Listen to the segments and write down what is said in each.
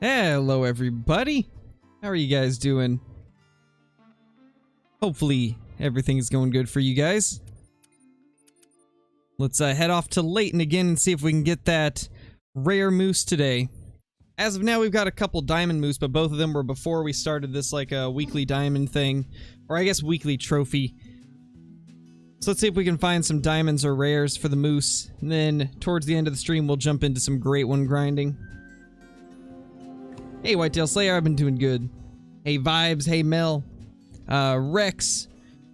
Hello everybody, how are you guys doing? Hopefully everything's going good for you guys. Let's head off to Layton again and see if we can get that rare moose today. As of now we've got a couple diamond moose, but both of them were before we started this like a weekly diamond thing, or I guess weekly trophy. So let's see if we can find some diamonds or rares for the moose, and then towards the end of the stream we'll jump into some great one grinding. Hey Whitetail Slayer, I've been doing good. Hey Vibes, hey Mel, Rex,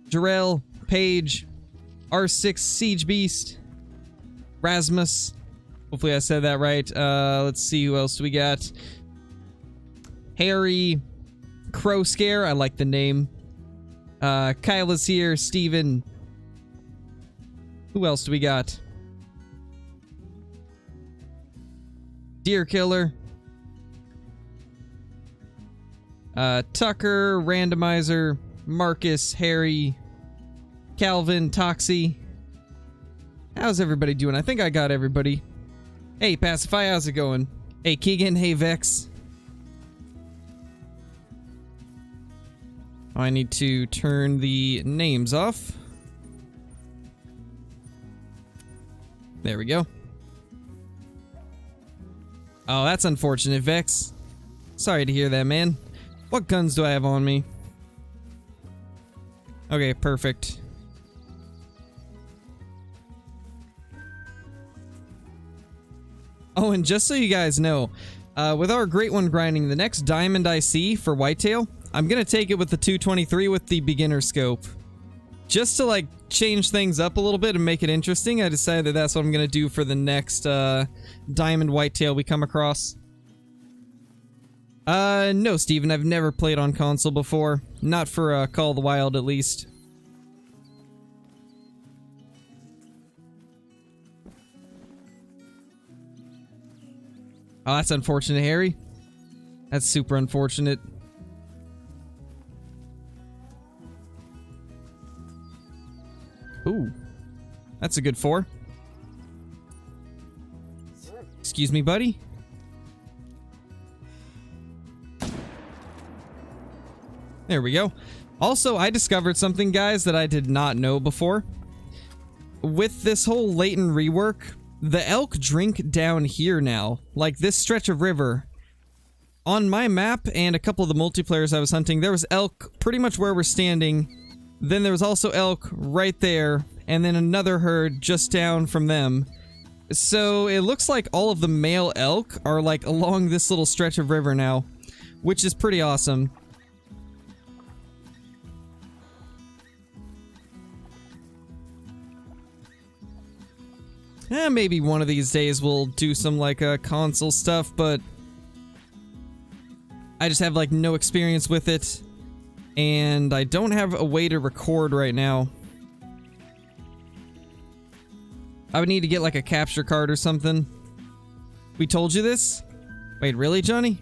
Jarrell, Paige, R6 Siege Beast, Rasmus, hopefully I said that right. Let's see who else we got. Harry, Crow Scare, I like the name. Kyle is here, Steven. Who else do we got? Deer Killer. Tucker, Randomizer, Marcus, Harry, Calvin, Toxie. How's everybody doing? I think I got everybody. Hey, Pacify, how's it going? Hey, Keegan, hey, Vex. I need to turn the names off. There we go. Oh, that's unfortunate, Vex. Sorry to hear that, man. What guns do I have on me? Okay, perfect. Oh, and just so you guys know, with our Great One grinding, the next diamond I see for Whitetail, I'm gonna take it with the 223 with the beginner scope. Just to like change things up a little bit and make it interesting, I decided that that's what I'm gonna do for the next diamond Whitetail we come across. No, Steven, I've never played on console before. Not for, Call of the Wild, at least. Oh, that's unfortunate, Harry. That's super unfortunate. Ooh. That's a good 4. Excuse me, buddy. There we go. Also, I discovered something, guys, that I did not know before. With this whole Layton rework, the elk drink down here now. Like this stretch of river. On my map and a couple of the multiplayers I was hunting, there was elk pretty much where we're standing. Then there was also elk right there, and then another herd just down from them. So it looks like all of the male elk are like along this little stretch of river now, which is pretty awesome. Maybe one of these days we'll do some like console stuff, but I just have like no experience with it, and I don't have a way to record right now. I would need to get like a capture card or something. We told you this? Wait, really, Johnny?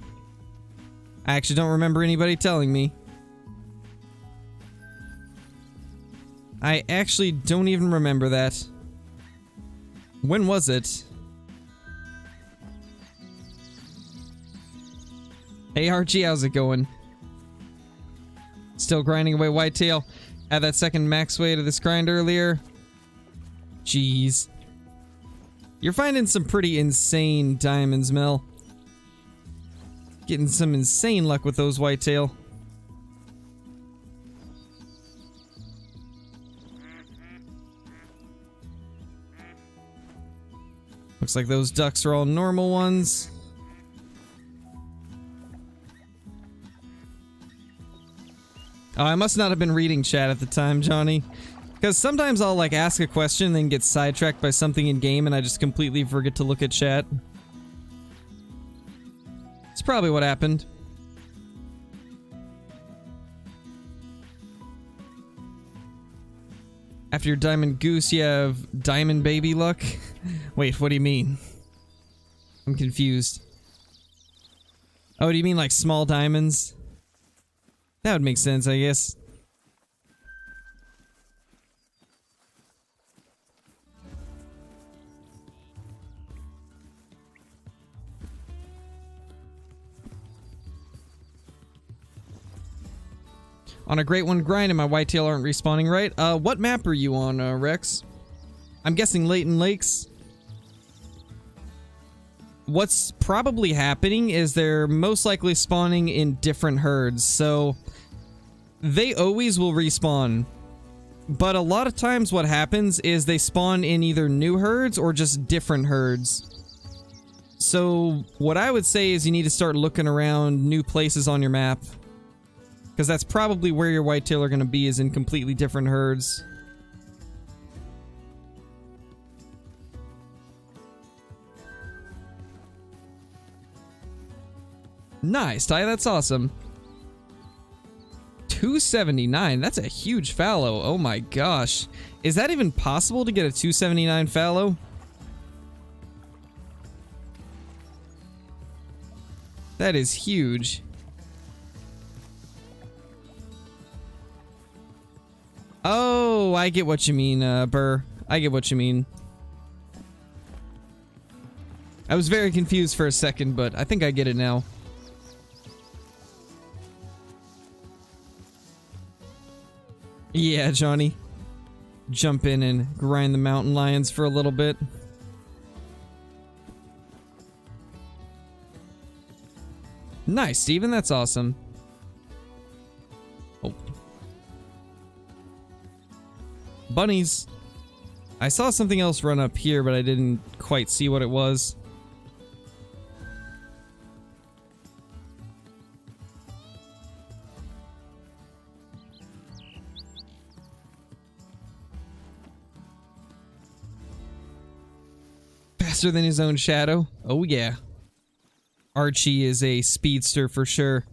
I actually don't remember anybody telling me. I actually don't even remember that. When was it? Hey Archie, how's it going? Still grinding away Whitetail. Had that second max weight of this grind earlier. Jeez. You're finding some pretty insane diamonds, Mel. Getting some insane luck with those Whitetail. Looks like those ducks are all normal ones. Oh, I must not have been reading chat at the time, Johnny. Because sometimes I'll like ask a question and then get sidetracked by something in game and I just completely forget to look at chat. It's probably what happened. After your diamond goose, you have diamond baby luck? Wait, what do you mean? I'm confused. Oh, do you mean like small diamonds? That would make sense, I guess. On a great one grind and my whitetail aren't respawning right. What map are you on, Rex? I'm guessing Leighton Lakes. What's probably happening is they're most likely spawning in different herds, so they always will respawn. But a lot of times what happens is they spawn in either new herds or just different herds. So what I would say is you need to start looking around new places on your map, because that's probably where your whitetail are going to be, is in completely different herds. Nice, Ty, that's awesome. 279, that's a huge fallow. Oh my gosh. Is that even possible to get a 279 fallow? That is huge. Oh, I get what you mean, Burr. I get what you mean. I was very confused for a second, but I think I get it now. Yeah, Johnny. Jump in and grind the mountain lions for a little bit. Nice, Steven. That's awesome. Oh. Bunnies. I saw something else run up here, but I didn't quite see what it was. Faster than his own shadow. Oh yeah. Archie is a speedster for sure.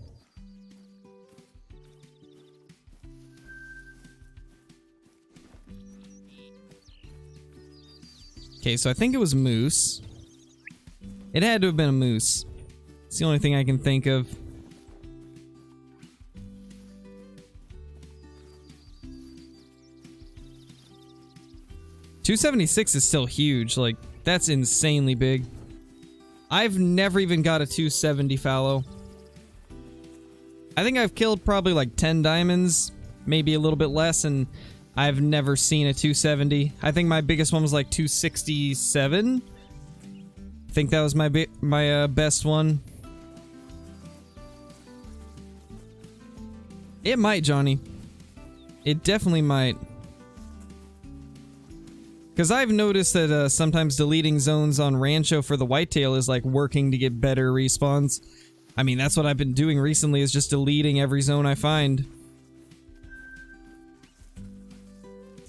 Okay, so I think it was moose. It had to have been a moose. It's the only thing I can think of. $276 is still huge, like, that's insanely big. I've never even got a 270 fallow. I think I've killed probably like 10 diamonds, maybe a little bit less, and I've never seen a 270. I think my biggest one was like 267. I think that was my best one. It might, Johnny. It definitely might. Because I've noticed that sometimes deleting zones on Rancho for the whitetail is like working to get better respawns. I mean, that's what I've been doing recently, is just deleting every zone I find.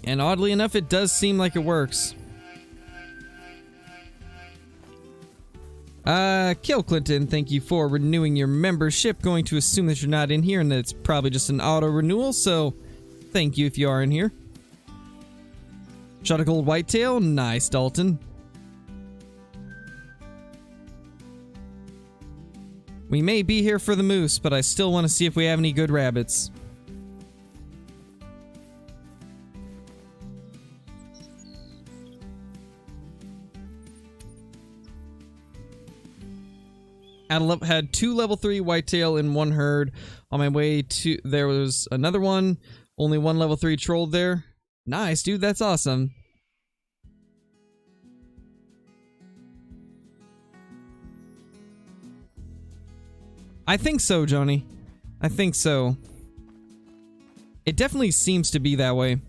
And oddly enough, it does seem like it works. Kill Clinton, thank you for renewing your membership. Going to assume that you're not in here and that it's probably just an auto renewal, so thank you if you are in here. Shot a gold whitetail. Nice, Dalton. We may be here for the moose, but I still want to see if we have any good rabbits. Had 2 level 3 whitetail in one herd. On my way to... There was another one. Only 1 level 3 trolled there. Nice, dude. That's awesome. I think so, Johnny. I think so. It definitely seems to be that way.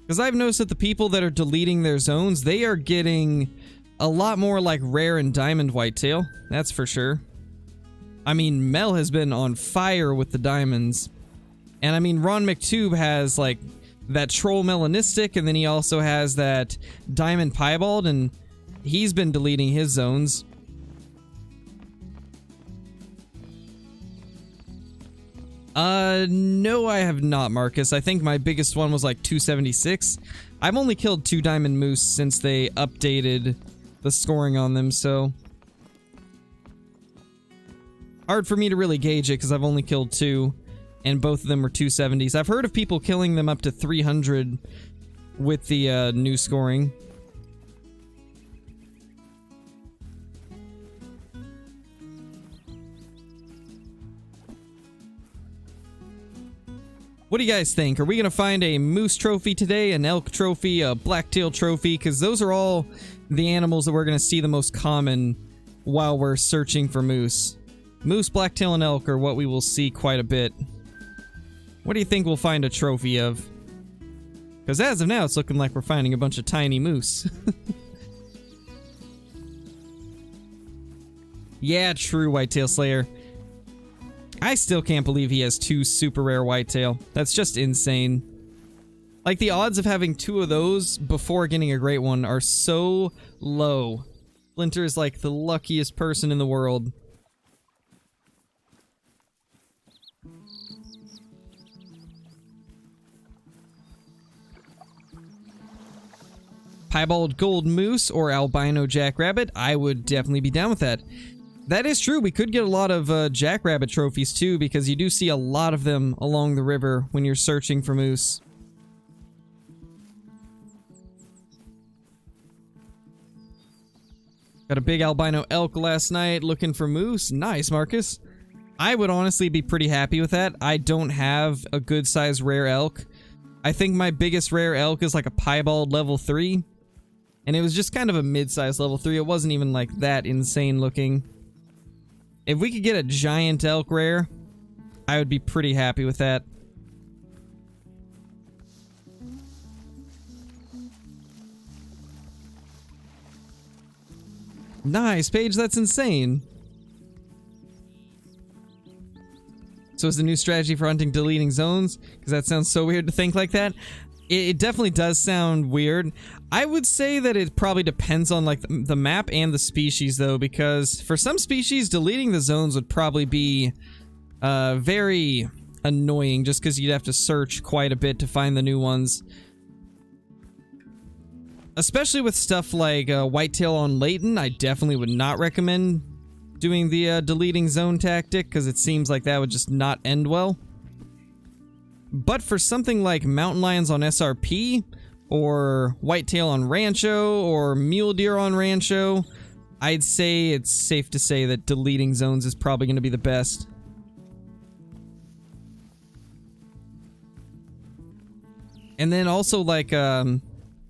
Because I've noticed that the people that are deleting their zones, they are getting a lot more like rare and diamond whitetail. That's for sure. I mean, Mel has been on fire with the diamonds. And I mean, Ron McTube has like that troll melanistic, and then he also has that diamond piebald, and he's been deleting his zones. No, I have not, Marcus. I think my biggest one was like 276. I've only killed 2 diamond moose since they updated the scoring on them, so hard for me to really gauge it because I've only killed 2. And both of them were 270s. I've heard of people killing them up to 300 with the new scoring. What do you guys think? Are we going to find a moose trophy today, an elk trophy, a blacktail trophy? Because those are all the animals that we're going to see the most common while we're searching for moose. Moose, blacktail, and elk are what we will see quite a bit. What do you think we'll find a trophy of? Because as of now, it's looking like we're finding a bunch of tiny moose. Yeah, true, Whitetail Slayer. I still can't believe he has 2 super rare whitetail. That's just insane. Like, the odds of having 2 of those before getting a great one are so low. Splinter is like the luckiest person in the world. Piebald gold moose or albino jackrabbit, I would definitely be down with that. That is true, we could get a lot of jackrabbit trophies too, because you do see a lot of them along the river when you're searching for moose. Got a big albino elk last night looking for moose. Nice, Marcus. I would honestly be pretty happy with that. I don't have a good size rare elk. I think my biggest rare elk is like a piebald level 3. And it was just kind of a mid-size level 3. It wasn't even like that insane looking. If we could get a giant elk rare, I would be pretty happy with that. Nice, Paige, that's insane. So is the new strategy for hunting deleting zones? Because that sounds so weird to think like that. It definitely does sound weird. I would say that it probably depends on like the map and the species though, because for some species, deleting the zones would probably be very annoying just because you'd have to search quite a bit to find the new ones. Especially with stuff like whitetail on Layton, I definitely would not recommend doing the deleting zone tactic because it seems like that would just not end well. But for something like mountain lions on SRP, or whitetail on Rancho, or mule deer on Rancho, I'd say it's safe to say that deleting zones is probably going to be the best. And then also like,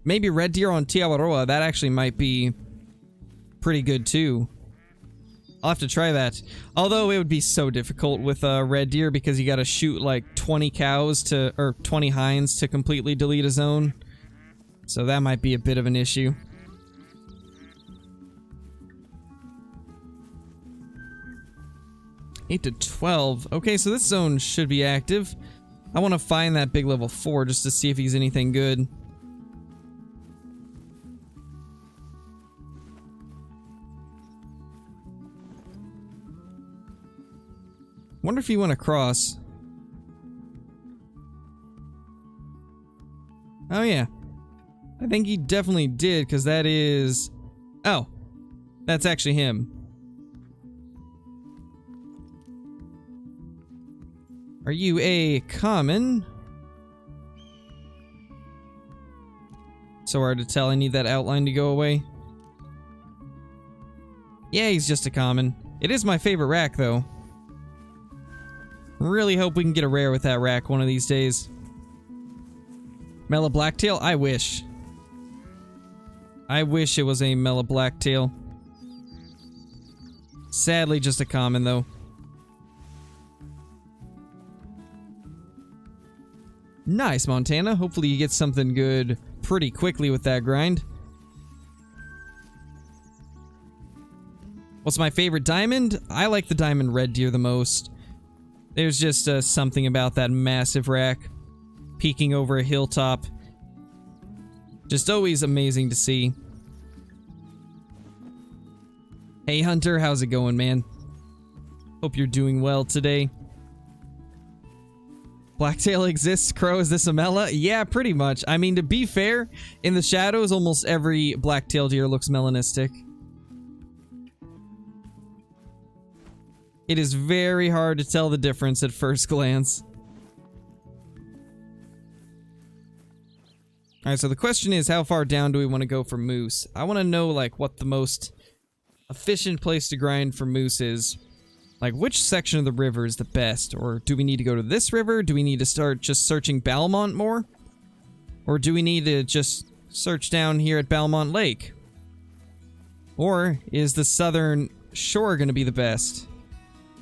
maybe red deer on Tiawaroa, that actually might be pretty good too. I'll have to try that. Although it would be so difficult with red deer because you gotta shoot like 20 cows to, or 20 hinds to completely delete a zone. So that might be a bit of an issue. Eight to 12. Okay, so this zone should be active. I want to find that big level 4 just to see if he's anything good. Wonder if he went across. Oh yeah. I think he definitely did, because that is... Oh. That's actually him. Are you a common? So hard to tell, I need that outline to go away. Yeah, he's just a common. It is my favorite rack, though. Really hope we can get a rare with that rack one of these days. Mela Blacktail? I wish. I wish it was a Mela Blacktail. Sadly, just a common, though. Nice, Montana. Hopefully you get something good pretty quickly with that grind. What's my favorite diamond? I like the diamond red deer the most. There's just something about that massive rack peeking over a hilltop. Just always amazing to see. Hey Hunter, how's it going, man? Hope you're doing well today. Blacktail exists, Crow, is this a Mela? Yeah, pretty much. I mean, to be fair, in the shadows, almost every blacktail deer looks melanistic. It is very hard to tell the difference at first glance. Alright, so the question is, how far down do we want to go for moose? I want to know, like, what the most efficient place to grind for moose is. Like, which section of the river is the best? Or do we need to go to this river? Do we need to start just searching Balmont more? Or do we need to just search down here at Balmont Lake? Or is the southern shore going to be the best?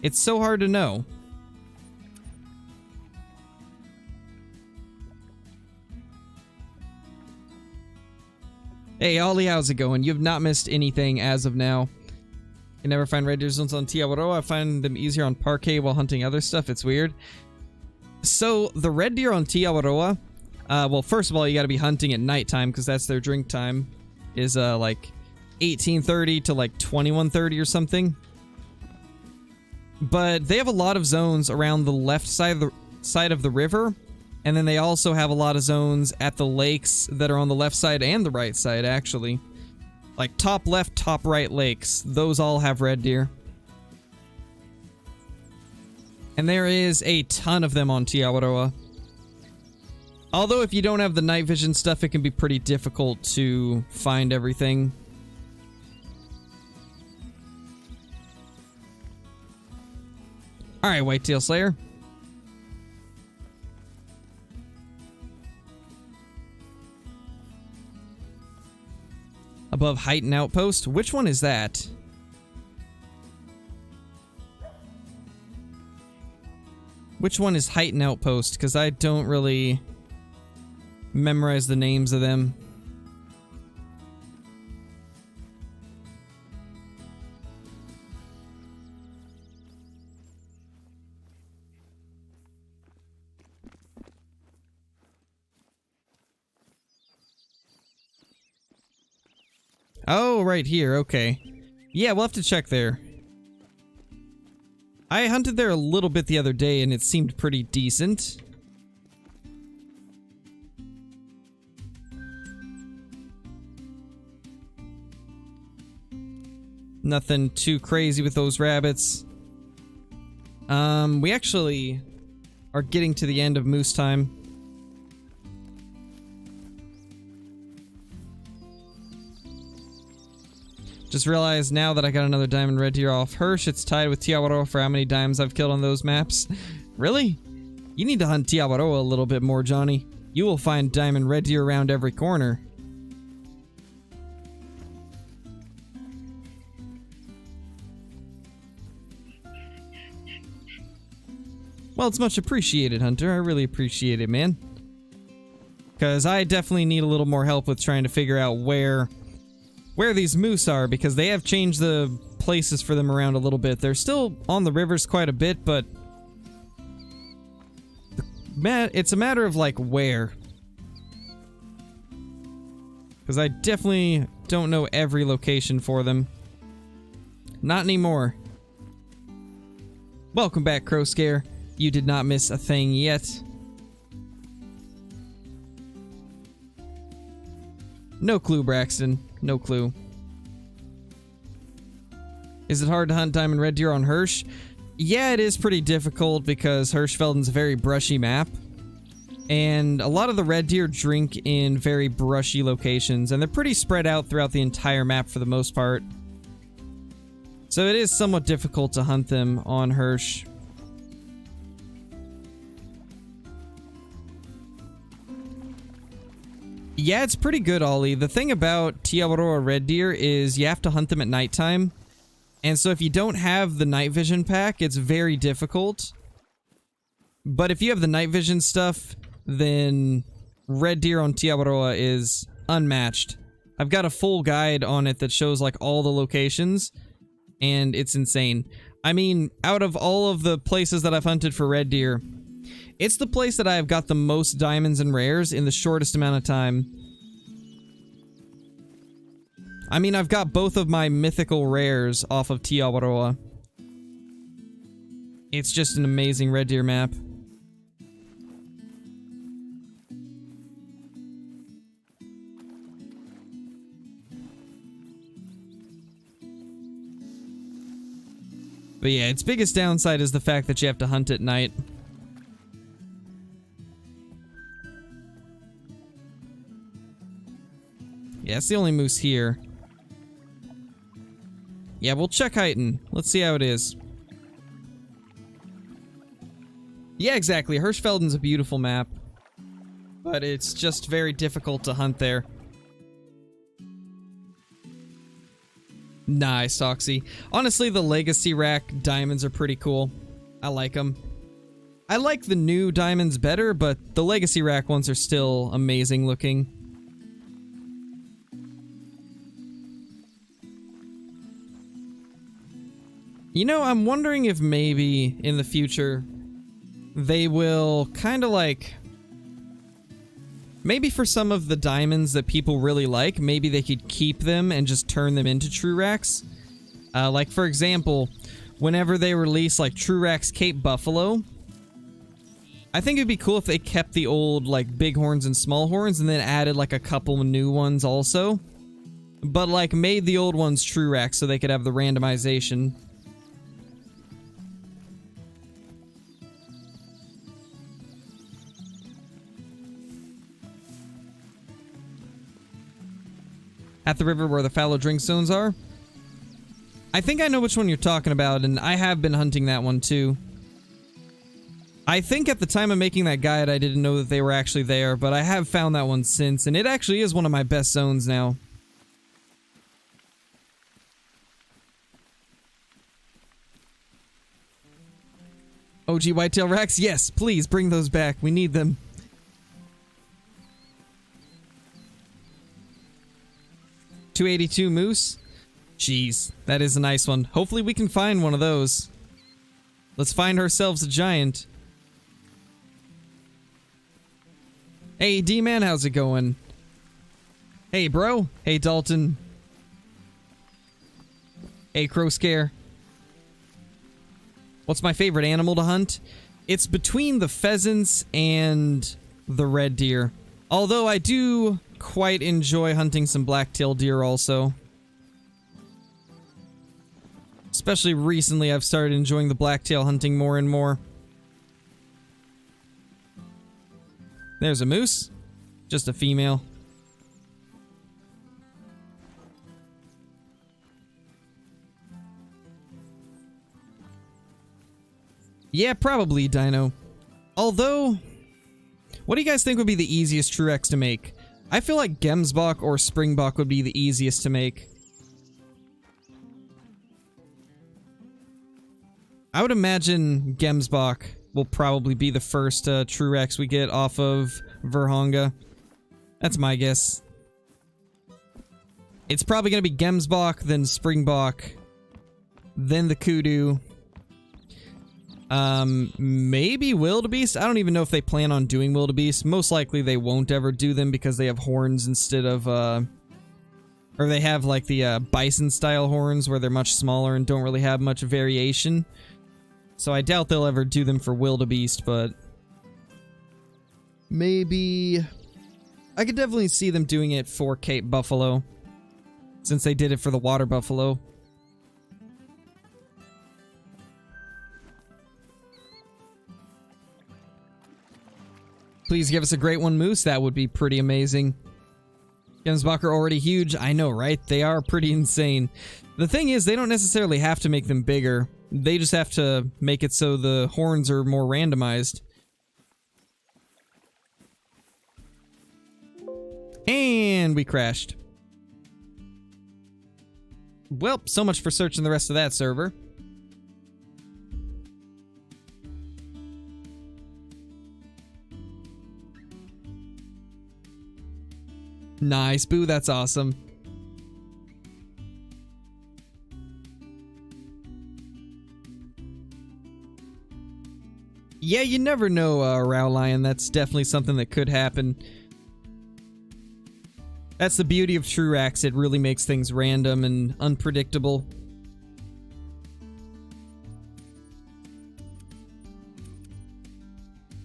It's so hard to know. Hey, Ollie, how's it going? You have not missed anything as of now. You never find red deer zones on Tiawaroa. I find them easier on Parquet while hunting other stuff. It's weird. So, the red deer on Tiawaroa, well, first of all, you gotta be hunting at nighttime, because that's their drink time, is, like, 18:30 to, like, 21:30 or something. But they have a lot of zones around the left side of the river, and then they also have a lot of zones at the lakes that are on the left side and the right side, actually. Like, top left, top right lakes. Those all have red deer. And there is a ton of them on Tiawaroa. Although, if you don't have the night vision stuff, it can be pretty difficult to find everything. Alright, Whitetail Slayer. Above Heighton Outpost? Which one is that? Which one is Heighton Outpost? Because I don't really memorize the names of them. Oh, right here, okay. Yeah, we'll have to check there. I hunted there a little bit the other day and it seemed pretty decent. Nothing too crazy with those rabbits. We actually are getting to the end of moose time. Just realized now that I got another diamond red deer off Hirsch, it's tied with Tiawaroa for how many dimes I've killed on those maps. Really? You need to hunt Tiawaroa a little bit more, Johnny. You will find diamond red deer around every corner. Well, it's much appreciated, Hunter. I really appreciate it, man. Because I definitely need a little more help with trying to figure out where these moose are, because they have changed the places for them around a little bit. They're still on the rivers quite a bit, but it's a matter of, like, where. Because I definitely don't know every location for them. Not anymore. Welcome back, Crow Scare. You did not miss a thing yet. No clue, Braxton. No clue. Is it hard to hunt diamond red deer on Hirsch? Yeah, it is pretty difficult because Hirschfelden's a very brushy map. And a lot of the red deer drink in very brushy locations, and they're pretty spread out throughout the entire map for the most part. So it is somewhat difficult to hunt them on Hirsch. Yeah, it's pretty good, Ollie. The thing about Tiawaroa red deer is you have to hunt them at nighttime. And so if you don't have the night vision pack, it's very difficult. But if you have the night vision stuff, then red deer on Tiawaroa is unmatched. I've got a full guide on it that shows, like, all the locations, and it's insane. I mean, out of all of the places that I've hunted for red deer, it's the place that I have got the most diamonds and rares in the shortest amount of time. I mean, I've got both of my mythical rares off of Tiawaroa. It's just an amazing red deer map. But yeah, its biggest downside is the fact that you have to hunt at night. Yeah, it's the only moose here. Yeah, we'll check Heighton. Let's see how it is. Yeah, exactly. Hirschfelden's a beautiful map, but it's just very difficult to hunt there. Nice, Oxy. Honestly, the Legacy Rack diamonds are pretty cool. I like them. I like the new diamonds better, but the Legacy Rack ones are still amazing looking. You know, I'm wondering if maybe in the future they will kind of like... Maybe for some of the diamonds that people really like, maybe they could keep them and just turn them into True Racks. Like, for example, whenever they release, like, True Racks Cape Buffalo, I think it'd be cool if they kept the old, like, big horns and small horns and then added, like, a couple new ones also. But, like, made the old ones True Racks so they could have the randomization. At the river where the fallow drink zones are? I think I know which one you're talking about, and I have been hunting that one too. I think at the time of making that guide, I didn't know that they were actually there, but I have found that one since, and it actually is one of my best zones now. OG Whitetail Racks? Yes, please bring those back. We need them. .282 moose? Jeez, that is a nice one. Hopefully we can find one of those. Let's find ourselves a giant. Hey, D-Man, how's it going? Hey, bro. Hey, Dalton. Hey, Crow Scare. What's my favorite animal to hunt? It's between the pheasants and the red deer. Although I do quite enjoy hunting some black-tailed deer also. Especially recently, I've started enjoying the blacktail hunting more and more. There's a moose. Just a female. Yeah, probably, Dino. Although, what do you guys think would be the easiest Truex to make? I feel like Gemsbok or Springbok would be the easiest to make. I would imagine Gemsbok will probably be the first Truex we get off of Verhonga. That's my guess. It's probably going to be Gemsbok, then Springbok, then the Kudu. Maybe Wildebeest? I don't even know if they plan on doing Wildebeest. Most likely they won't ever do them because they have horns instead of, or they have like the bison-style horns where they're much smaller and don't really have much variation. So I doubt they'll ever do them for Wildebeest, but maybe... I could definitely see them doing it for Cape Buffalo, since they did it for the water buffalo. Please give us a great one, Moose. That would be pretty amazing. Gemsbok are already huge. I know, right? They are pretty insane. The thing is, they don't necessarily have to make them bigger. They just have to make it so the horns are more randomized. And we crashed. Well, so much for searching the rest of that server. Nice, Boo, that's awesome. Yeah, you never know, Rowlion. That's definitely something that could happen. That's the beauty of Truex. It really makes things random and unpredictable.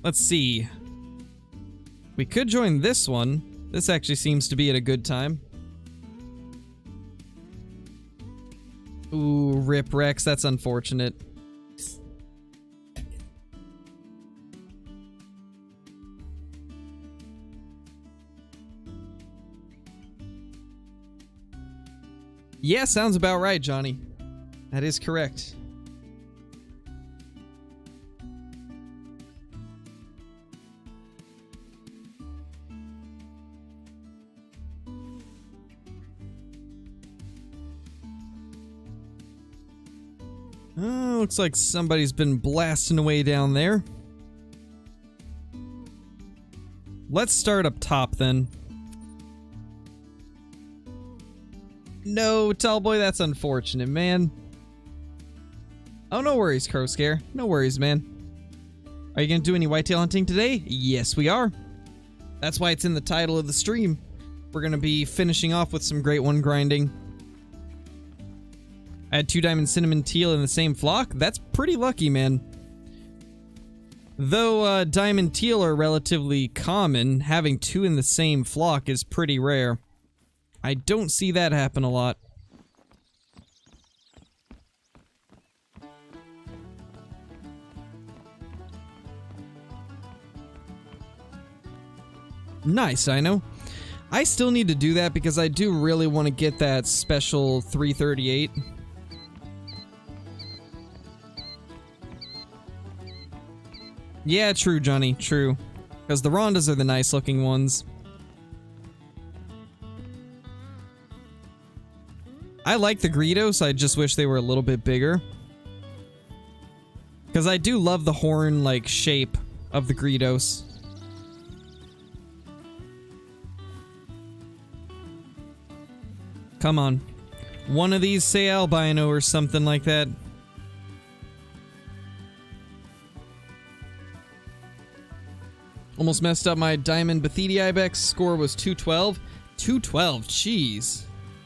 Let's see. We could join this one. This actually seems to be at a good time. Ooh, rip Rex. That's unfortunate. Yeah, sounds about right, Johnny. That is correct. Oh, looks like somebody's been blasting away down there. Let's start up top then. No, tall boy, that's unfortunate, man. Oh, no worries, Crow Scare. No worries, man. Are you gonna do any whitetail hunting today? Yes, we are. That's why it's in the title of the stream. We're gonna be finishing off with some great one grinding. I had 2 diamond cinnamon teal in the same flock. That's pretty lucky, man. Though diamond teal are relatively common, having 2 in the same flock is pretty rare. I don't see that happen a lot. Nice, I know. I still need to do that because I do really want to get that special 338. Yeah, true, Johnny, true. Because the Rondas are the nice looking ones. I like the Greedos, I just wish they were a little bit bigger. Because I do love the horn, like, shape of the Greedos. Come on. One of these say albino or something like that. Almost messed up my diamond Bathidi Ibex. Score was 212. 212, jeez.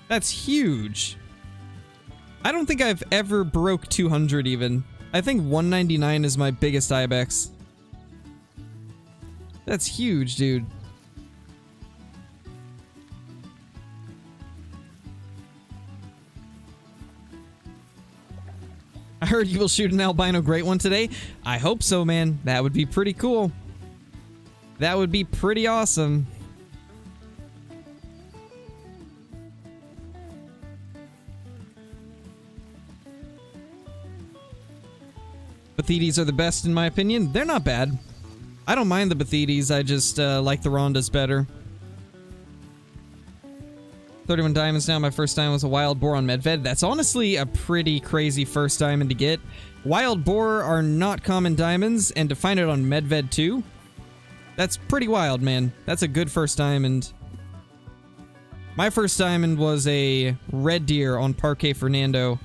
That's huge. I don't think I've ever broke 200 even. I think 199 is my biggest Ibex. That's huge, dude. I heard you will shoot an albino great one today. I hope so, man. That would be pretty cool. That would be pretty awesome. Bathidis are the best in my opinion. They're not bad. I don't mind the Bathidis, I just like the Rondas better. 31 diamonds now. My first diamond was a wild boar on Medved. That's honestly a pretty crazy first diamond to get. Wild boar are not common diamonds, and to find it on Medved too, that's pretty wild, man. That's a good first diamond. My first diamond was a red deer on Parque Fernando.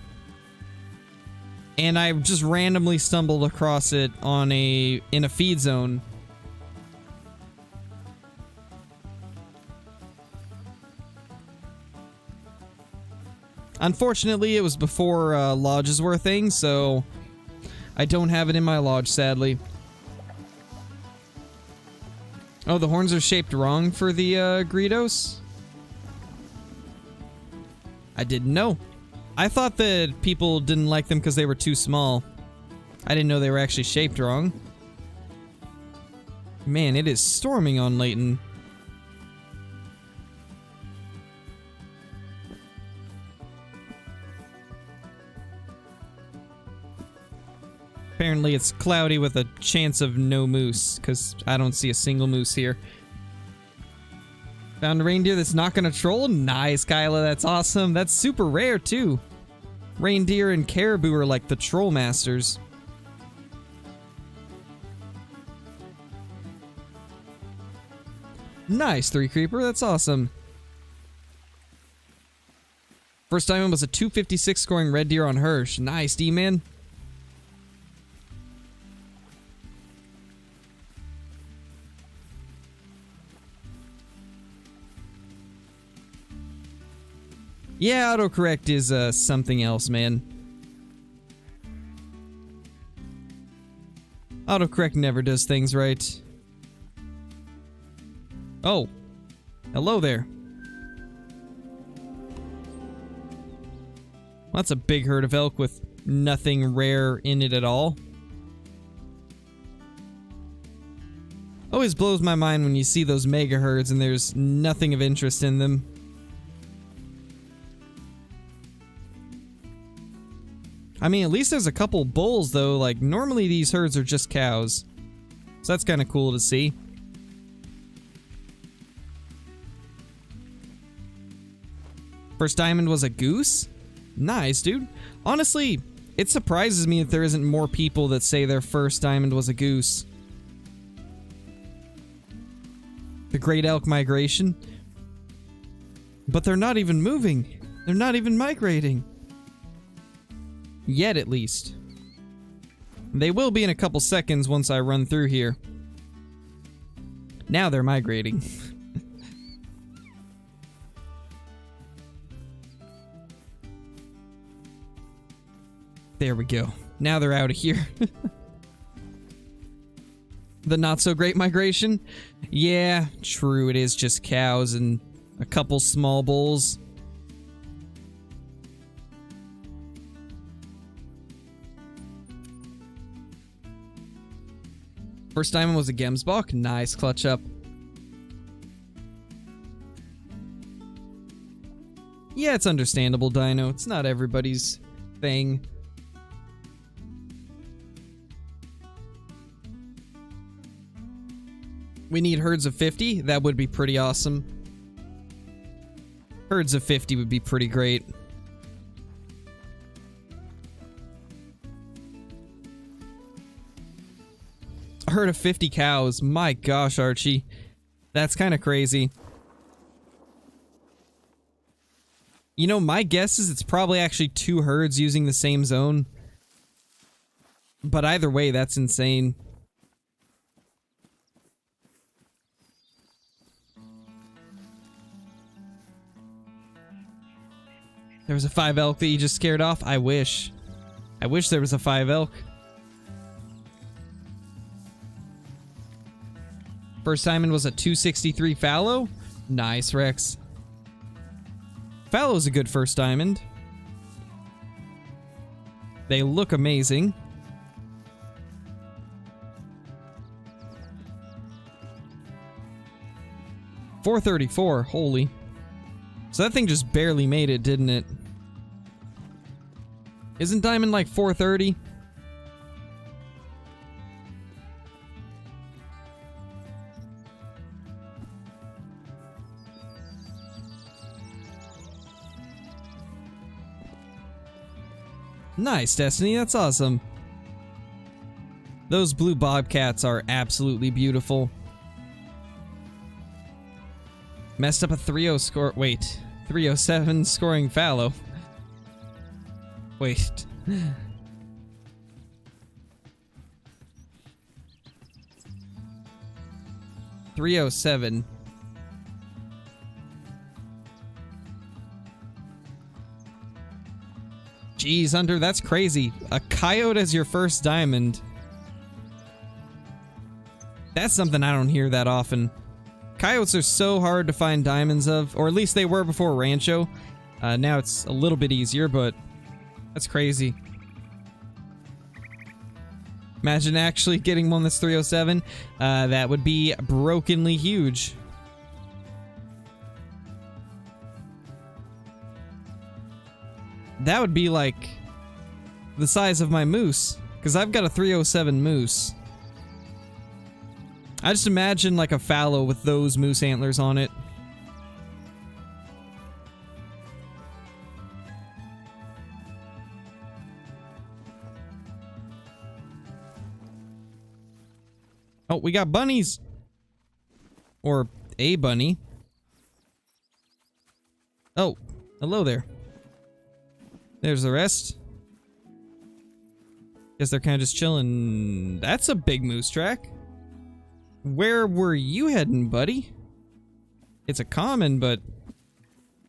And I just randomly stumbled across it on in a feed zone. Unfortunately, it was before lodges were a thing, so I don't have it in my lodge, sadly. Oh, the horns are shaped wrong for the Greedos? I didn't know. I thought that people didn't like them because they were too small. I didn't know they were actually shaped wrong. Man, it is storming on Layton. Apparently it's cloudy with a chance of no moose, because I don't see a single moose here. Found a reindeer that's not gonna troll? Nice, Kyla, that's awesome. That's super rare, too. Reindeer and caribou are like the troll masters. Nice, 3 creeper, that's awesome. First diamond was a 256 scoring red deer on Hirsch. Nice, D-man. Yeah, autocorrect is something else, man. Autocorrect never does things right. Oh. Hello there. Well, that's a big herd of elk with nothing rare in it at all. Always blows my mind when you see those mega herds and there's nothing of interest in them. I mean, at least there's a couple bulls, though. Like, normally these herds are just cows. So that's kind of cool to see. First diamond was a goose? Nice, dude. Honestly, It surprises me that there isn't more people that say their first diamond was a goose. The Great Elk Migration. But they're not even moving. They're not even migrating. Yet, at least. They will be in a couple seconds once I run through here. Now they're migrating. There we go. Now they're out of here. The not so great migration? Yeah, true, it is just cows and a couple small bulls. First diamond was a Gemsbach. Nice clutch up. Yeah, it's understandable, Dino. It's not everybody's thing. We need herds of 50. That would be pretty awesome. Herds of 50 would be pretty great. A herd of 50 cows. My gosh, Archie. That's kind of crazy. You know, my guess is it's probably actually 2 herds using the same zone. But either way, that's insane. There was a 5 elk that you just scared off? I wish. I wish there was a 5 elk. First diamond was a 263 fallow. Nice, Rex. Fallow's a good first diamond. They look amazing. $434, holy. So that thing just barely made it, didn't it? Isn't diamond like 430? Nice, Destiny, that's awesome. Those blue bobcats are absolutely beautiful. Messed up a 3-0 score. Wait, 307 scoring fallow. Wait. 307. Jeez, Hunter, that's crazy. A coyote as your first diamond. That's something I don't hear that often. Coyotes are so hard to find diamonds of, or at least they were before Rancho. Now it's a little bit easier, but that's crazy. Imagine actually getting one that's 307. That would be brokenly huge. That would be like the size of my moose, because I've got a 307 moose. I just imagine like a fallow with those moose antlers on it. Oh, we got bunnies. Or a bunny. Oh, hello there. There's the rest. Guess they're kind of just chilling. That's a big moose track. Where were you heading, buddy? It's a common, but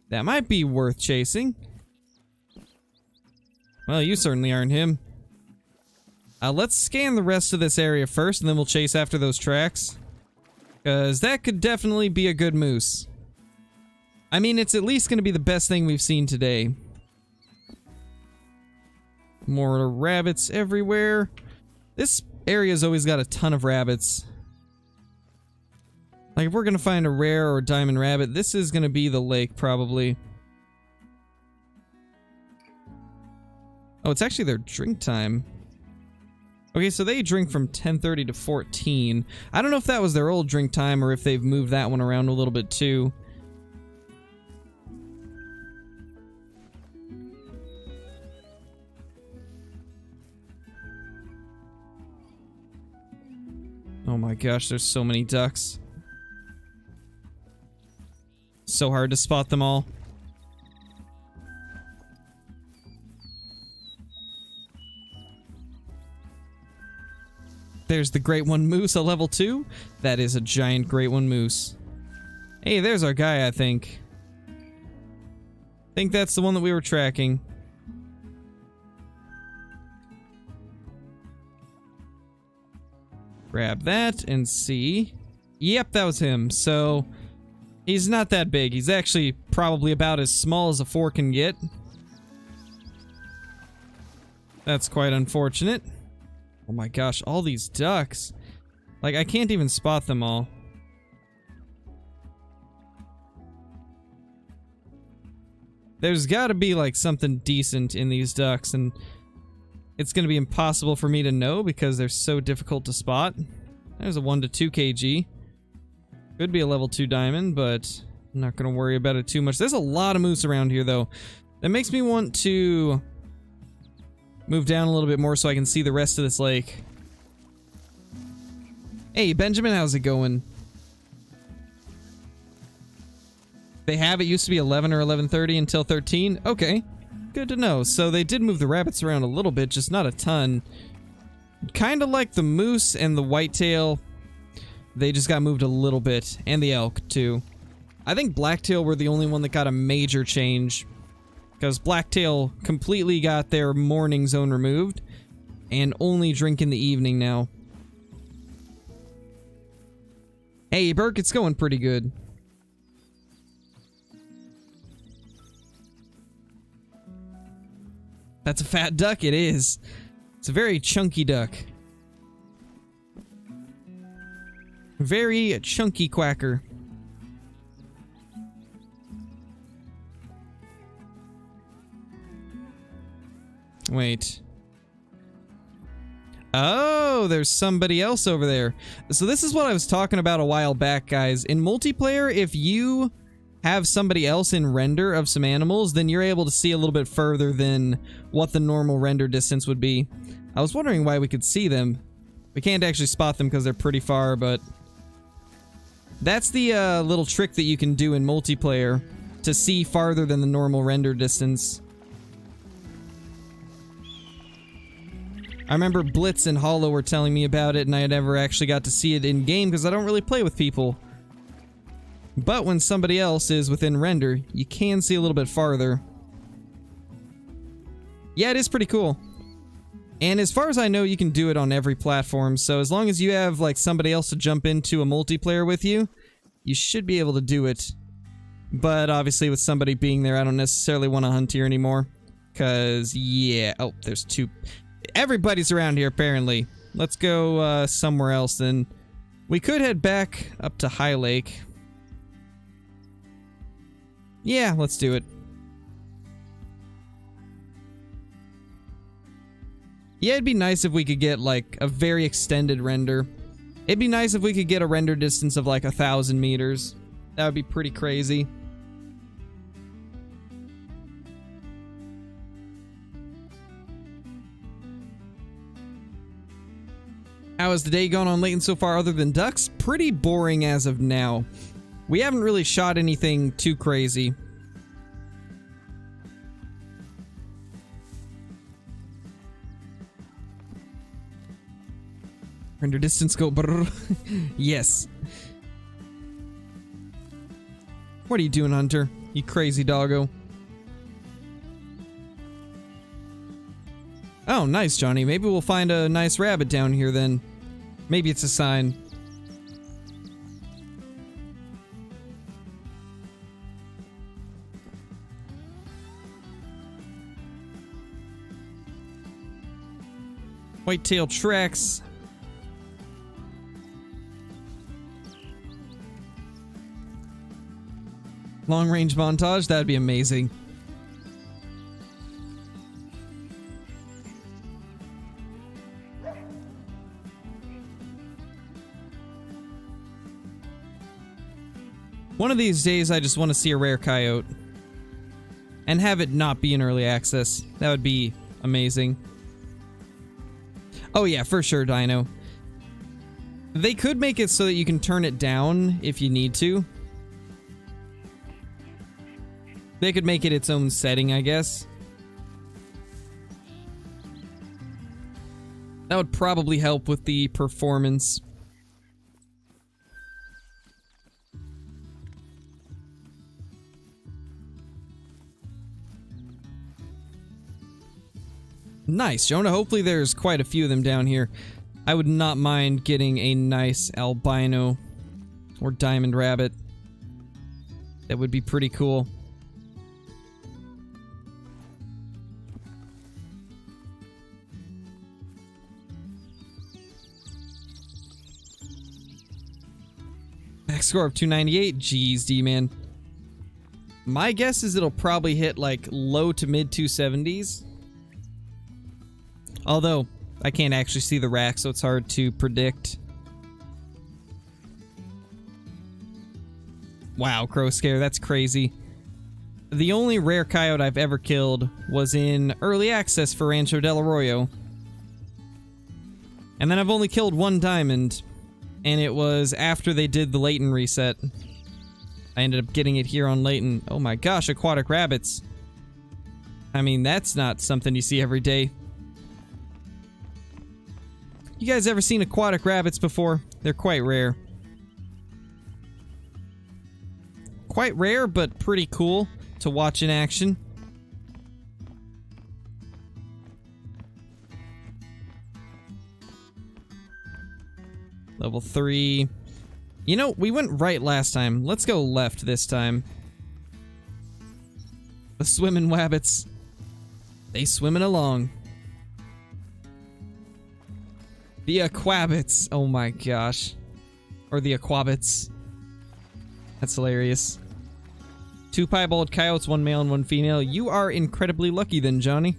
that might be worth chasing. Well, you certainly aren't him. Let's scan the rest of this area first, and then we'll chase after those tracks. Because that could definitely be a good moose. I mean, it's at least going to be the best thing we've seen today. More rabbits everywhere. This area's always got a ton of rabbits. Like, if we're gonna find a rare or diamond rabbit, this is gonna be the lake, probably. Oh, it's actually their drink time. Okay, so they drink from 10:30 to 14. I don't know if that was their old drink time or if they've moved that one around a little bit too. Oh my gosh, there's so many ducks. So hard to spot them all. There's the Great One Moose at level 2. That is a giant Great One Moose. Hey, there's our guy, I think. I think that's the one that we were tracking. Grab that and see. Yep, that was him. So, he's not that big. He's actually probably about as small as a 4 can get. That's quite unfortunate. Oh my gosh, all these ducks. Like, I can't even spot them all. There's gotta be, like, something decent in these ducks, and it's gonna be impossible for me to know because they're so difficult to spot. There's a 1 to 2 kg. Could be a level 2 diamond, but I'm not gonna worry about it too much. There's a lot of moose around here, though. That makes me want to move down a little bit more so I can see the rest of this lake. Hey, Benjamin, how's it going? They have it used to be 11 or 11:30 until 13? Okay, good to know. So they did move the rabbits around a little bit, just not a ton. Kind of like the moose and the whitetail. They just got moved a little bit. And the elk, too. I think blacktail were the only one that got a major change. Because blacktail completely got their morning zone removed. And only drink in the evening now. Hey, Burke, it's going pretty good. That's a fat duck, it is. It's a very chunky duck. Very chunky quacker. Wait. Oh, there's somebody else over there. So this is what I was talking about a while back, guys. In multiplayer, if you have somebody else in render of some animals, then you're able to see a little bit further than what the normal render distance would be. I was wondering why we could see them. We can't actually spot them because they're pretty far, but that's the little trick that you can do in multiplayer to see farther than the normal render distance. I remember Blitz and Hollow were telling me about it, and I never actually got to see it in game because I don't really play with people. But when somebody else is within render, you can see a little bit farther. Yeah, it is pretty cool. And as far as I know, you can do it on every platform, so as long as you have like somebody else to jump into a multiplayer with you, you should be able to do it. But obviously with somebody being there, I don't necessarily want to hunt here anymore. Cause, yeah, oh, there's two. Everybody's around here, apparently. Let's go somewhere else then. We could head back up to High Lake. Yeah, let's do it. Yeah, it'd be nice if we could get, like, a very extended render. It'd be nice if we could get a render distance of, like, 1,000 meters. That would be pretty crazy. How has the day gone on Layton so far other than ducks? Pretty boring as of now. We haven't really shot anything too crazy. Render distance go brrr. Yes. What are you doing, Hunter? You crazy doggo. Oh, nice, Johnny. Maybe we'll find a nice rabbit down here then. Maybe it's a sign. Whitetail tracks. Long range montage, that'd be amazing. One of these days, I just want to see a rare coyote. And have it not be in early access. That would be amazing. Oh yeah, for sure, Dino. They could make it so that you can turn it down if you need to. They could make it its own setting, I guess. That would probably help with the performance. Nice, Jonah. Hopefully there's quite a few of them down here. I would not mind getting a nice albino or diamond rabbit. That would be pretty cool. Max score of 298. Jeez, D-man. My guess is it'll probably hit like low to mid 270s. Although, I can't actually see the rack, so it's hard to predict. Wow, crow scare, that's crazy. The only rare coyote I've ever killed was in early access for Rancho Del Arroyo. And then I've only killed one diamond, and it was after they did the Layton reset. I ended up getting it here on Layton. Oh my gosh, aquatic rabbits. I mean, that's not something you see every day. You guys ever seen aquatic rabbits before? They're quite rare. Quite rare, but pretty cool to watch in action. Level 3. You know, we went right last time. Let's go left this time. The swimming wabbits. They swimming along. The aquabits. Oh my gosh. Or the aquabits. That's hilarious. 2 piebald coyotes, 1 male and 1 female. You are incredibly lucky then, Johnny.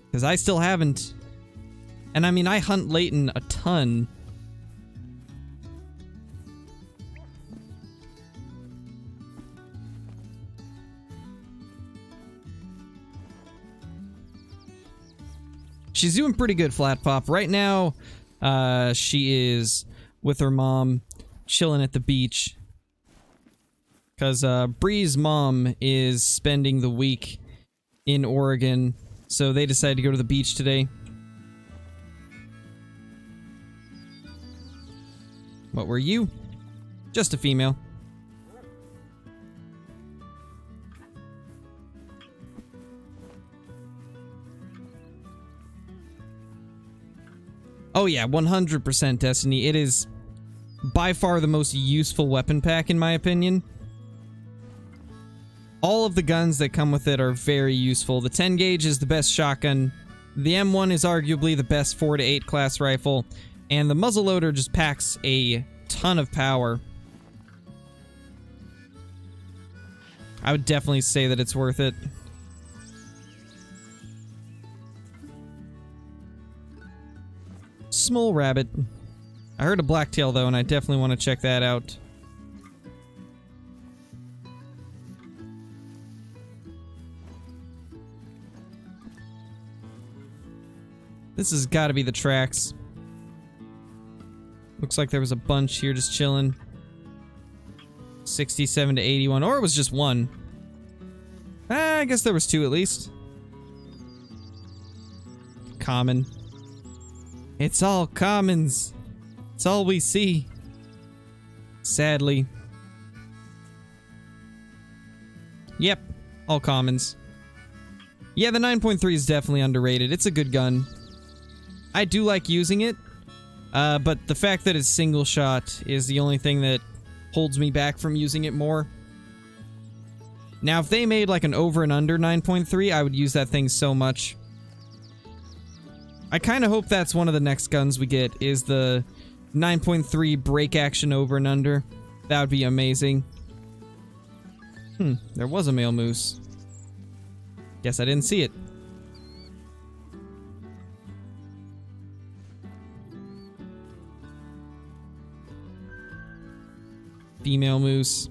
Because I still haven't. And I mean, I hunt Layton a ton. She's doing pretty good, Flat Pop. Right now, she is with her mom, chilling at the beach. Because Bree's mom is spending the week in Oregon, so they decided to go to the beach today. What were you? Just a female. Oh yeah, 100% Destiny. It is by far the most useful weapon pack in my opinion. All of the guns that come with it are very useful. The 10 gauge is the best shotgun. The M1 is arguably the best 4 to 8 class rifle. And the muzzleloader just packs a ton of power. I would definitely say that it's worth it. Small rabbit. I heard a blacktail though, and I definitely want to check that out. This has got to be the tracks. Looks like there was a bunch here just chilling. 67 to 81, or it was just one. I guess there was 2 at least. Common. It's all commons. It's all we see. Sadly. Yep, all commons. Yeah, the 9.3 is definitely underrated. It's a good gun. I do like using it, but the fact that it's single shot is the only thing that holds me back from using it more. Now, if they made like an over and under 9.3, I would use that thing so much. I kind of hope that's one of the next guns we get, is the 9.3 break action over and under. That would be amazing. There was a male moose. Guess I didn't see it. Female moose.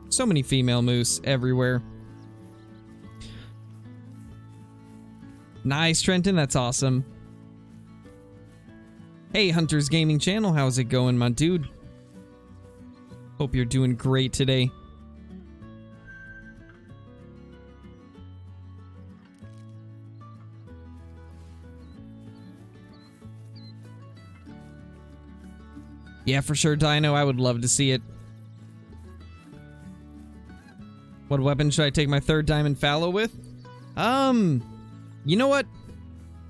So many female moose everywhere. Nice, Trenton. That's awesome. Hey, Hunter's Gaming Channel, how's it going, my dude? Hope you're doing great today. Yeah, for sure, Dino. I would love to see it. What weapon should I take my third diamond fallow with? You know what?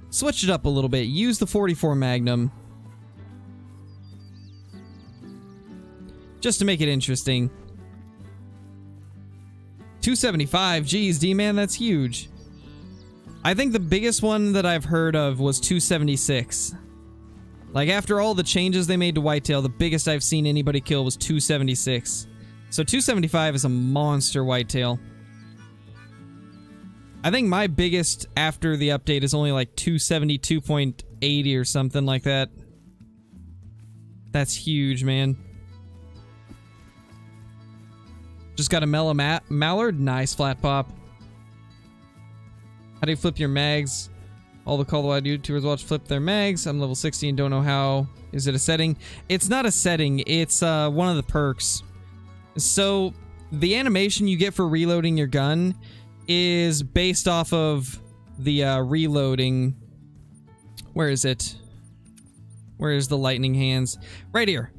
Switch it up a little bit. Use the 44 Magnum. Just to make it interesting. 275. Geez, D-Man, that's huge. I think the biggest one that I've heard of was 276. Like, after all the changes they made to Whitetail, the biggest I've seen anybody kill was 276. So 275 is a monster Whitetail. I think my biggest after the update is only like 272.80 or something like that. That's huge, man. Just got a mellow mallard. Nice flat pop. How do you flip your mags? All the Colorado YouTubers watch flip their mags. I'm level 60 and don't know how. Is it a setting? It's not a setting. It's one of the perks. So the animation you get for reloading your gun is based off of the reloading. Where is it? Where is the lightning hands? Right here.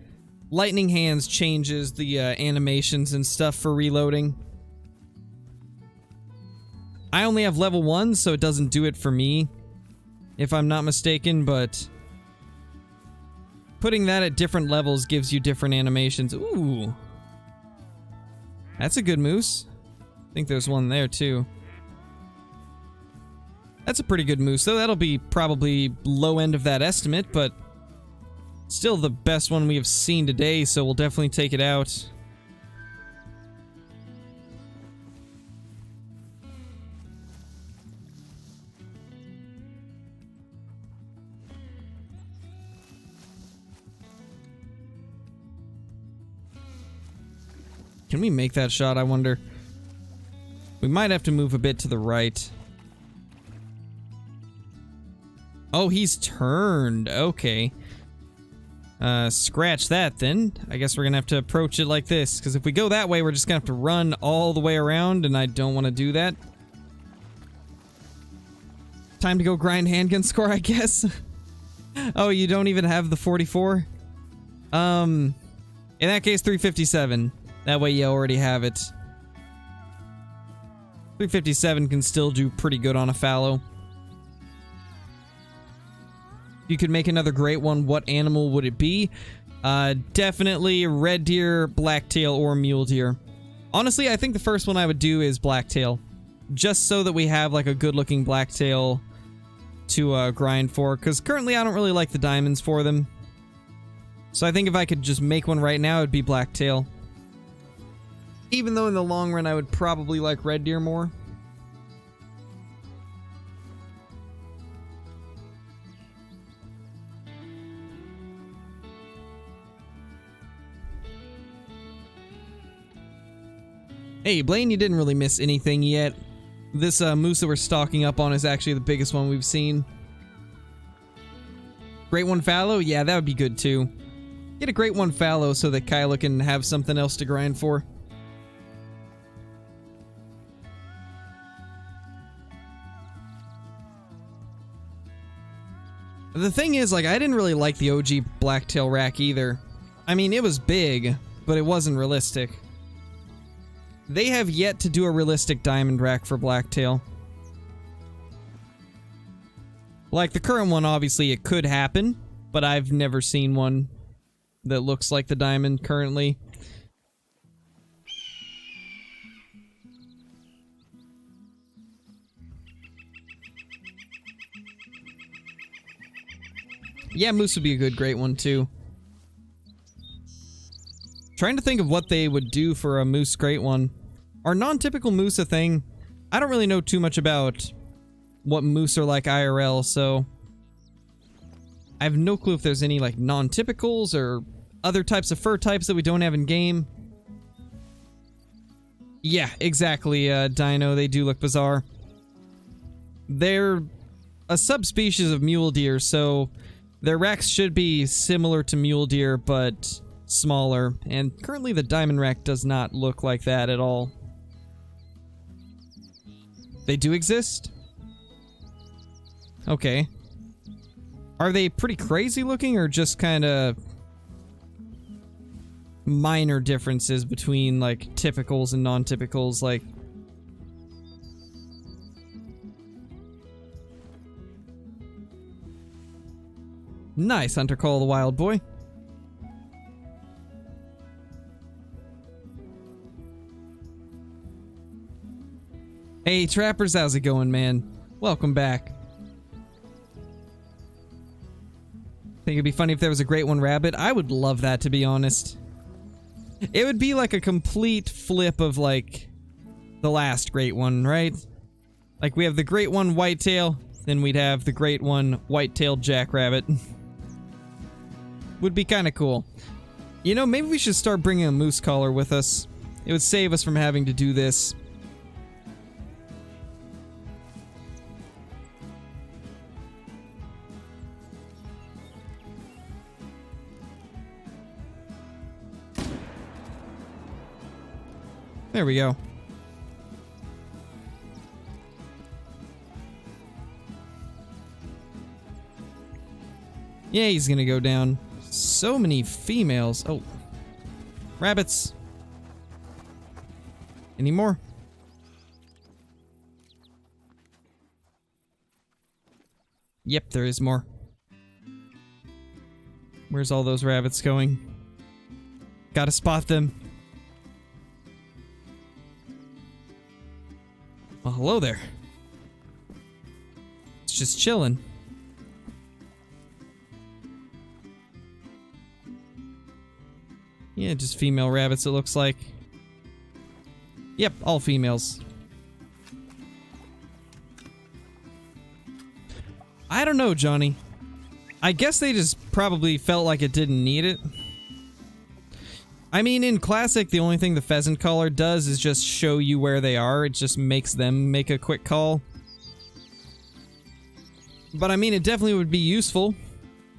Lightning hands changes the animations and stuff for reloading. I only have level 1, so it doesn't do it for me, if I'm not mistaken, but putting that at different levels gives you different animations. Ooh. That's a good moose. I think there's one there, too. That's a pretty good moose, though. That'll be probably low end of that estimate, but still the best one we have seen today, so we'll definitely take it out. Can we make that shot, I wonder? We might have to move a bit to the right. Oh, he's turned. Okay. Scratch that then. I guess we're gonna have to approach it like this, because if we go that way, we're just gonna have to run all the way around, and I don't want to do that. Time to go grind handgun score, I guess. Oh, you don't even have the 44? In that case, 357. That way you already have it. 357 can still do pretty good on a fallow. You could make another great one. What animal would it be? Definitely red deer, blacktail, or mule deer. Honestly, I think the first one I would do is blacktail. Just so that we have like a good looking blacktail to grind for. Because currently I don't really like the diamonds for them. So I think if I could just make one right now, it'd be blacktail. Even though in the long run I would probably like red deer more. Hey, Blaine, you didn't really miss anything yet. This moose that we're stalking up on is actually the biggest one we've seen. Great one fallow? Yeah, that would be good too. Get a great one fallow so that Kyla can have something else to grind for. The thing is, like, I didn't really like the OG blacktail rack either. I mean, it was big, but it wasn't realistic. They have yet to do a realistic diamond rack for blacktail. Like, the current one, obviously, it could happen, but I've never seen one that looks like the diamond currently. Yeah, moose would be a good, great one, too. Trying to think of what they would do for a moose great one. Are non-typical moose a thing? I don't really know too much about what moose are like IRL, so I have no clue if there's any like non-typicals or other types of fur types that we don't have in game. Yeah, exactly, Dino. They do look bizarre. They're a subspecies of mule deer, so Their racks should be similar to mule deer, but smaller, and currently the diamond rack does not look like that at all. They do exist? Okay. Are they pretty crazy looking, or just kind of minor differences between, like, typicals and non-typicals, like... Nice, Hunter Call the Wild Boy. Hey, trappers, how's it going, man? Welcome back. Think it'd be funny if there was a Great One Rabbit? I would love that, to be honest. It would be like a complete flip of, like, the last Great One, right? Like, we have the Great One Whitetail, then we'd have the Great One White-tailed Jackrabbit. Would be kind of cool. You know, maybe we should start bringing a moose collar with us. It would save us from having to do this. There we go. Yeah, he's gonna go down. So many females. Oh. Rabbits. Any more? Yep, there is more. Where's all those rabbits going? Gotta spot them. Well, hello there. It's just chilling. Yeah, just female rabbits, it looks like. Yep, all females. I don't know, Johnny. I guess they just probably felt like it didn't need it. I mean, in Classic, the only thing the pheasant collar does is just show you where they are. It just makes them make a quick call. But I mean, it definitely would be useful.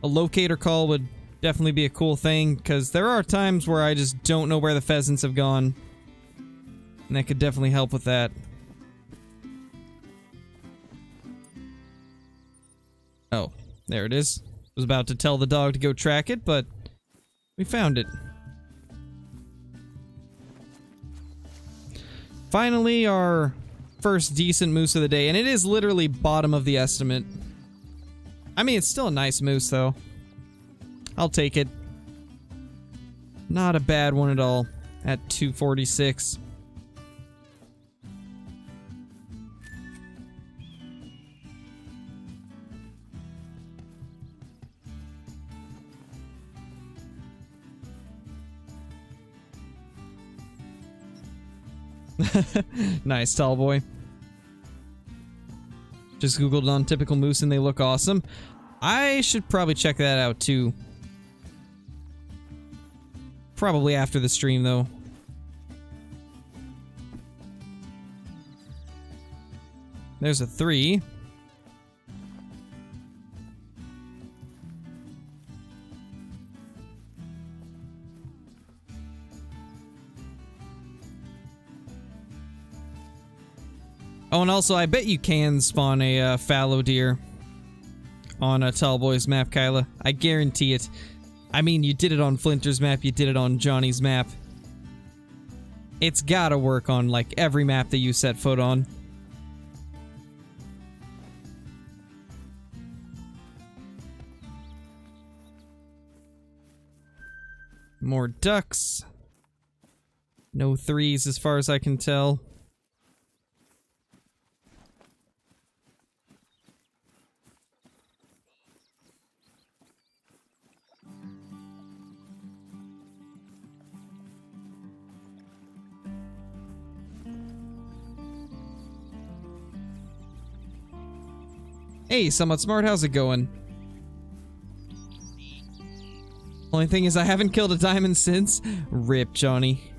A locator call would definitely be a cool thing, because there are times where I just don't know where the pheasants have gone. And that could definitely help with that. Oh, there it is. I was about to tell the dog to go track it, but we found it. Finally, our first decent moose of the day, and it is literally bottom of the estimate. I mean, it's still a nice moose, though. I'll take it. Not a bad one at all, at 246. Nice, tall boy. Just googled on typical moose and they look awesome. I should probably check that out too. Probably after the stream, though. There's a 3. Oh, and also, I bet you can spawn a fallow deer on a Tallboy's map, Kyla. I guarantee it. I mean, you did it on Flinter's map, you did it on Johnny's map. It's gotta work on, like, every map that you set foot on. More ducks. No 3s as far as I can tell. Hey, Somewhat Smart, how's it going? Only thing is I haven't killed a diamond since. Rip, Johnny.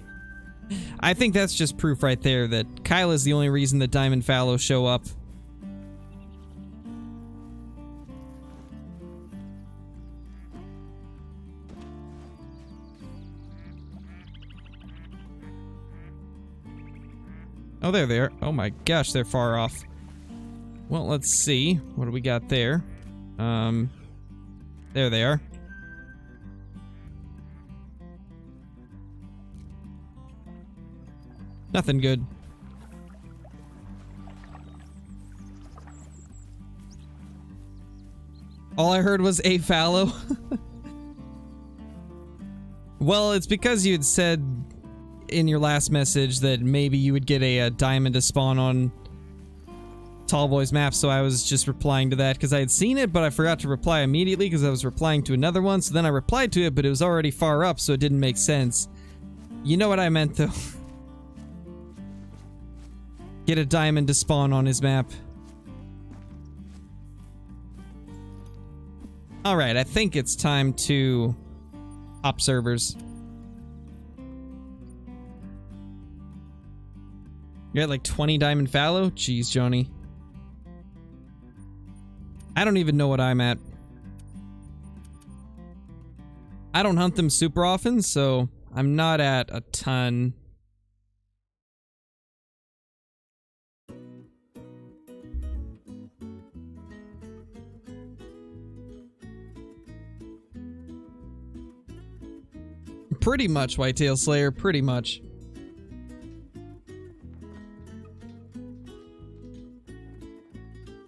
I think that's just proof right there that Kyla's the only reason that diamond fallows show up. Oh, there they are. Oh my gosh, they're far off. Well, let's see. What do we got there? There they are. Nothing good. All I heard was a fallow. Well, it's because you had said in your last message that maybe you would get a diamond to spawn on Tallboy's map, so I was just replying to that because I had seen it, but I forgot to reply immediately because I was replying to another one, so then I replied to it, but it was already far up, so it didn't make sense. You know what I meant, though. Get a diamond to spawn on his map. Alright, I think it's time to hop servers. You're at like 20 diamond fallow? Jeez, Johnny. I don't even know what I'm at. I don't hunt them super often, so I'm not at a ton. Pretty much, Whitetail Slayer, pretty much.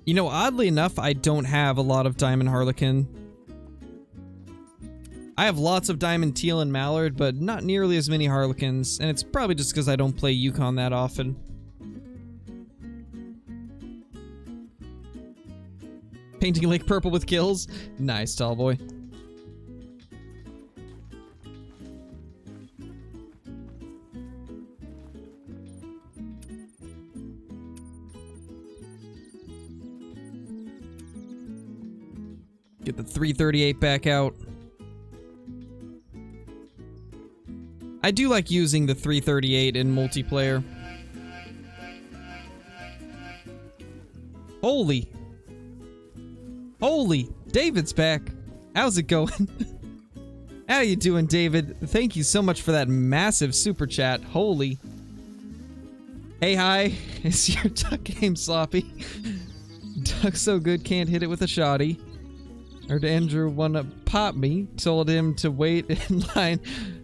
You know, oddly enough, I don't have a lot of Diamond Harlequin. I have lots of Diamond Teal and Mallard, but not nearly as many Harlequins, and it's probably just because I don't play Yukon that often. Painting Lake purple with kills? Nice, Tallboy. Get the 338 back out. I do like using the 338 in multiplayer. Holy. Holy. David's back. How's it going? How you doing, David? Thank you so much for that massive super chat. Holy. Hey, hi. Is your duck game sloppy? Duck so good can't hit it with a shotty. Heard Andrew wanna pop me, told him to wait in line.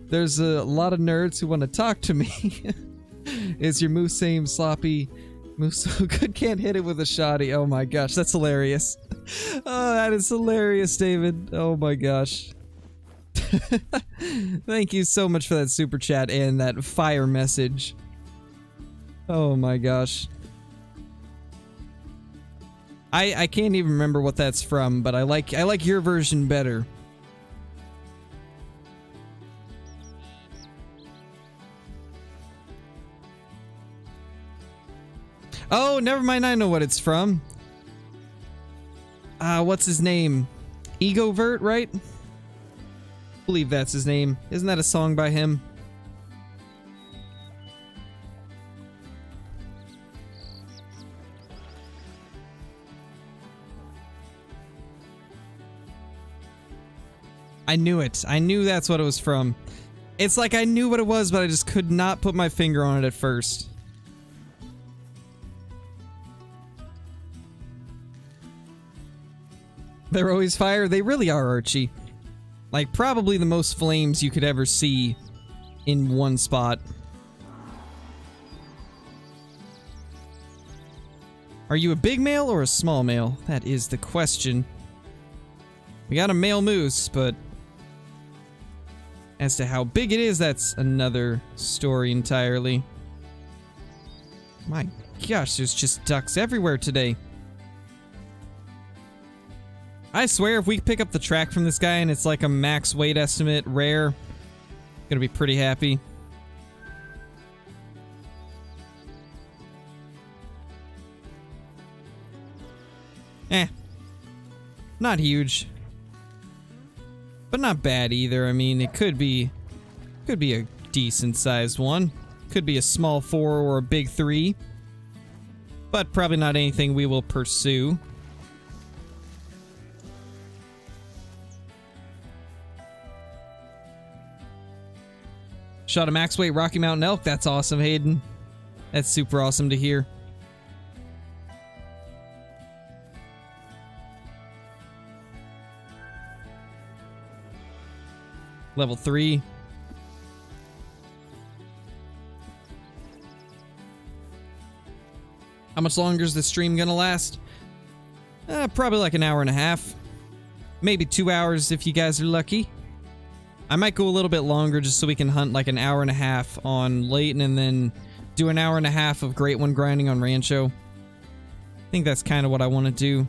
There's a lot of nerds who want to talk to me. Is your move same sloppy? Move so good can't hit it with a shotty. Oh my gosh, that's hilarious. Oh, that is hilarious, David. Oh my gosh. Thank you so much for that super chat and that fire message. Oh my gosh. I can't even remember what that's from, but I like your version better. Oh, never mind, I know what it's from. What's his name? Egovert, right? I believe that's his name. Isn't that a song by him? I knew it. I knew that's what it was from. It's like I knew what it was, but I just could not put my finger on it at first. They're always fire. They really are, Archie. Like, probably the most flames you could ever see in one spot. Are you a big male or a small male? That is the question. We got a male moose, but as to how big it is, that's another story entirely. My gosh, there's just ducks everywhere today. I swear if we pick up the track from this guy and it's like a max weight estimate rare, gonna be pretty happy. Not huge. But not bad either. I mean, it could be a decent sized one. Could be a small 4 or a big 3. But probably not anything we will pursue. Shot a max weight Rocky Mountain elk. That's awesome, Hayden. That's super awesome to hear. Level 3. How much longer is this stream gonna last? Probably like an hour and a half. Maybe 2 hours if you guys are lucky. I might go a little bit longer just so we can hunt like an hour and a half on Leighton and then do an hour and a half of Great One grinding on Rancho. I think that's kind of what I want to do.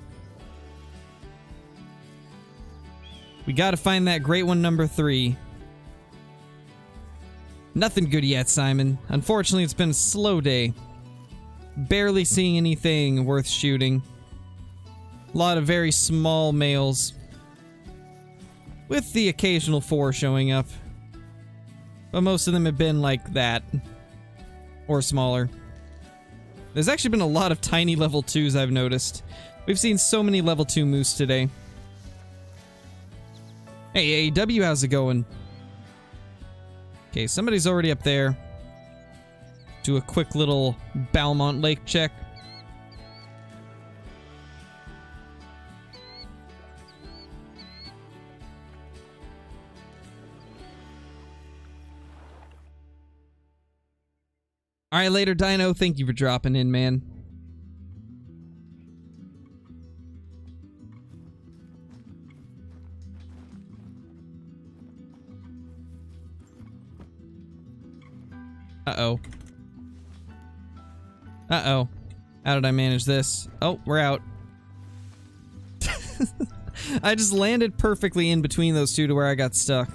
We gotta find that Great One number 3. Nothing good yet, Simon. Unfortunately, it's been a slow day. Barely seeing anything worth shooting. A lot of very small males. With the occasional 4 showing up. But most of them have been like that. Or smaller. There's actually been a lot of tiny level 2s I've noticed. We've seen so many level 2 moose today. Hey, AEW, how's it going? Okay, somebody's already up there. Do a quick little Balmont Lake check. Alright, later, Dino. Thank you for dropping in, man. Uh-oh. Uh-oh. How did I manage this? Oh, we're out. I just landed perfectly in between those two to where I got stuck.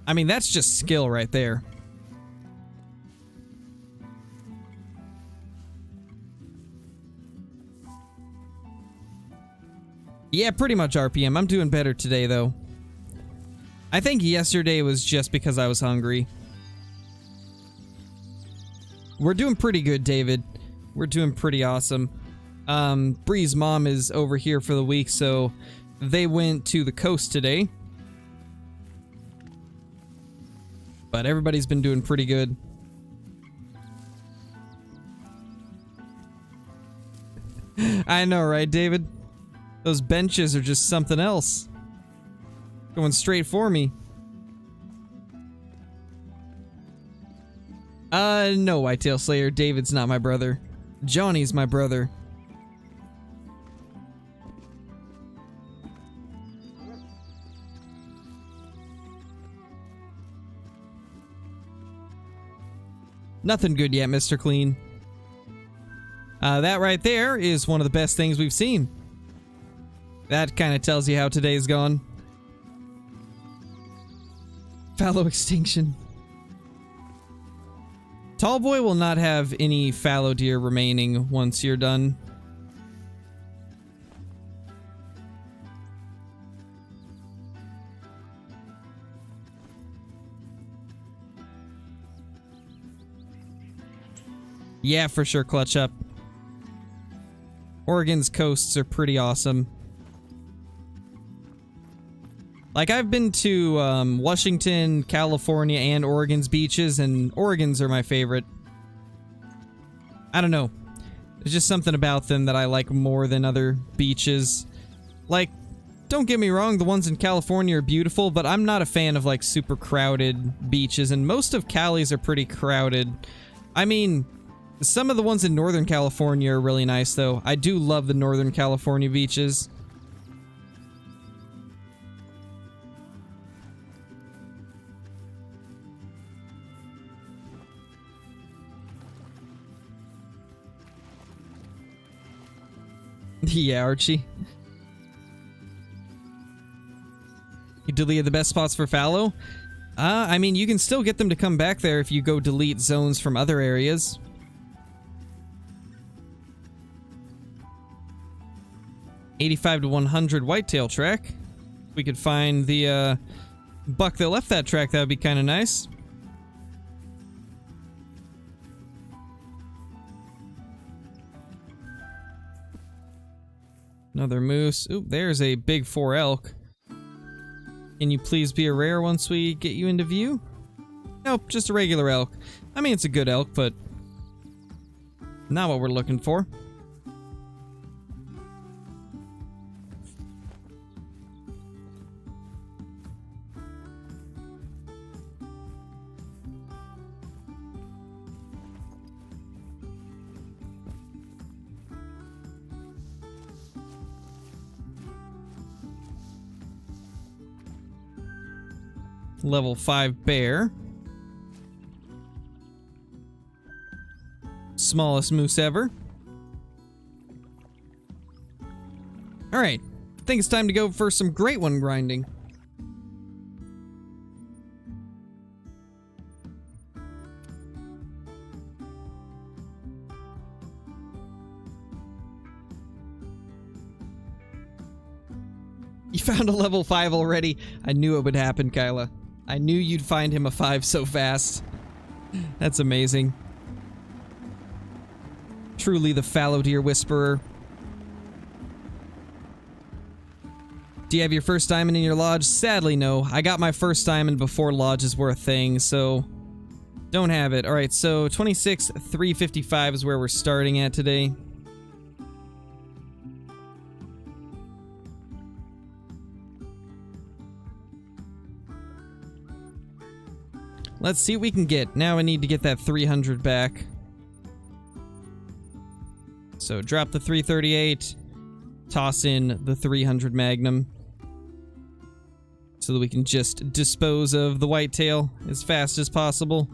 I mean, that's just skill right there. Yeah, pretty much RPM. I'm doing better today, though. I think yesterday was just because I was hungry. We're doing pretty good, David. We're doing pretty awesome. Bree's mom is over here for the week, so they went to the coast today. But everybody's been doing pretty good. I know, right, David? Those benches are just something else. Going straight for me. No, Whitetail Slayer. David's not my brother. Johnny's my brother. Nothing good yet, Mr. Clean. That right there is one of the best things we've seen. That kind of tells you how today's gone. Fallow extinction. Tallboy will not have any fallow deer remaining once you're done. Yeah, for sure, clutch up. Oregon's coasts are pretty awesome. Like, I've been to Washington, California, and Oregon's beaches, and Oregon's are my favorite. I don't know. There's just something about them that I like more than other beaches. Like, don't get me wrong, the ones in California are beautiful, but I'm not a fan of, like, super crowded beaches, and most of Cali's are pretty crowded. I mean, some of the ones in Northern California are really nice, though. I do love the Northern California beaches. Yeah, Archie. You deleted the best spots for fallow? I mean, you can still get them to come back there if you go delete zones from other areas. $85 to $100 whitetail track. If we could find the buck that left that track, that would be kind of nice. Another moose. Oop, there's a big 4 elk. Can you please be a rare once we get you into view? Nope, just a regular elk. I mean, it's a good elk, but Not what we're looking for. Level 5 bear. Smallest moose ever. Alright, I think it's time to go for some great one grinding. You found a level 5 already? I knew it would happen, Kyla. I knew you'd find him a 5 so fast. That's amazing. Truly the fallow deer whisperer. Do you have your first diamond in your lodge? Sadly, no. I got my first diamond before lodges were a thing, so don't have it. Alright, so 26,355 is where we're starting at today. Let's see what we can get. Now I need to get that 300 back. So drop the 338, toss in the 300 Magnum, so that we can just dispose of the whitetail as fast as possible.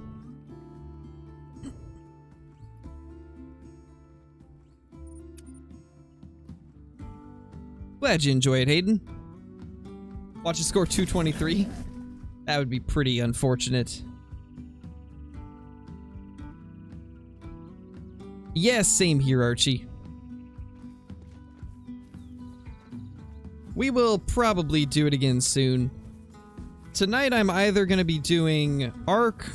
Glad you enjoy it, Hayden. Watch it score 223. That would be pretty unfortunate. Yes, same here, Archie. We will probably do it again soon. Tonight I'm either going to be doing Ark,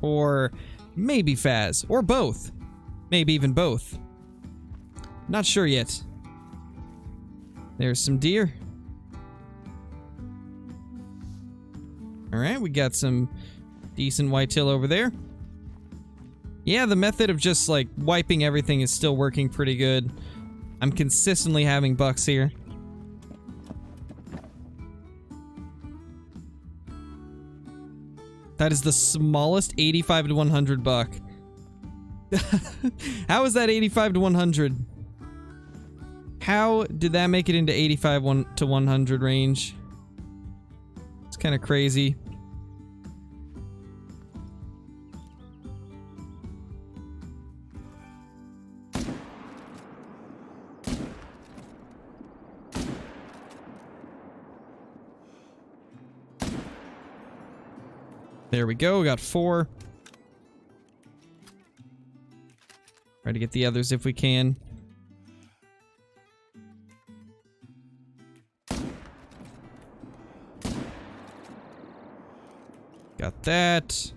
or maybe Faz, or both. Maybe even both. Not sure yet. There's some deer. Alright, we got some decent whitetail over there. Yeah, the method of just, like, wiping everything is still working pretty good. I'm consistently having bucks here. That is the smallest 85 to 100 buck. How is that 85 to 100? How did that make it into 85 to 100 range? It's kind of crazy. There we go, we got 4. Try to get the others if we can. Got that.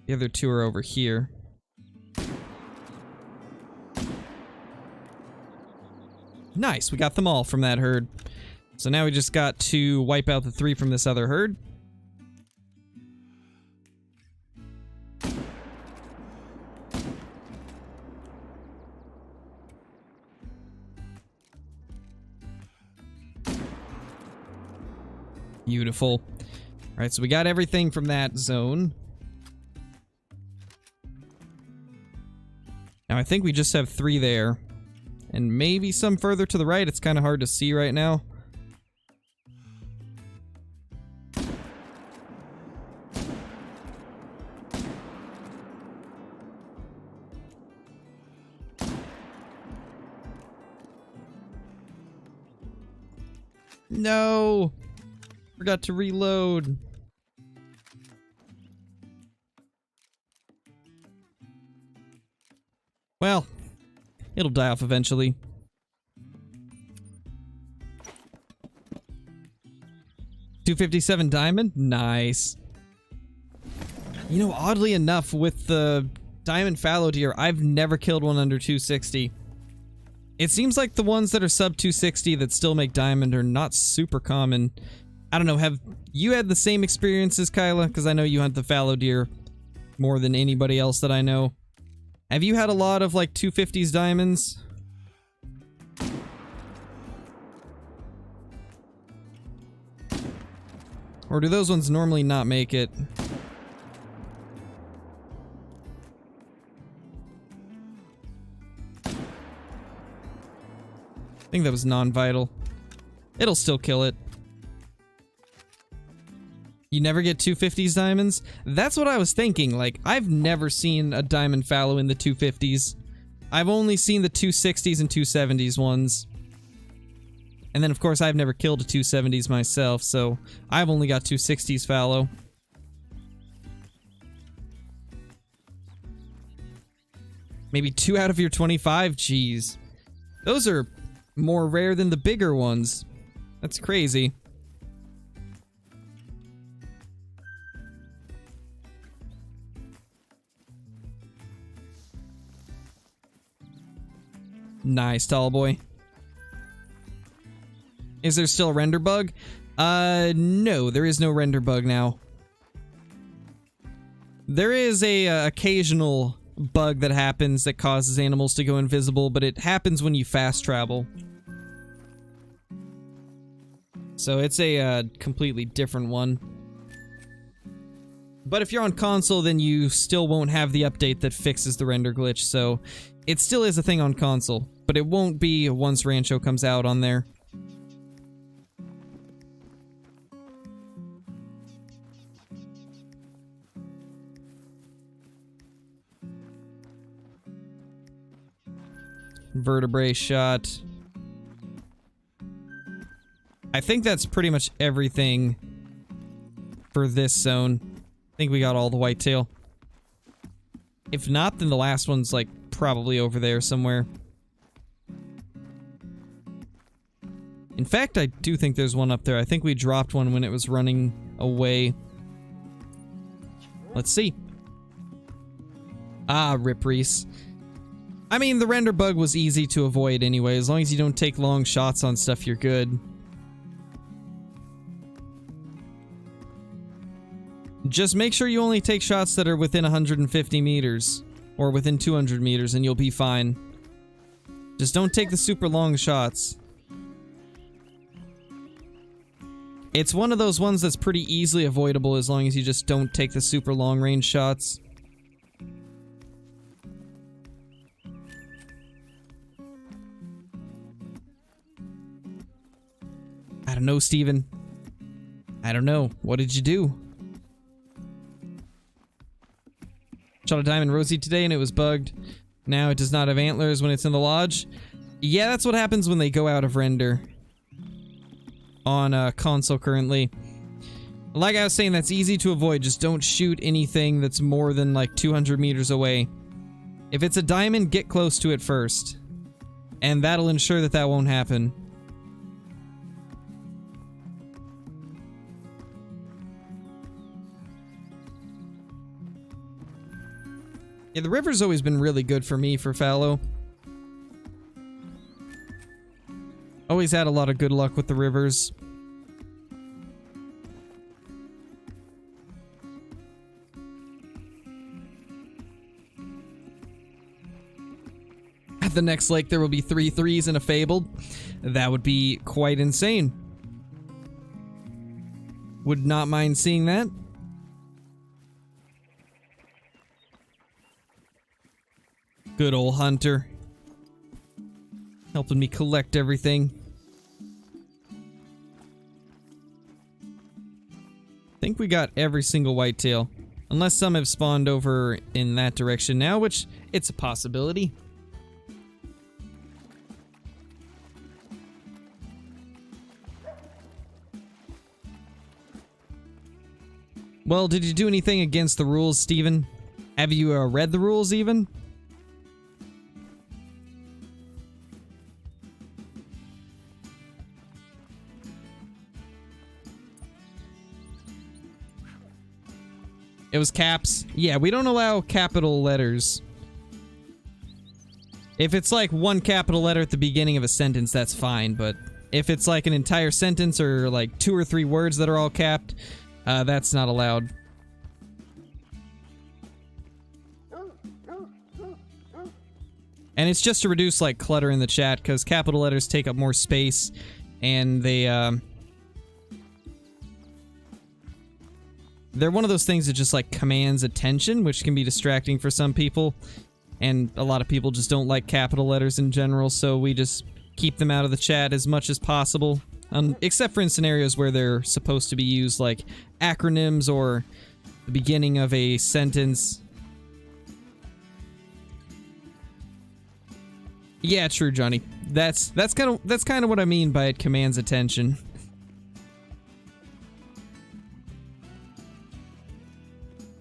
The other 2 are over here. Nice, we got them all from that herd. So now we just got to wipe out the 3 from this other herd. Beautiful. Alright, so we got everything from that zone. Now I think we just have 3 there. And maybe some further to the right. It's kind of hard to see right now. No! Forgot to reload. Well, it'll die off eventually. $257 diamond? Nice. You know, oddly enough, with the diamond fallow deer, I've never killed one under 260. It seems like the ones that are sub 260 that still make diamond are not super common. I don't know, have you had the same experiences, Kyla? Because I know you hunt the fallow deer more than anybody else that I know. Have you had a lot of like 250s diamonds? Or do those ones normally not make it? I think that was non-vital. It'll still kill it. You never get 250s diamonds? That's what I was thinking. Like, I've never seen a diamond fallow in the 250s. I've only seen the 260s and 270s ones. And then, of course, I've never killed a 270s myself, so I've only got 260s fallow. Maybe 2 out of your 25? Jeez. Those are more rare than the bigger ones. That's crazy. Nice, tall boy. Is there still a render bug? No, there is no render bug now. There is a occasional bug that happens that causes animals to go invisible, but it happens when you fast travel. So it's a completely different one. But if you're on console, then you still won't have the update that fixes the render glitch, so it still is a thing on console, but it won't be once Rancho comes out on there. Vertebrae shot. I think that's pretty much everything for this zone. I think we got all the whitetail. If not, then the last one's like probably over there somewhere. In fact, I do think there's one up there. I think we dropped one when it was running away. Let's see. Ah, Rip Reese. I mean, the render bug was easy to avoid anyway. As long as you don't take long shots on stuff, you're good. Just make sure you only take shots that are within 150 meters. Or within 200 meters, and you'll be fine. Just don't take the super long shots. It's one of those ones that's pretty easily avoidable as long as you just don't take the super long range shots. I don't know, Steven. I don't know. What did you do? Shot a diamond rosy today and it was bugged. Now it does not have antlers when it's in the lodge. Yeah, that's what happens when they go out of render. On console currently. Like I was saying, that's easy to avoid. Just don't shoot anything that's more than like 200 meters away. If it's a diamond, get close to it first. And that'll ensure that that won't happen. Yeah, the river's always been really good for me for fallow. Always had a lot of good luck with the rivers. At the next lake, there will be 3 threes and a fabled. That would be quite insane. Would not mind seeing that. Good old Hunter. Helping me collect everything. I think we got every single whitetail. Unless some have spawned over in that direction now, which it's a possibility. Well, did you do anything against the rules, Steven? Have you read the rules even? It was caps. Yeah, we don't allow capital letters. If it's like one capital letter at the beginning of a sentence, that's fine, but if it's like an entire sentence or like 2 or 3 words that are all capped, that's not allowed. And it's just to reduce, like, clutter in the chat, because capital letters take up more space, and they're one of those things that just, like, commands attention, which can be distracting for some people. And a lot of people just don't like capital letters in general, so we just keep them out of the chat as much as possible. Except for in scenarios where they're supposed to be used, like acronyms or the beginning of a sentence. Yeah, true, Johnny. That's kind of what I mean by it commands attention.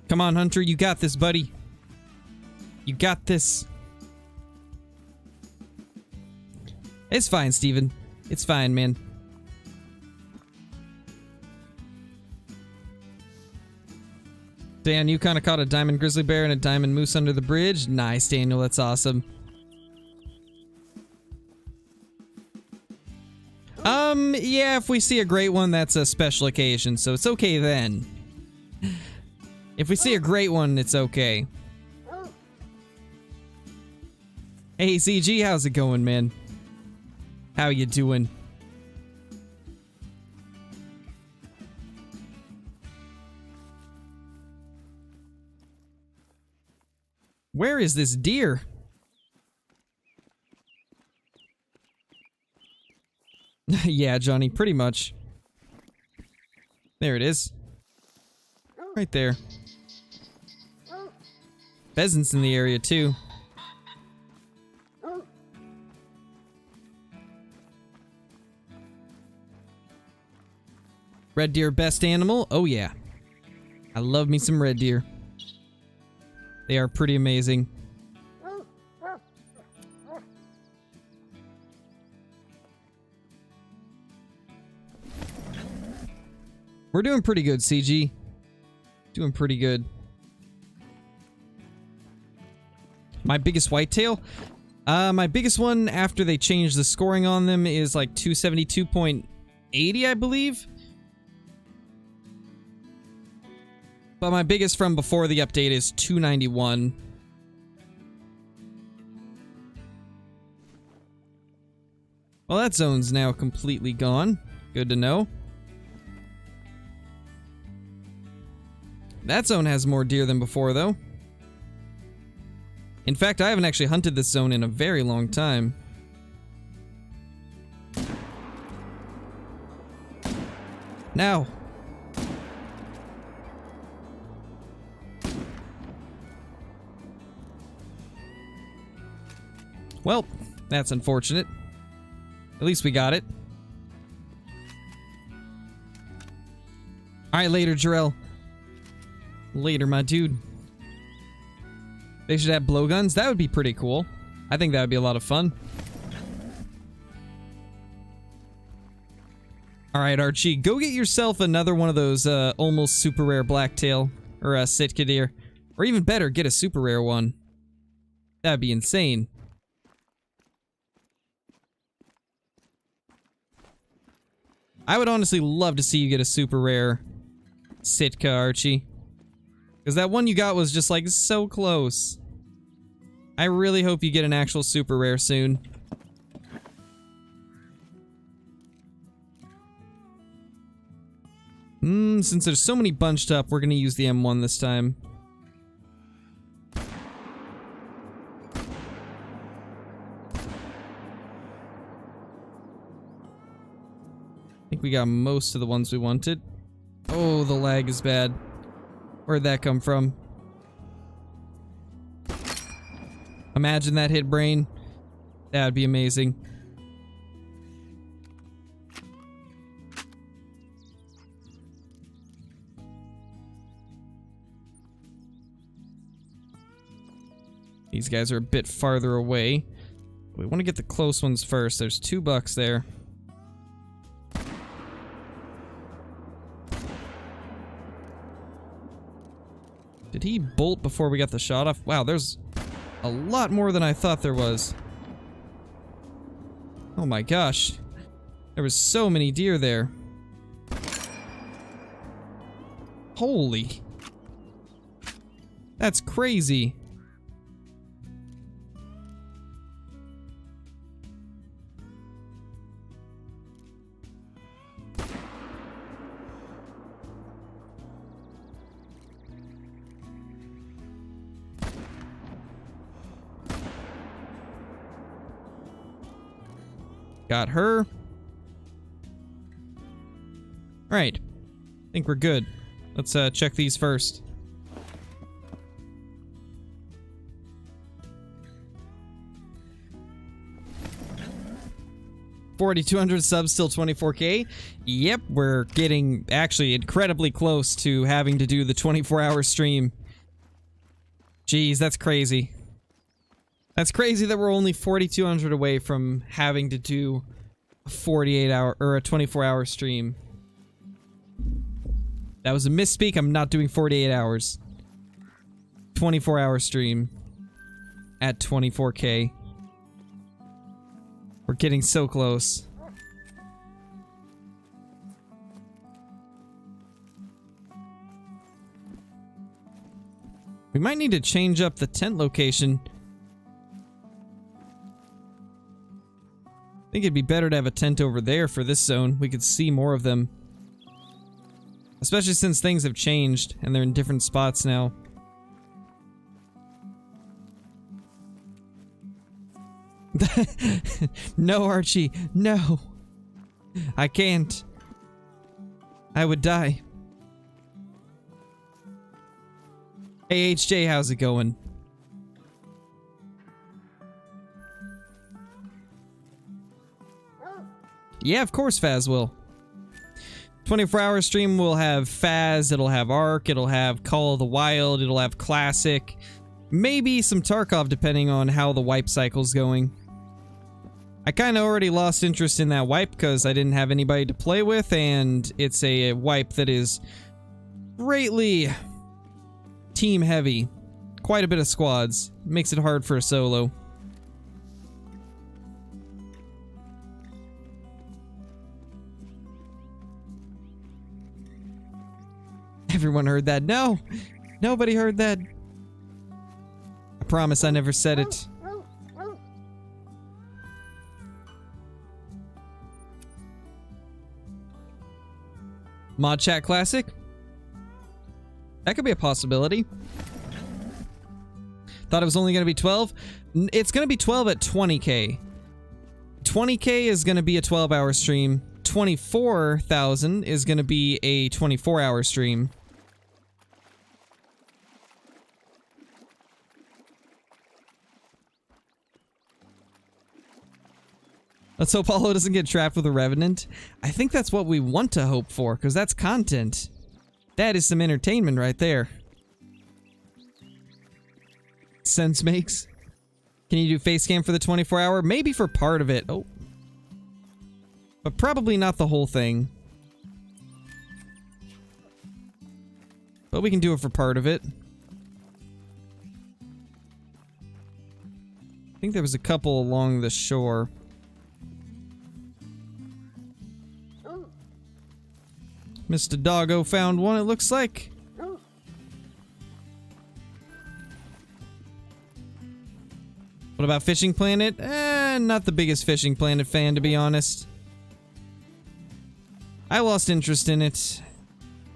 Come on, Hunter, you got this, buddy. You got this. It's fine, Steven. It's fine, man. Dan, you kind of caught a diamond grizzly bear and a diamond moose under the bridge. Nice, Daniel. That's awesome. Yeah, if we see a great one, that's a special occasion, so it's okay then. If we see a great one, it's okay. Hey, CG, how's it going, man? How you doing? Where is this deer? Yeah, Johnny, pretty much. There it is. Right there. Pheasants in the area, too. Red deer, best animal? Oh, yeah. I love me some red deer. They are pretty amazing. We're doing pretty good, CG. Doing pretty good. My biggest whitetail? My biggest one after they changed the scoring on them is like 272.80, I believe. But my biggest from before the update is 291. Well, that zone's now completely gone. Good to know. That zone has more deer than before, though. In fact, I haven't actually hunted this zone in a very long time. Now. Well, that's unfortunate. At least we got it. Alright, later, Jarrell. Later, my dude. They should have blowguns. That would be pretty cool. I think that would be a lot of fun. Alright, Archie. Go get yourself another one of those almost super rare blacktail. Or a Sitka deer. Or even better, get a super rare one. That'd be insane. I would honestly love to see you get a super rare Sitka, Archie. Because that one you got was just, like, so close. I really hope you get an actual super rare soon. Since there's so many bunched up, we're gonna use the M1 this time. I think we got most of the ones we wanted. Oh, the lag is bad. Where'd that come from? Imagine that hit brain. That would be amazing. These guys are a bit farther away. We want to get the close ones first. There's 2 bucks there. Did he bolt before we got the shot off? Wow, there's a lot more than I thought there was. Oh my gosh. There was so many deer there. Holy. That's crazy. Got her. Alright. I think we're good. Let's check these first. $4,200 subs, still 24K. Yep, we're getting actually incredibly close to having to do the 24-hour stream. Jeez, that's crazy. That's crazy that we're only 4,200 away from having to do a 48-hour or a 24-hour stream. That was a misspeak. I'm not doing 48 hours. 24-hour stream at 24K. We're getting so close. We might need to change up the tent location. I think it'd be better to have a tent over there for this zone. We could see more of them. Especially since things have changed and they're in different spots now. No, Archie, no. I can't. I would die. Hey, HJ, how's it going? Yeah, of course Faz will. 24-hour stream will have Faz, it'll have Arc, it'll have Call of the Wild, it'll have Classic. Maybe some Tarkov depending on how the wipe cycle's going. I kind of already lost interest in that wipe because I didn't have anybody to play with, and it's a wipe that is greatly team heavy. Quite a bit of squads. Makes it hard for a solo. Everyone heard that. No! Nobody heard that. I promise I never said it. Mod Chat Classic? That could be a possibility. Thought it was only going to be 12? It's going to be 12 at 20k. 20k is going to be a 12-hour stream. 24,000 is going to be a 24-hour stream. Let's hope Paulo doesn't get trapped with a Revenant. I think that's what we want to hope for, because that's content. That is some entertainment right there. Sense makes. Can you do face cam for the 24-hour? Maybe for part of it. Oh. But probably not the whole thing. But we can do it for part of it. I think there was a couple along the shore. Mr. Doggo found one, it looks like. What about Fishing Planet? Not the biggest Fishing Planet fan, to be honest. I lost interest in it.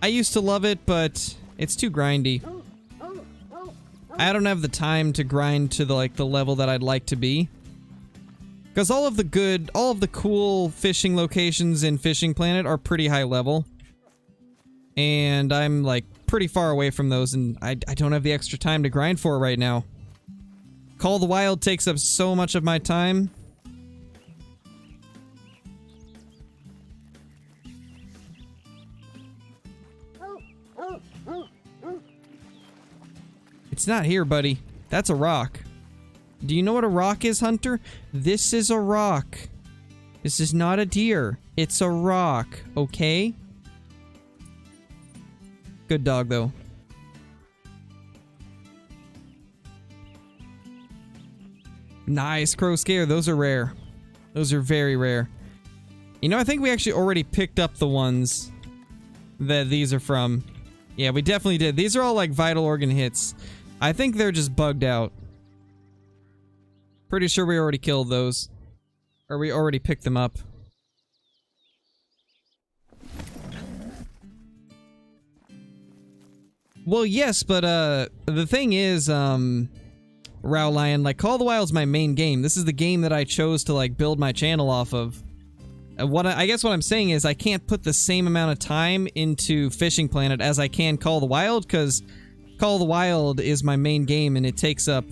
I used to love it, but it's too grindy. I don't have the time to grind to the level that I'd like to be. Because all of the cool fishing locations in Fishing Planet are pretty high level. And I'm like pretty far away from those, and I don't have the extra time to grind for it right now. Call of the Wild takes up so much of my time. It's not here, buddy. That's a rock. Do you know what a rock is, Hunter? This is a rock. This is not a deer. It's a rock, okay? Good dog, though. Nice, Crow Scare. Those are rare. Those are very rare. You know, I think we actually already picked up the ones that these are from. Yeah, we definitely did. These are all like vital organ hits. I think they're just bugged out. Pretty sure we already killed those. Or we already picked them up. Well, yes, but the thing is, Rowlion, like, Call of the Wild's my main game. This is the game that I chose to, like, build my channel off of. I guess what I'm saying is I can't put the same amount of time into Fishing Planet as I can Call of the Wild, because Call of the Wild is my main game and it takes up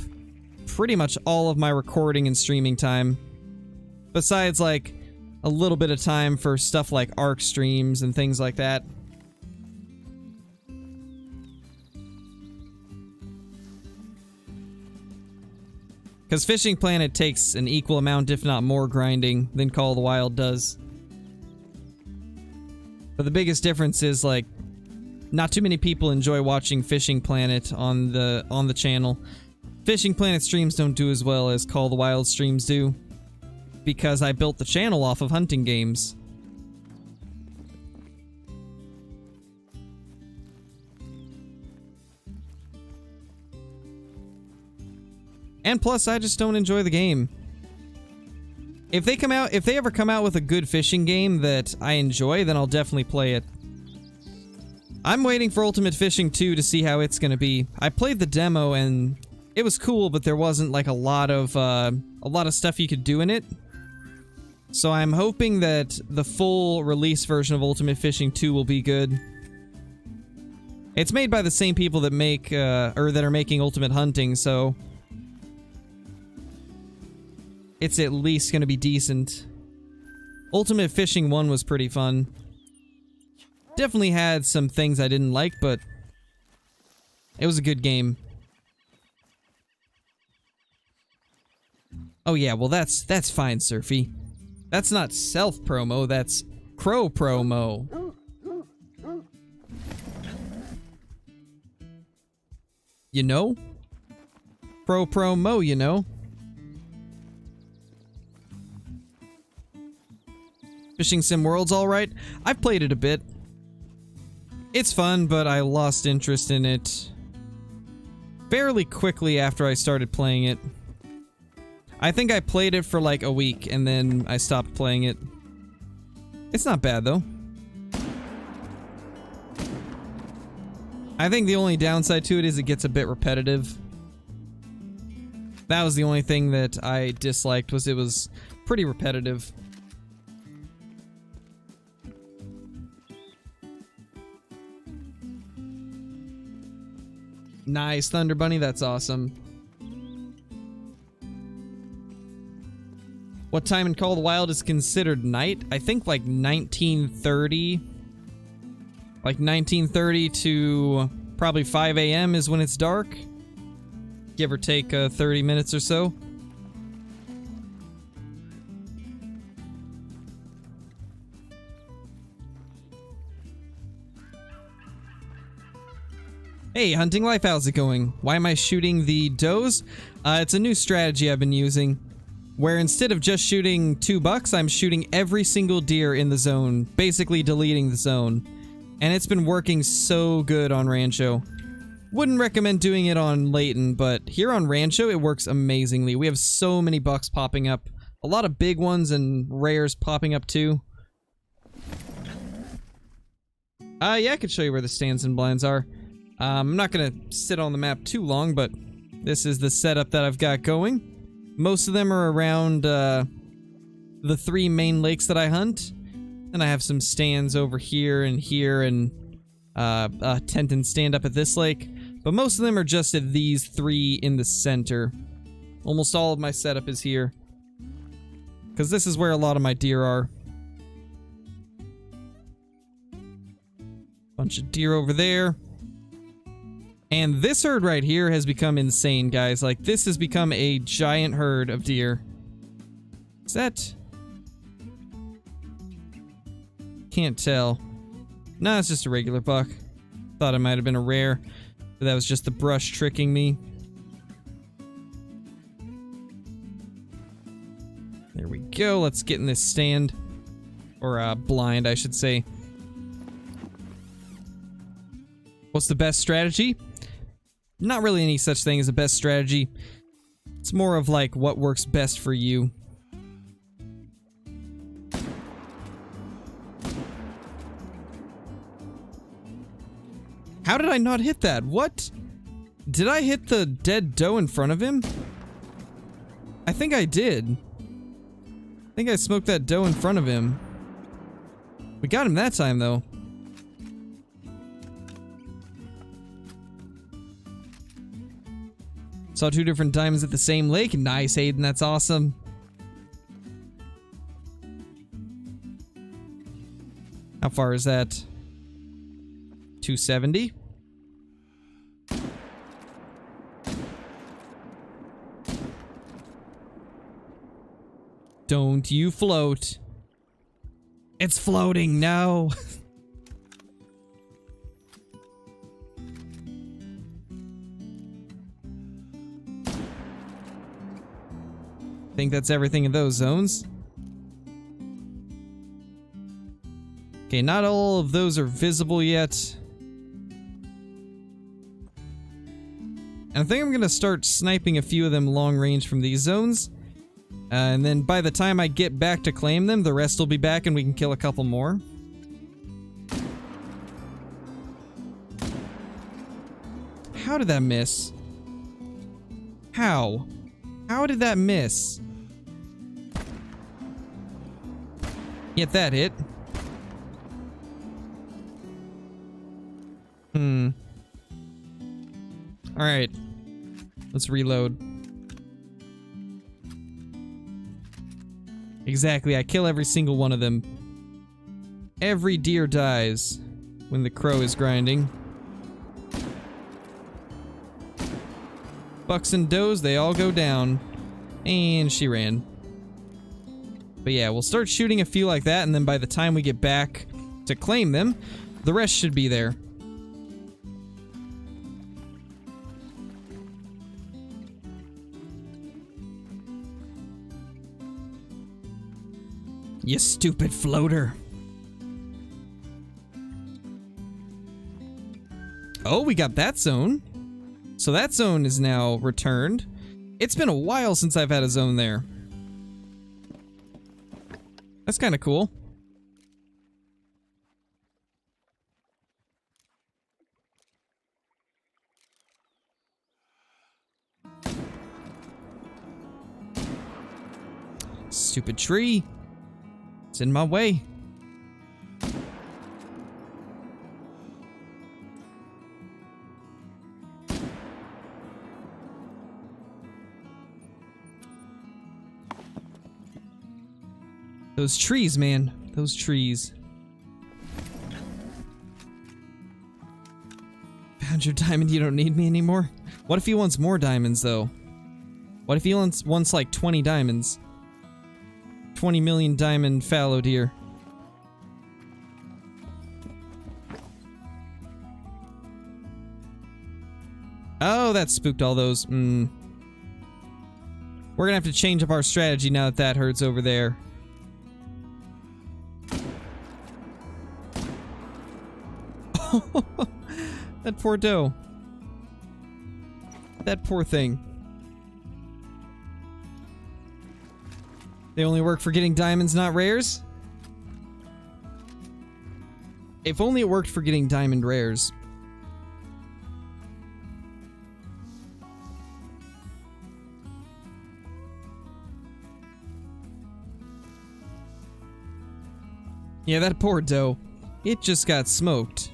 pretty much all of my recording and streaming time. Besides, like, a little bit of time for stuff like ARC streams and things like that. Because Fishing Planet takes an equal amount, if not more, grinding than Call of the Wild does. But the biggest difference is, like, not too many people enjoy watching Fishing Planet on the channel. Fishing Planet streams don't do as well as Call of the Wild streams do, because I built the channel off of hunting games. And plus, I just don't enjoy the game. If they ever come out with a good fishing game that I enjoy, then I'll definitely play it. I'm waiting for Ultimate Fishing 2 to see how it's gonna be. I played the demo and it was cool, but there wasn't like a lot of stuff you could do in it. So I'm hoping that the full release version of Ultimate Fishing 2 will be good. It's made by the same people that make, or that are making Ultimate Hunting, so it's at least gonna be decent. Ultimate Fishing 1 was pretty fun. Definitely had some things I didn't like, but it was a good game. Oh yeah, well that's fine, Surfy. That's not self-promo, that's crow-promo. You know? Pro-promo, you know? Fishing Sim World's alright. I've played it a bit. It's fun, but I lost interest in it fairly quickly after I started playing it. I think I played it for like a week, and then I stopped playing it. It's not bad, though. I think the only downside to it is it gets a bit repetitive. That was the only thing that I disliked, was it was pretty repetitive. Nice, Thunder Bunny, that's awesome. What time in Call of the Wild is considered night? I think like 1930. Like 1930 to probably 5 a.m. is when it's dark. Give or take 30 minutes or so. Hey, Hunting Life, how's it going? Why am I shooting the does? It's a new strategy I've been using, where instead of just shooting 2 bucks, I'm shooting every single deer in the zone, basically deleting the zone. And it's been working so good on Rancho. Wouldn't recommend doing it on Layton, but here on Rancho, it works amazingly. We have so many bucks popping up. A lot of big ones and rares popping up too. Yeah, I could show you where the stands and blinds are. I'm not gonna sit on the map too long, but this is the setup that I've got going. Most of them are around the 3 main lakes that I hunt. And I have some stands over here and a tent and stand up at this lake. But most of them are just at these 3 in the center. Almost all of my setup is here, because this is where a lot of my deer are. Bunch of deer over there. And this herd right here has become insane, guys. Like, this has become a giant herd of deer. Is that... Can't tell. No, it's just a regular buck. Thought it might have been a rare, but that was just the brush tricking me. There we go. Let's get in this stand. Or, blind, I should say. What's the best strategy? Not really any such thing as a best strategy. It's more of like what works best for you. How did I not hit that? What? Did I hit the dead doe in front of him? I think I did. I think I smoked that doe in front of him. We got him that time, though. Saw 2 different diamonds at the same lake. Nice, Hayden. That's awesome. How far is that? 270? Don't you float. It's floating, no. Think that's everything in those zones. Okay, not all of those are visible yet. And I think I'm gonna start sniping a few of them long range from these zones. And then by the time I get back to claim them, the rest will be back and we can kill a couple more. How did that miss? How? How did that miss? Yet that hit. Alright. Let's reload. Exactly, I kill every single one of them. Every deer dies when the crow is grinding. Bucks and does, they all go down. And she ran. But yeah, we'll start shooting a few like that, and then by the time we get back to claim them, the rest should be there. You stupid floater. Oh, we got that zone. So that zone is now returned. It's been a while since I've had a zone there. That's kind of cool. Stupid tree. It's in my way. Those trees, man. Those trees. Found your diamond, you don't need me anymore? What if he wants more diamonds, though? What if he wants like 20 diamonds? 20 million diamond fallow deer. Oh, that spooked all those. We're gonna have to change up our strategy now that that herd's over there. That poor doe. That poor thing. They only work for getting diamonds, not rares? If only it worked for getting diamond rares. Yeah, that poor doe. It just got smoked.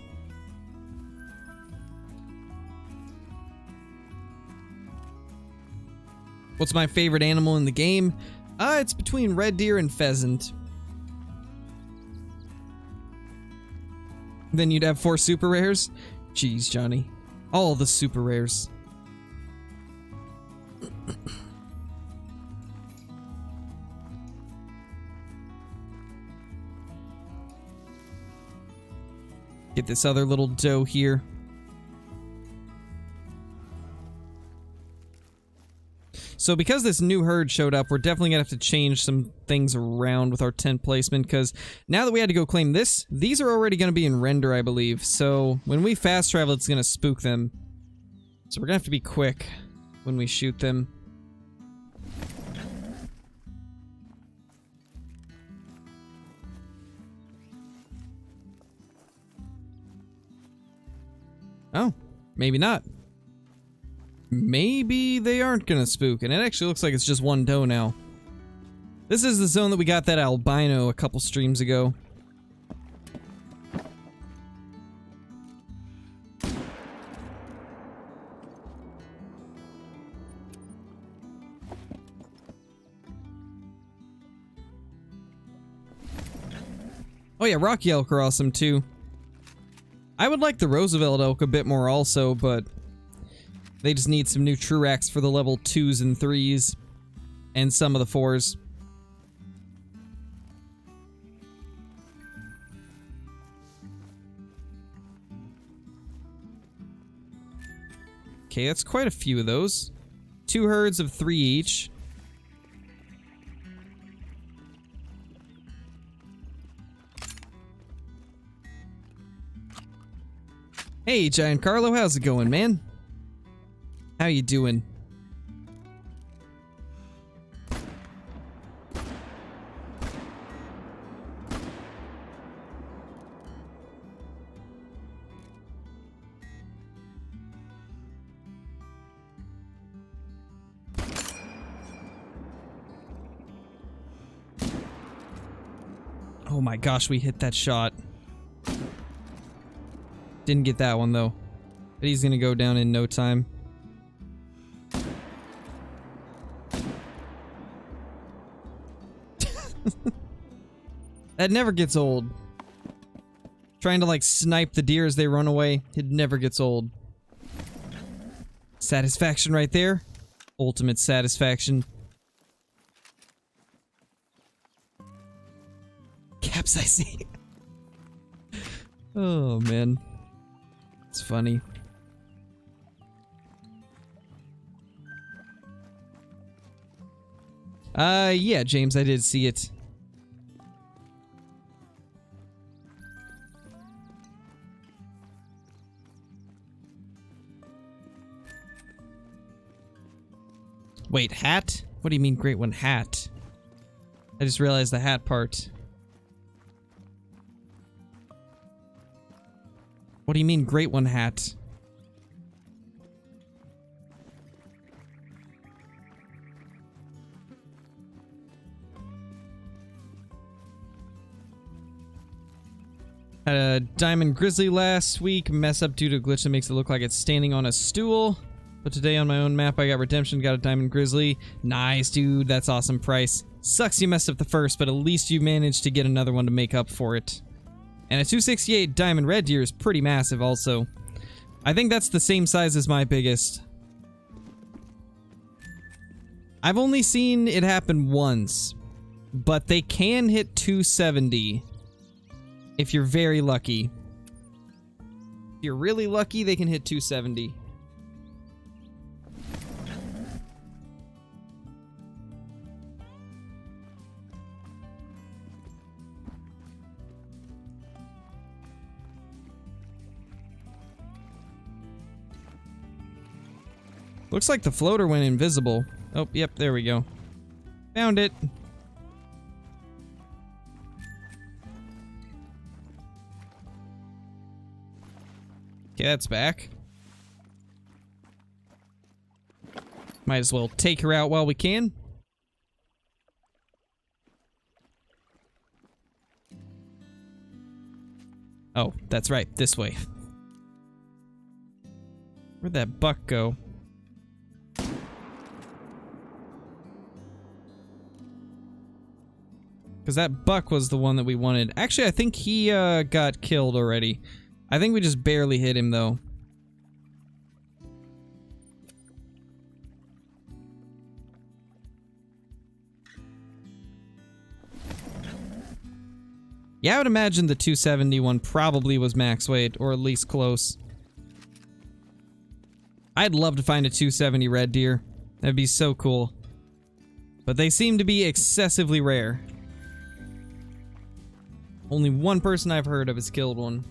What's my favorite animal in the game? It's between red deer and pheasant. Then you'd have 4 super rares? Jeez, Johnny. All the super rares. Get this other little doe here. So because this new herd showed up, we're definitely gonna have to change some things around with our tent placement, because now that we had to go claim this, these are already gonna be in render, I believe. So when we fast travel, it's gonna spook them. So we're gonna have to be quick when we shoot them. Oh, maybe not. maybe they aren't gonna spook, and it actually looks like it's just one doe now. This is the zone that we got that albino a couple streams ago. Oh yeah, Rocky elk are awesome too. I would like the Roosevelt elk a bit more also, but they just need some new true racks for the level 2s and 3s and some of the 4s. Okay, that's quite a few of those. 2 herds of 3 each. Hey, Giancarlo, how's it going, man? How you doing? Oh my gosh, we hit that shot. Didn't get that one though. But he's gonna go down in no time. That never gets old. Trying to like snipe the deer as they run away, it never gets old. Satisfaction right there. Ultimate satisfaction. Capsizing. Oh man. It's funny. Yeah, James, I did see it. Wait, hat? What do you mean great one hat? I just realized the hat part. What do you mean great one hat? Had a diamond grizzly last week, mess up due to a glitch that makes it look like it's standing on a stool. But today on my own map I got redemption, got a diamond grizzly. Nice, dude, that's awesome price. Sucks you messed up the first, but at least you managed to get another one to make up for it. And a 268 diamond red deer is pretty massive also. I think that's the same size as my biggest. I've only seen it happen once, but they can hit 270 if you're very lucky. If you're really lucky, they can hit 270. Looks like the floater went invisible. Oh, yep, there we go. Found it. Okay, that's back. Might as well take her out while we can. Oh, that's right, this way. Where'd that buck go? Because that buck was the one that we wanted. Actually, I think he got killed already. I think we just barely hit him, though. Yeah, I would imagine the 270 one probably was max weight, or at least close. I'd love to find a 270 red deer. That'd be so cool. But they seem to be excessively rare. Only one person I've heard of has killed one.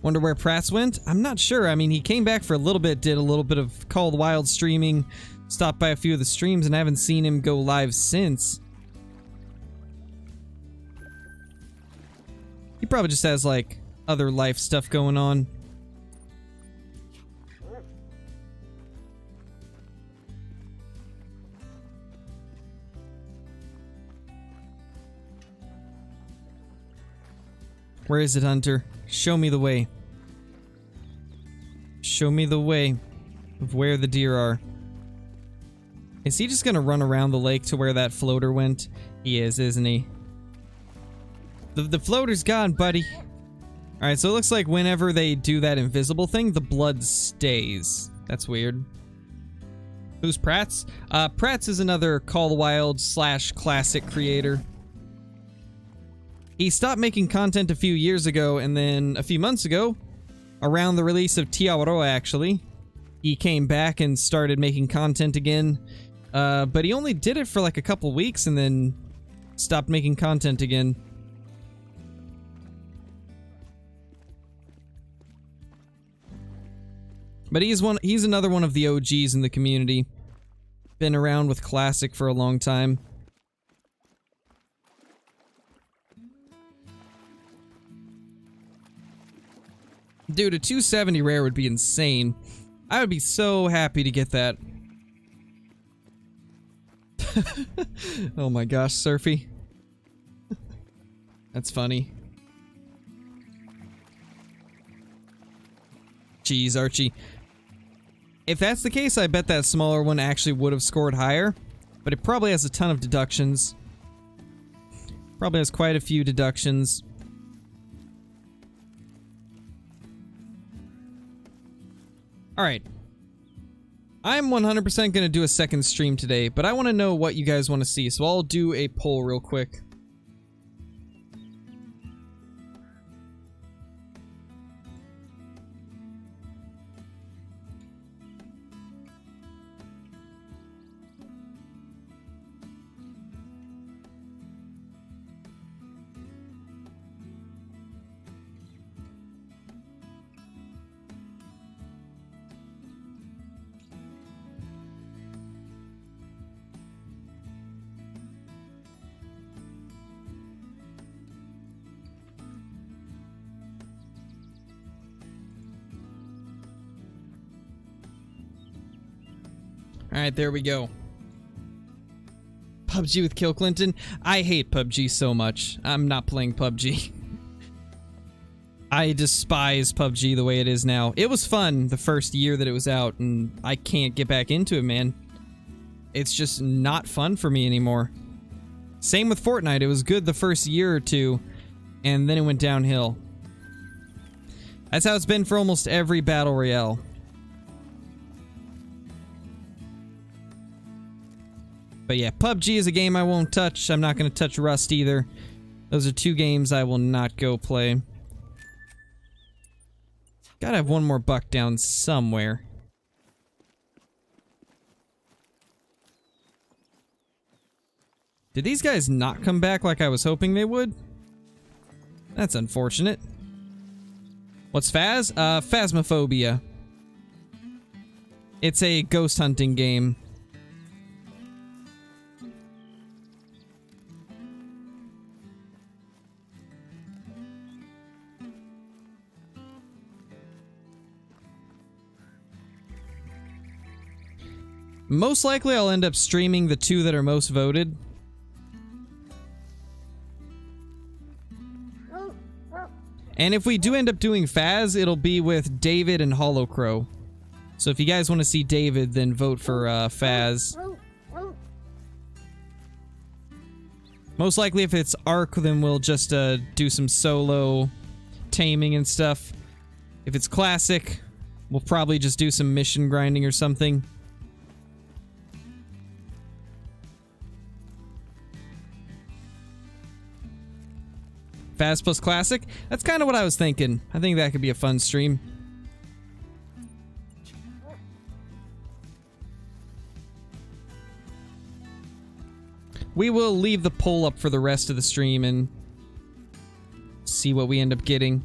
Wonder where Pratt's went? I'm not sure. I mean, he came back for a little bit, did a little bit of Call of the Wild streaming, stopped by a few of the streams, and I haven't seen him go live since. He probably just has, like, other life stuff going on. Where is it, Hunter? Show me the way. Show me the way of where the deer are. Is he just gonna run around the lake to where that floater went? He is, isn't he? The floater's gone, buddy. Alright, so it looks like whenever they do that invisible thing, the blood stays. That's weird. Who's Pratt's? Pratt's is another Call of the Wild / classic creator. He stopped making content a few years ago, and then a few months ago, around the release of Tiawaroa actually, he came back and started making content again. But he only did it for like a couple weeks and then stopped making content again. But he's another one of the OGs in the community. Been around with Classic for a long time. Dude, a 270 rare would be insane. I would be so happy to get that. Oh my gosh, Surfy. That's funny. Jeez, Archie. If that's the case, I bet that smaller one actually would have scored higher. But it probably has a ton of deductions. Probably has quite a few deductions. Alright. I'm 100% going to do a second stream today, but I want to know what you guys want to see, so I'll do a poll real quick. Alright, there we go. PUBG with Kill Clinton. I hate PUBG so much. I'm not playing PUBG. I despise PUBG the way it is now. It was fun the first year that it was out, and I can't get back into it, man. It's just not fun for me anymore. Same with Fortnite. It was good the first year or two, and then it went downhill. That's how it's been for almost every Battle Royale. But yeah, PUBG is a game I won't touch. I'm not going to touch Rust either. Those are two games I will not go play. Gotta have one more buck down somewhere. Did these guys not come back like I was hoping they would? That's unfortunate. What's Phas? Phasmophobia. It's a ghost hunting game. Most likely I'll end up streaming the two that are most voted. And if we do end up doing Phas, it'll be with David and Holocrow. So if you guys want to see David, then vote for Phas. Most likely if it's Ark, then we'll just do some solo taming and stuff. If it's Classic, we'll probably just do some mission grinding or something. Phas plus Classic? That's kind of what I was thinking. I think that could be a fun stream. We will leave the poll up for the rest of the stream and see what we end up getting.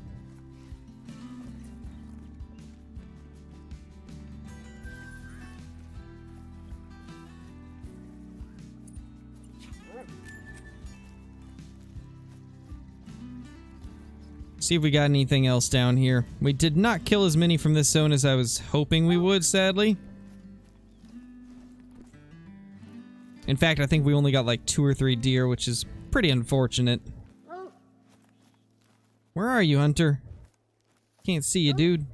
See if we got anything else down here. We did not kill as many from this zone as I was hoping we would, sadly. In fact, I think we only got like 2 or 3 deer, which is pretty unfortunate. Where are you, Hunter? Can't see you, dude.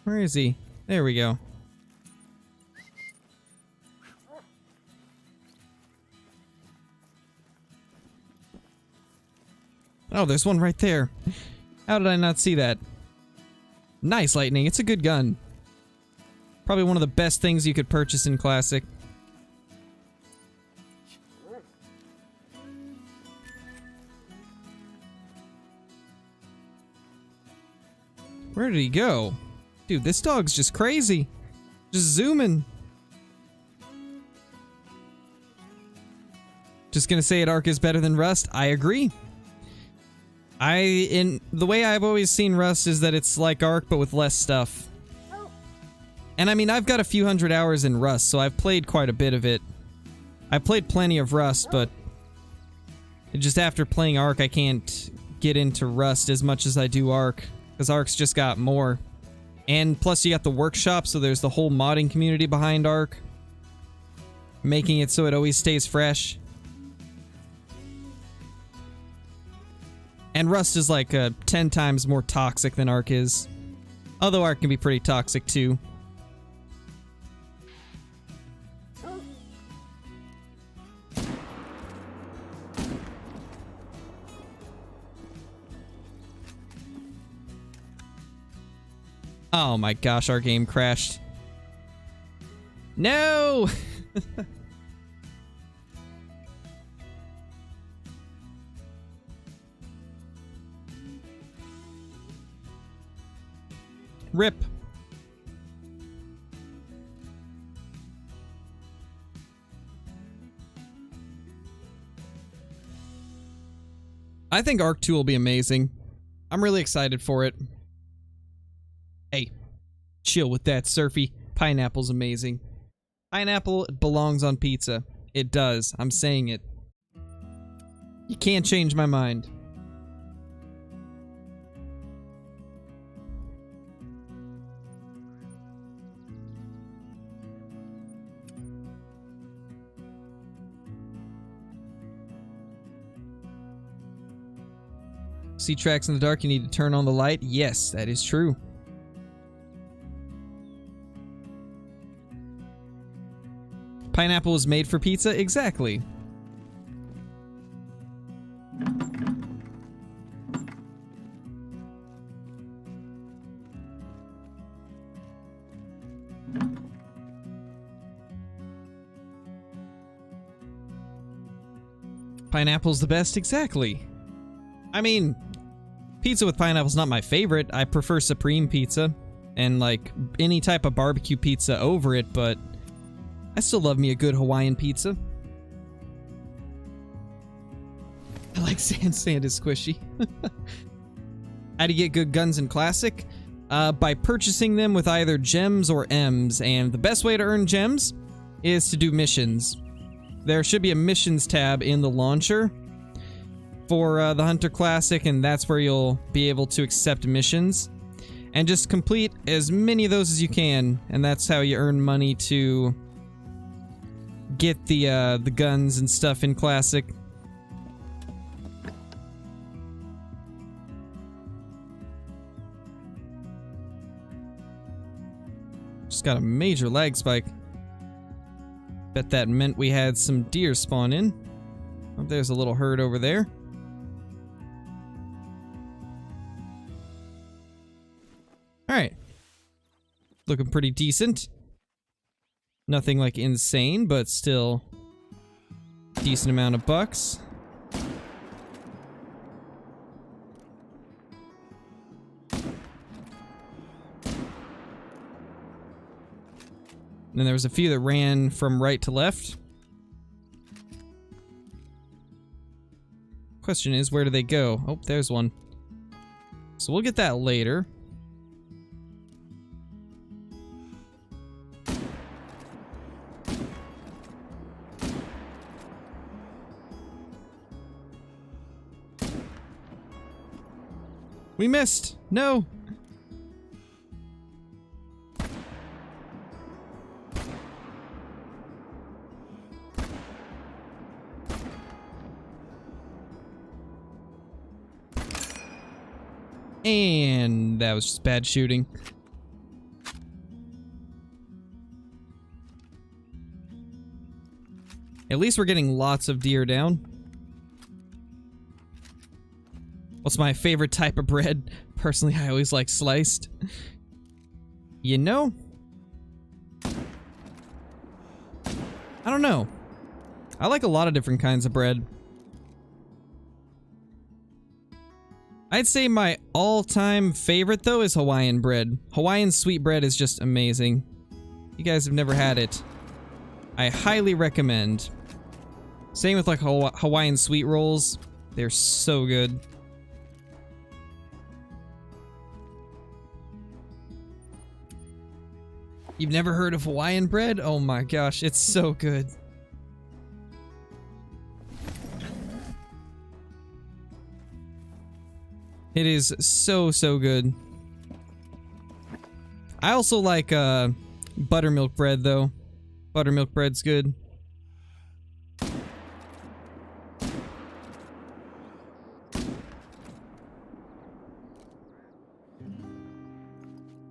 Where is he? There we go. Oh, there's one right there. How did I not see that? Nice, Lightning. It's a good gun. Probably one of the best things you could purchase in Classic. Where did he go? Dude, this dog's just crazy. Just zooming. Just gonna say it, Arc is better than Rust. I agree. In the way I've always seen Rust is that it's like Arc, but with less stuff. And I mean, I've got a few hundred hours in Rust, so I've played quite a bit of it. I played plenty of Rust, but just after playing Arc, I can't get into Rust as much as I do Arc, because Arc's just got more. And plus you got the workshop, so there's the whole modding community behind Arc, making it so it always stays fresh. And Rust is like 10 times more toxic than Arc is. Although Arc can be pretty toxic too. Oh my gosh, our game crashed. No! Rip. I think Arc 2 will be amazing. I'm really excited for it. Hey, chill with that, Surfy. Pineapple's amazing. Pineapple belongs on pizza. It does. I'm saying it. You can't change my mind. See tracks in the dark, you need to turn on the light? Yes, that is true. Pineapple was made for pizza? Exactly. Pineapple's the best? Exactly. I mean, pizza with pineapple's not my favorite. I prefer supreme pizza and like any type of barbecue pizza over it, but I still love me a good Hawaiian pizza. I like sand. Sand is squishy. How to get good guns in Classic? By purchasing them with either gems or M's, and the best way to earn gems is to do missions. There should be a missions tab in the launcher for the Hunter Classic, and that's where you'll be able to accept missions. And just complete as many of those as you can, and that's how you earn money to get the guns and stuff in Classic. Just got a major lag spike. Bet that meant we had some deer spawn in. Oh, there's a little herd over there. Alright. Looking pretty decent. Nothing like insane, but still decent amount of bucks. And there was a few that ran from right to left. Question is, where do they go? Oh, there's one. So we'll get that later. We missed! No! And that was just bad shooting. At least we're getting lots of deer down. What's my favorite type of bread? Personally, I always like sliced. You know? I don't know. I like a lot of different kinds of bread. I'd say my all-time favorite, though, is Hawaiian bread. Hawaiian sweet bread is just amazing. You guys have never had it. I highly recommend. Same with like Hawaiian sweet rolls. They're so good. You've never heard of Hawaiian bread? Oh my gosh, it's so good. It is so, so good. I also like buttermilk bread though. Buttermilk bread's good.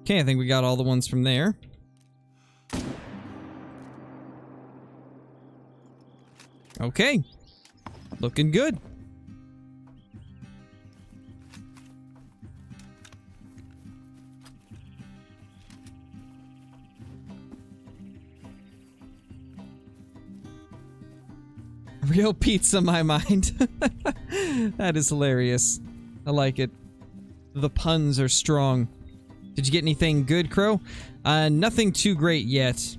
Okay, I think we got all the ones from there. Okay. Looking good. Real pizza, my mind. That is hilarious. I like it. The puns are strong. Did you get anything good, Crow? Nothing too great yet.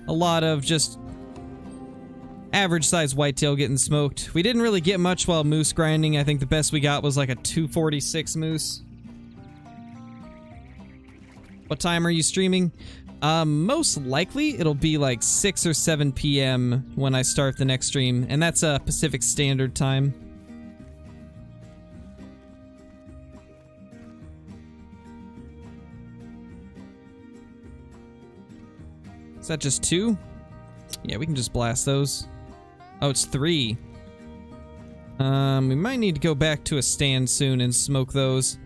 A lot of just average size whitetail getting smoked. We didn't really get much while moose grinding. I think the best we got was like a 246 moose. What time are you streaming? Most likely it'll be like 6 or 7 p.m. when I start the next stream, and that's Pacific Standard Time. Is that just 2? Yeah, we can just blast those. Oh, it's 3. We might need to go back to a stand soon and smoke those.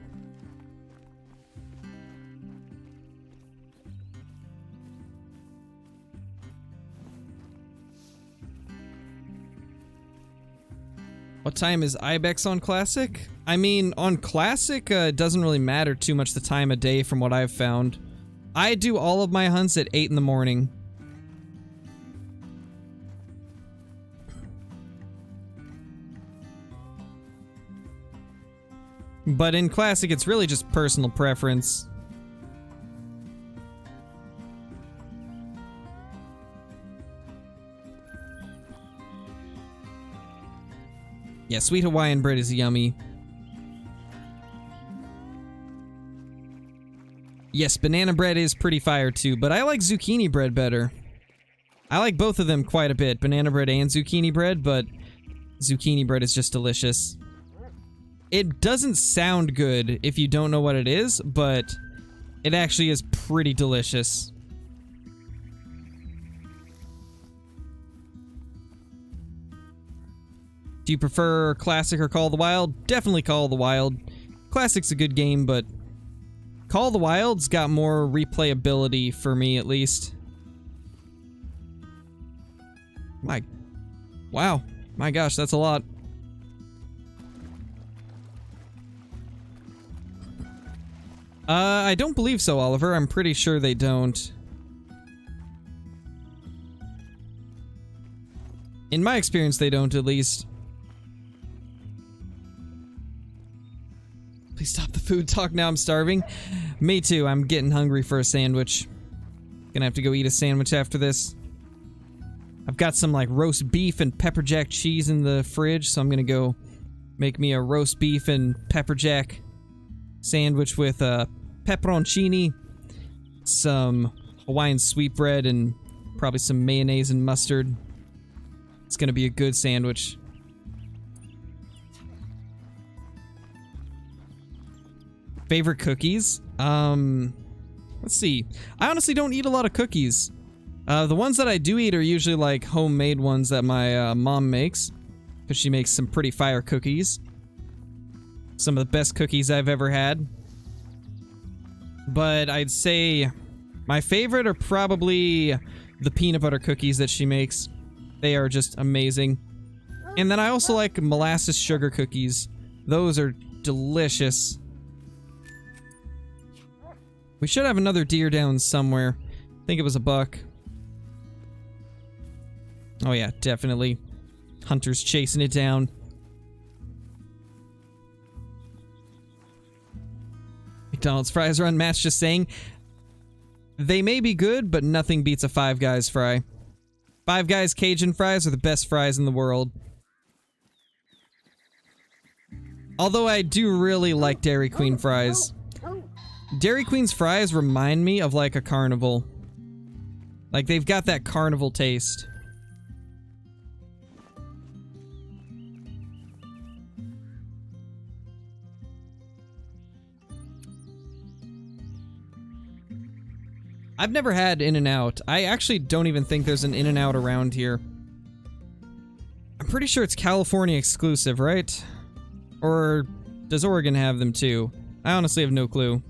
What time is Ibex on Classic? I mean, on Classic, it doesn't really matter too much the time of day from what I've found. I do all of my hunts at 8 in the morning. But in Classic, it's really just personal preference. Yeah, sweet Hawaiian bread is yummy. Yes, banana bread is pretty fire too, but I like zucchini bread better. I like both of them quite a bit, banana bread and zucchini bread, but zucchini bread is just delicious. It doesn't sound good if you don't know what it is, but it actually is pretty delicious. Do you prefer Classic or Call of the Wild? Definitely Call of the Wild. Classic's a good game, but Call of the Wild's got more replayability for me, at least. Wow. My gosh, that's a lot. I don't believe so, Oliver. I'm pretty sure they don't. In my experience, they don't, at least. Please stop the food talk now, I'm starving. Me too, I'm getting hungry for a sandwich. Gonna have to go eat a sandwich after this. I've got some like roast beef and pepper jack cheese in the fridge, so I'm gonna go make me a roast beef and pepper jack sandwich with pepperoncini, some Hawaiian sweetbread, and probably some mayonnaise and mustard. It's gonna be a good sandwich. Favorite cookies? Let's see. I honestly don't eat a lot of cookies. The ones that I do eat are usually like homemade ones that my mom makes, because she makes some pretty fire cookies. Some of the best cookies I've ever had. But I'd say my favorite are probably the peanut butter cookies that she makes. They are just amazing. And then I also like molasses sugar cookies. Those are delicious. We should have another deer down somewhere. I think it was a buck. Oh yeah, definitely. Hunter's chasing it down. McDonald's fries are unmatched, just saying. They may be good, but nothing beats a Five Guys fry. Five Guys Cajun fries are the best fries in the world. Although I do really like Dairy Queen fries. Dairy Queen's fries remind me of like a carnival. Like they've got that carnival taste. I've never had In-N-Out. I actually don't even think there's an In-N-Out around here. I'm pretty sure it's California exclusive, right? Or does Oregon have them too? I honestly have no clue.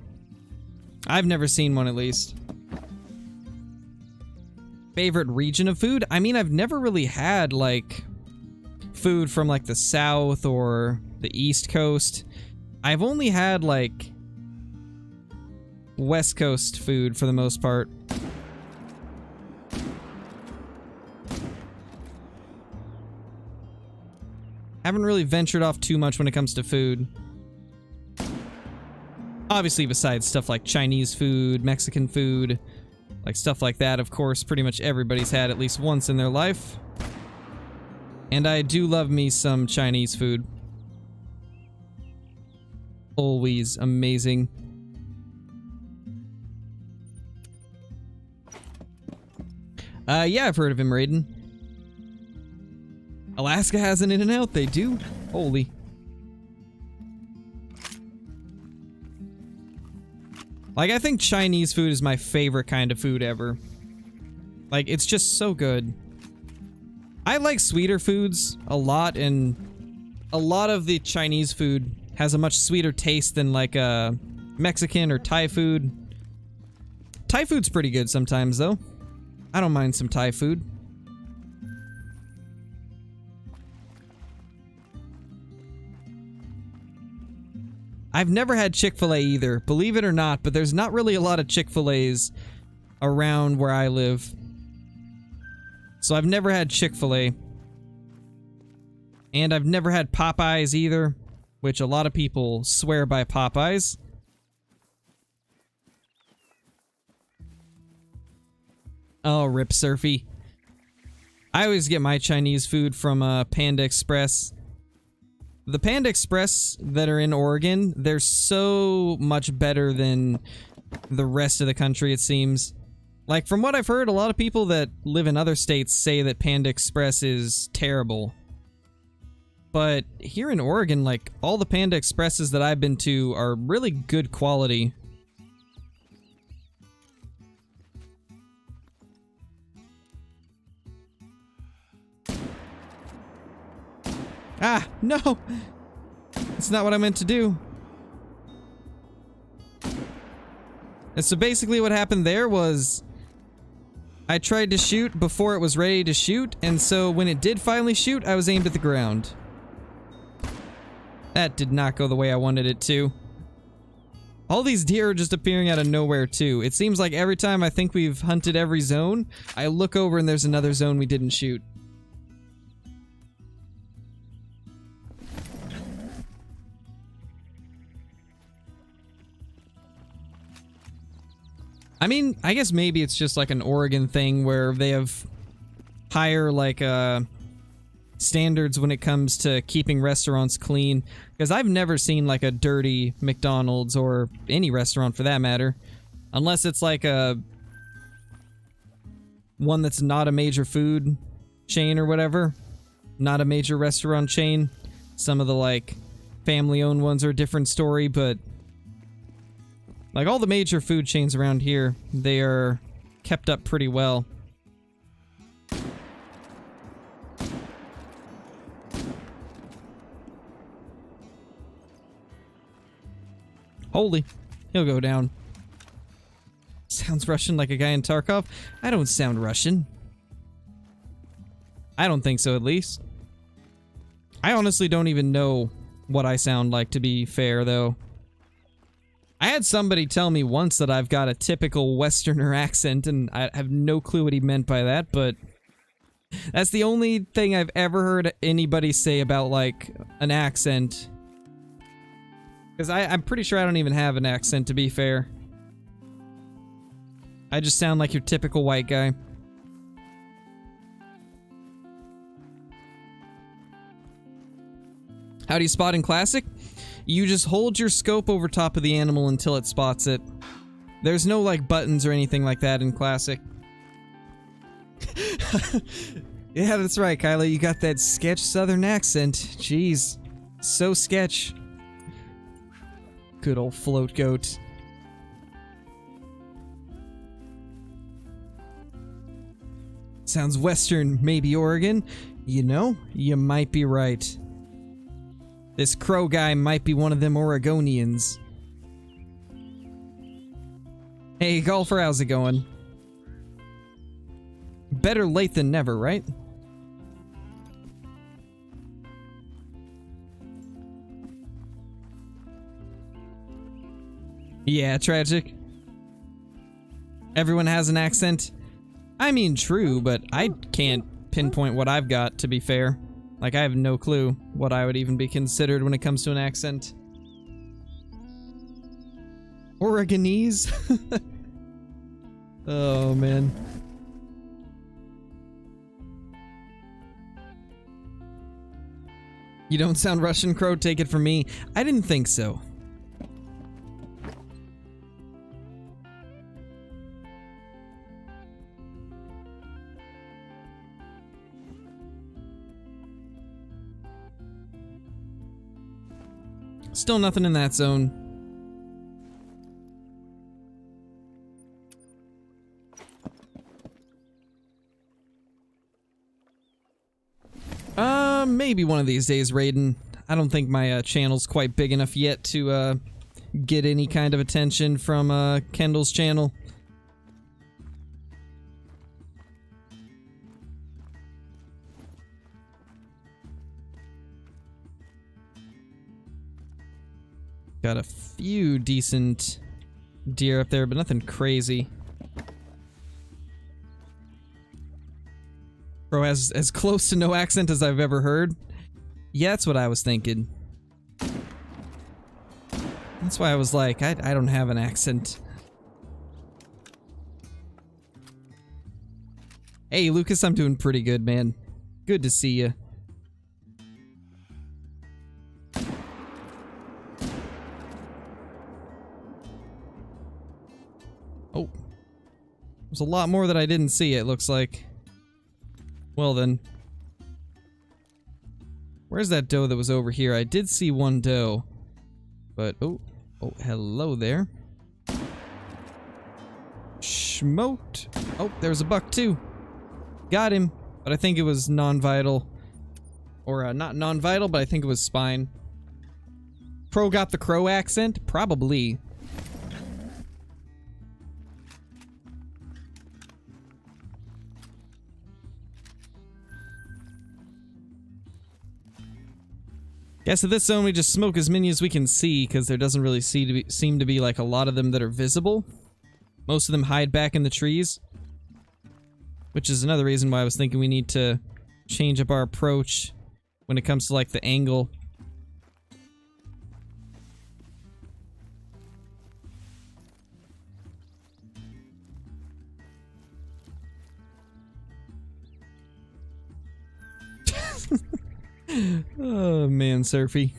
I've never seen one, at least. Favorite region of food? I mean, I've never really had, like, food from, like, the South or the East Coast. I've only had, like, West Coast food for the most part. Haven't really ventured off too much when it comes to food. Obviously, besides stuff like Chinese food, Mexican food, like stuff like that, of course, pretty much everybody's had at least once in their life. And I do love me some Chinese food. Always amazing. Yeah, I've heard of him, Raiden. Alaska has an In-N-Out, they do? Holy. Like, I think Chinese food is my favorite kind of food ever. Like, it's just so good. I like sweeter foods a lot, and a lot of the Chinese food has a much sweeter taste than, like, Mexican or Thai food. Thai food's pretty good sometimes, though. I don't mind some Thai food. I've never had Chick-fil-A either, believe it or not, but there's not really a lot of Chick-fil-A's around where I live. So I've never had Chick-fil-A. And I've never had Popeyes either, which a lot of people swear by Popeyes. Oh, rip Surfy. I always get my Chinese food from Panda Express. The Panda Express that are in Oregon, they're so much better than the rest of the country, it seems. Like, from what I've heard, a lot of people that live in other states say that Panda Express is terrible. But here in Oregon, like, all the Panda Expresses that I've been to are really good quality. Ah, no! That's not what I meant to do. And so basically what happened there was I tried to shoot before it was ready to shoot, and so when it did finally shoot, I was aimed at the ground. That did not go the way I wanted it to. All these deer are just appearing out of nowhere too. It seems like every time I think we've hunted every zone, I look over and there's another zone we didn't shoot. I mean, I guess maybe it's just like an Oregon thing where they have higher, like, standards when it comes to keeping restaurants clean. Because I've never seen, like, a dirty McDonald's or any restaurant for that matter. Unless it's like a one that's not a major food chain or whatever. Not a major restaurant chain. Some of the, like, family-owned ones are a different story, but like, all the major food chains around here, they are kept up pretty well. Holy. He'll go down. Sounds Russian like a guy in Tarkov. I don't sound Russian. I don't think so, at least. I honestly don't even know what I sound like, to be fair, though. I had somebody tell me once that I've got a typical Westerner accent, and I have no clue what he meant by that, but that's the only thing I've ever heard anybody say about, like, an accent. Because I'm pretty sure I don't even have an accent, to be fair. I just sound like your typical white guy. How do you spot in Classic? You just hold your scope over top of the animal until it spots it. There's no, like, buttons or anything like that in Classic. Yeah, that's right, Kylo. You got that sketch southern accent. Jeez. So sketch. Good old float goat. Sounds western, maybe Oregon. You know, you might be right. This crow guy might be one of them Oregonians. Hey, golfer, how's it going? Better late than never, right? Yeah, tragic. Everyone has an accent. I mean, true, but I can't pinpoint what I've got, to be fair. Like, I have no clue what I would even be considered when it comes to an accent. Oregonese? Oh, man. You don't sound Russian, Crow? Take it from me. I didn't think so. Still nothing in that zone. Maybe one of these days, Raiden. I don't think my channel's quite big enough yet to get any kind of attention from Kendall's channel. Got a few decent deer up there, but nothing crazy. Bro has as close to no accent as I've ever heard. Yeah, that's what I was thinking. That's why I was like, I don't have an accent. Hey, Lucas, I'm doing pretty good, man. Good to see you. Oh. There's a lot more that I didn't see, it looks like. Well then. Where's that doe that was over here? I did see one doe. But, oh, hello there. Smoked. Oh, there's a buck too. Got him. But I think it was non-vital. Or, not non-vital, but I think it was spine. Pro got the crow accent? Probably. Yeah, so this zone we just smoke as many as we can see, because there doesn't really seem to be like a lot of them that are visible. Most of them hide back in the trees. Which is another reason why I was thinking we need to change up our approach when it comes to like the angle. Oh man, Surfy.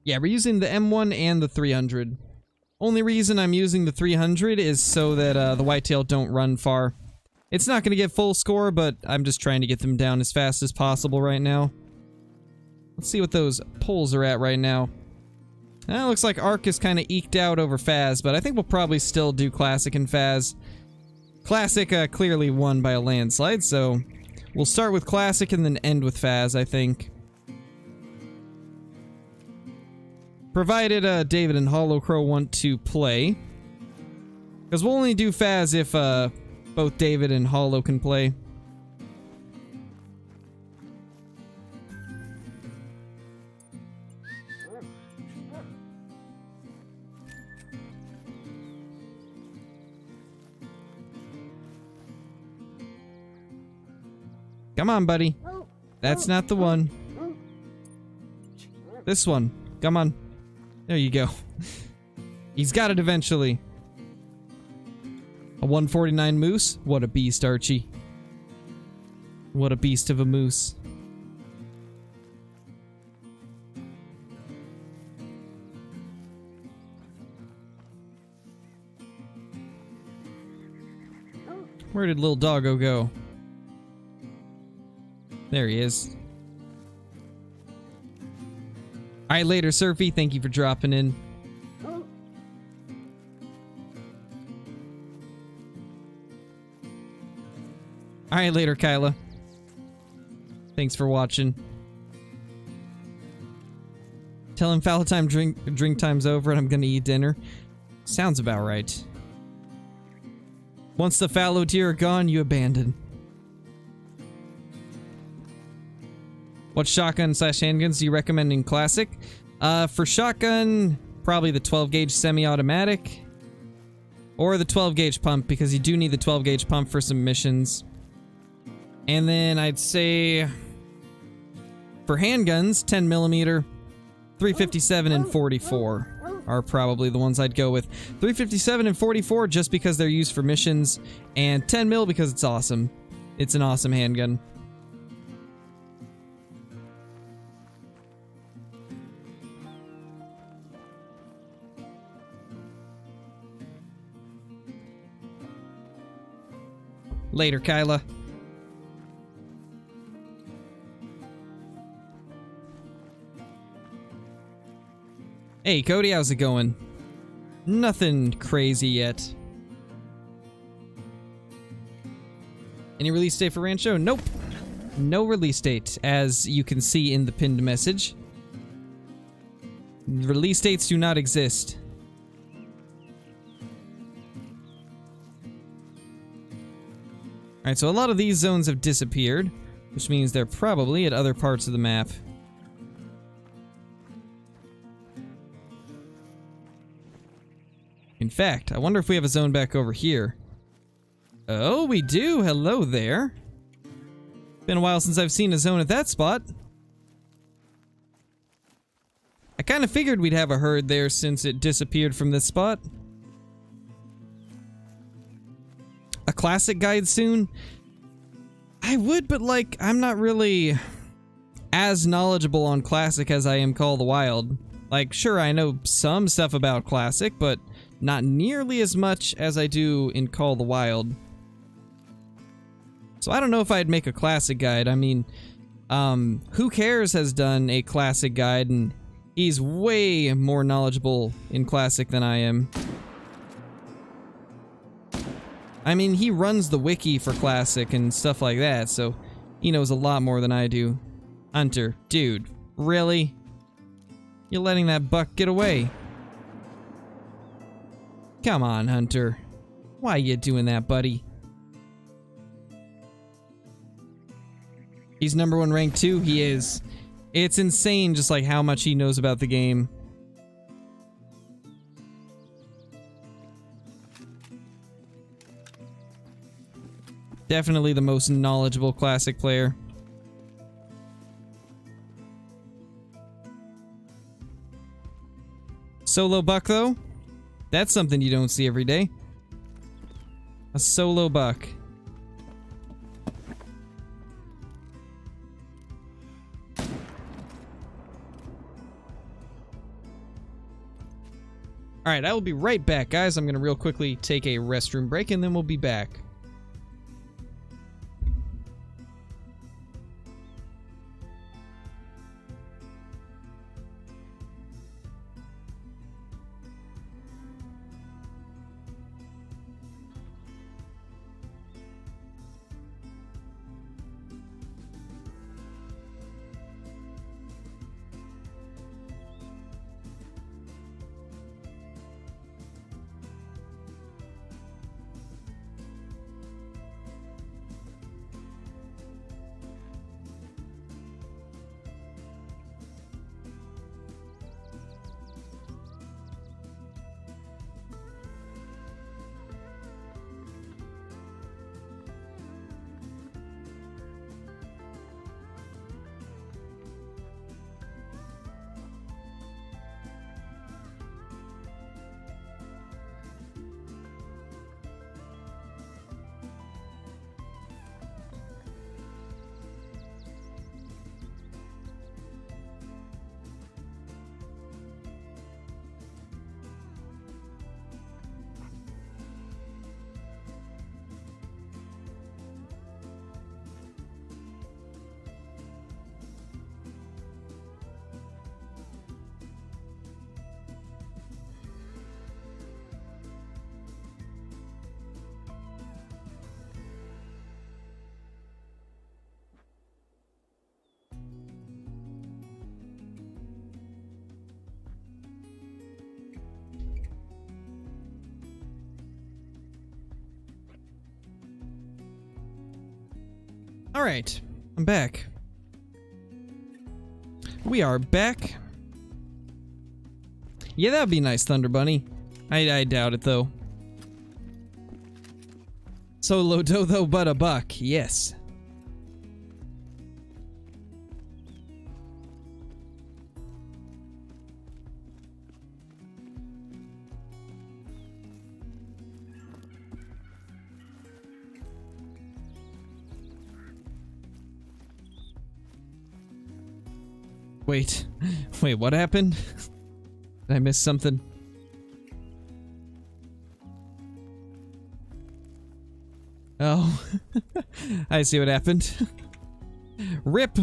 Yeah, we're using the M1 and the 300. Only reason I'm using the 300 is so that the whitetail don't run far. It's not going to get full score, but I'm just trying to get them down as fast as possible right now. Let's see what those poles are at right now. It looks like Arc is kind of eked out over Faz, but I think we'll probably still do Classic and Faz. Classic clearly won by a landslide, so We'll start with Classic and then end with Faz, I think. Provided David and Hollowcrow want to play. Because we'll only do Faz if both David and Hollow can play. Come on, buddy. That's not the one. This one. Come on. There you go. He's got it eventually. A 149 moose? What a beast, Archie. What a beast of a moose. Where did little doggo go? There he is. Alright, later, Surfy. Thank you for dropping in. Alright, later, Kyla. Thanks for watching. Tell him fallow time drink time's over and I'm gonna eat dinner. Sounds about right. Once the fallow deer are gone, you abandon. What shotgun / handguns do you recommend in Classic? For shotgun, probably the 12 gauge semi-automatic. Or the 12 gauge pump, because you do need the 12 gauge pump for some missions. And then I'd say for handguns, 10mm, 357 and 44 are probably the ones I'd go with. 357 and 44 just because they're used for missions, and 10mm because it's awesome. It's an awesome handgun. Later, Kyla. Hey, Cody, how's it going? Nothing crazy yet. Any release date for Rancho? Nope. No release date, as you can see in the pinned message. Release dates do not exist. Alright, so a lot of these zones have disappeared, which means they're probably at other parts of the map. In fact, I wonder if we have a zone back over here. Oh, we do! Hello there! Been a while since I've seen a zone at that spot. I kind of figured we'd have a herd there since it disappeared from this spot. A classic guide soon? I would, but like, I'm not really as knowledgeable on classic as I am Call of the Wild. Like, sure, I know some stuff about classic, but not nearly as much as I do in Call of the Wild. So I don't know if I'd make a classic guide. I mean, Who Cares has done a classic guide, and he's way more knowledgeable in classic than I am. I mean, he runs the wiki for Classic and stuff like that, so he knows a lot more than I do. Hunter, dude, really? You're letting that buck get away. Come on, Hunter. Why you doing that, buddy? He's #1 ranked too? He is. It's insane just like how much he knows about the game. Definitely the most knowledgeable classic player. Solo buck, though? That's something you don't see every day. A solo buck. Alright, I will be right back, guys. I'm gonna real quickly take a restroom break, and then we'll be back. Alright, I'm back. We are back. Yeah, that'd be nice, Thunder Bunny. I doubt it, though. Solo doe, though, but a buck. Yes. Wait, what happened? Did I miss something? Oh, I see what happened. Rip!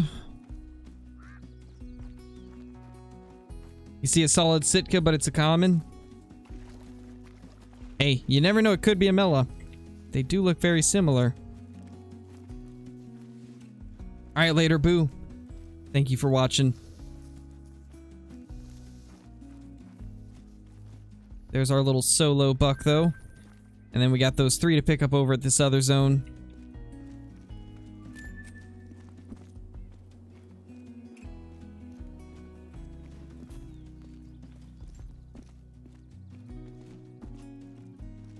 You see a solid Sitka, but it's a common? Hey, you never know, it could be a Mela. They do look very similar. Alright, later, Boo. Thank you for watching. There's our little solo buck, though. And then we got those 3 to pick up over at this other zone.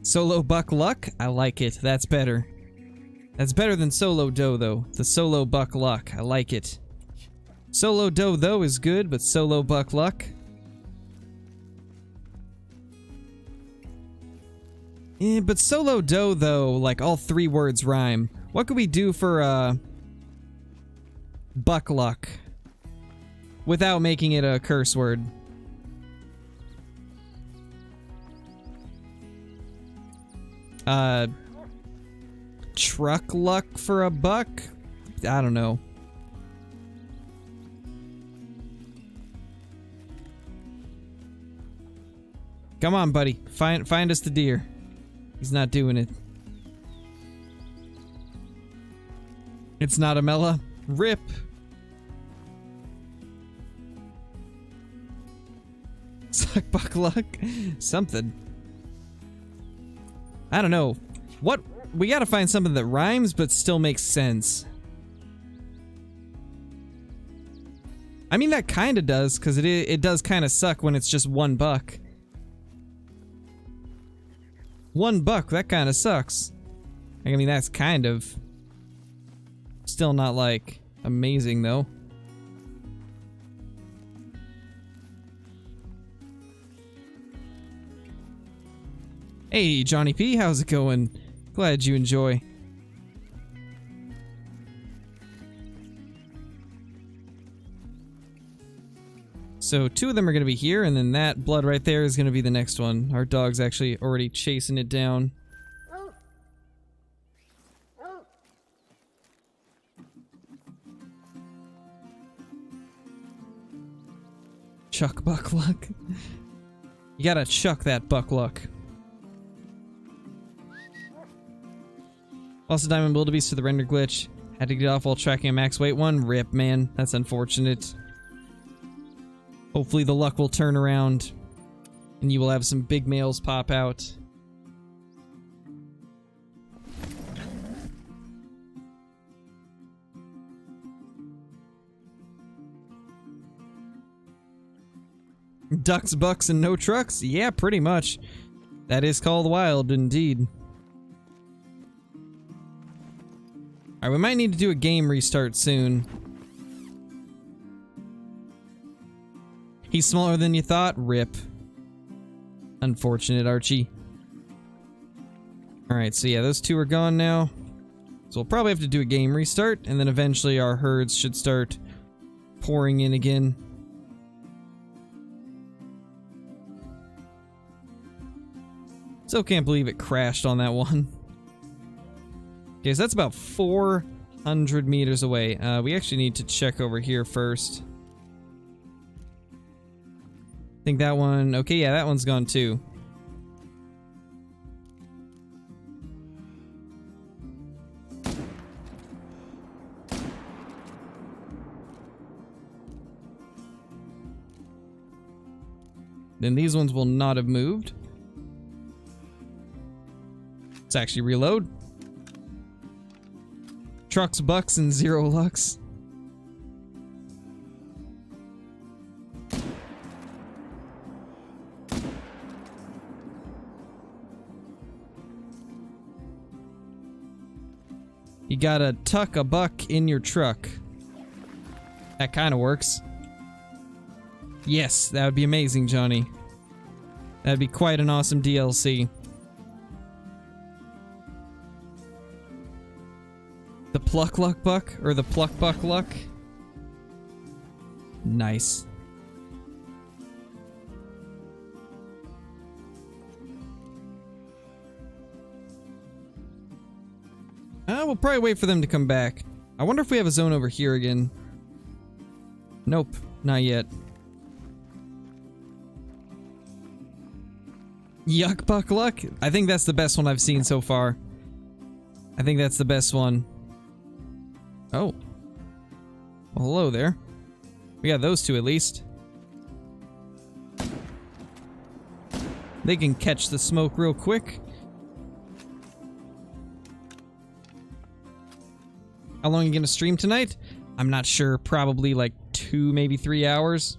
Solo buck luck? I like it. That's better. That's better than solo doe, though. The solo buck luck. I like it. Solo doe, though, is good, but solo buck luck? But solo doe, though, like, all 3 words rhyme. What could we do for, buck luck? Without making it a curse word. Truck luck for a buck? I don't know. Come on, buddy. Find us the deer. He's not doing it. It's not a Mela. Rip. Suck buck luck. Something. I don't know. What? We gotta find something that rhymes but still makes sense. I mean, that kinda does, because it does kinda suck when it's just 1 buck. 1 buck, that kinda sucks. I mean, that's kind of... Still not, like, amazing, though. Hey, Johnny P, how's it going? Glad you enjoy. So 2 of them are going to be here, and then that blood right there is going to be the next one. Our dog's actually already chasing it down. Chuck buck luck. You gotta chuck that buck luck. Also, Diamond Wildebeest to the render glitch. Had to get off while tracking a max weight one. Rip, man. That's unfortunate. Hopefully the luck will turn around and you will have some big males pop out. Ducks, bucks, and no trucks? Yeah, pretty much. That is called wild, indeed. Alright, we might need to do a game restart soon. He's smaller than you thought? Rip. Unfortunate, Archie. Alright, so yeah, those 2 are gone now. So we'll probably have to do a game restart, and then eventually our herds should start pouring in again. Still can't believe it crashed on that one. Okay, so that's about 400 meters away. We actually need to check over here first. I think that one... Okay, yeah, that one's gone too. Then these ones will not have moved. Let's actually reload. Trucks, bucks, and 0 lucks. You gotta tuck a buck in your truck. That kind of works. Yes, that would be amazing, Johnny. That'd be quite an awesome DLC. The pluck luck buck? Or the pluck buck luck? Nice. We'll probably wait for them to come back. I wonder if we have a zone over here again. Nope, not yet. Yuck buck luck? I think that's the best one I've seen so far. I think that's the best one. Oh. Well, hello there. We got those two at least. They can catch the smoke real quick. How long are you gonna stream tonight? I'm not sure. Probably like 2, maybe 3 hours.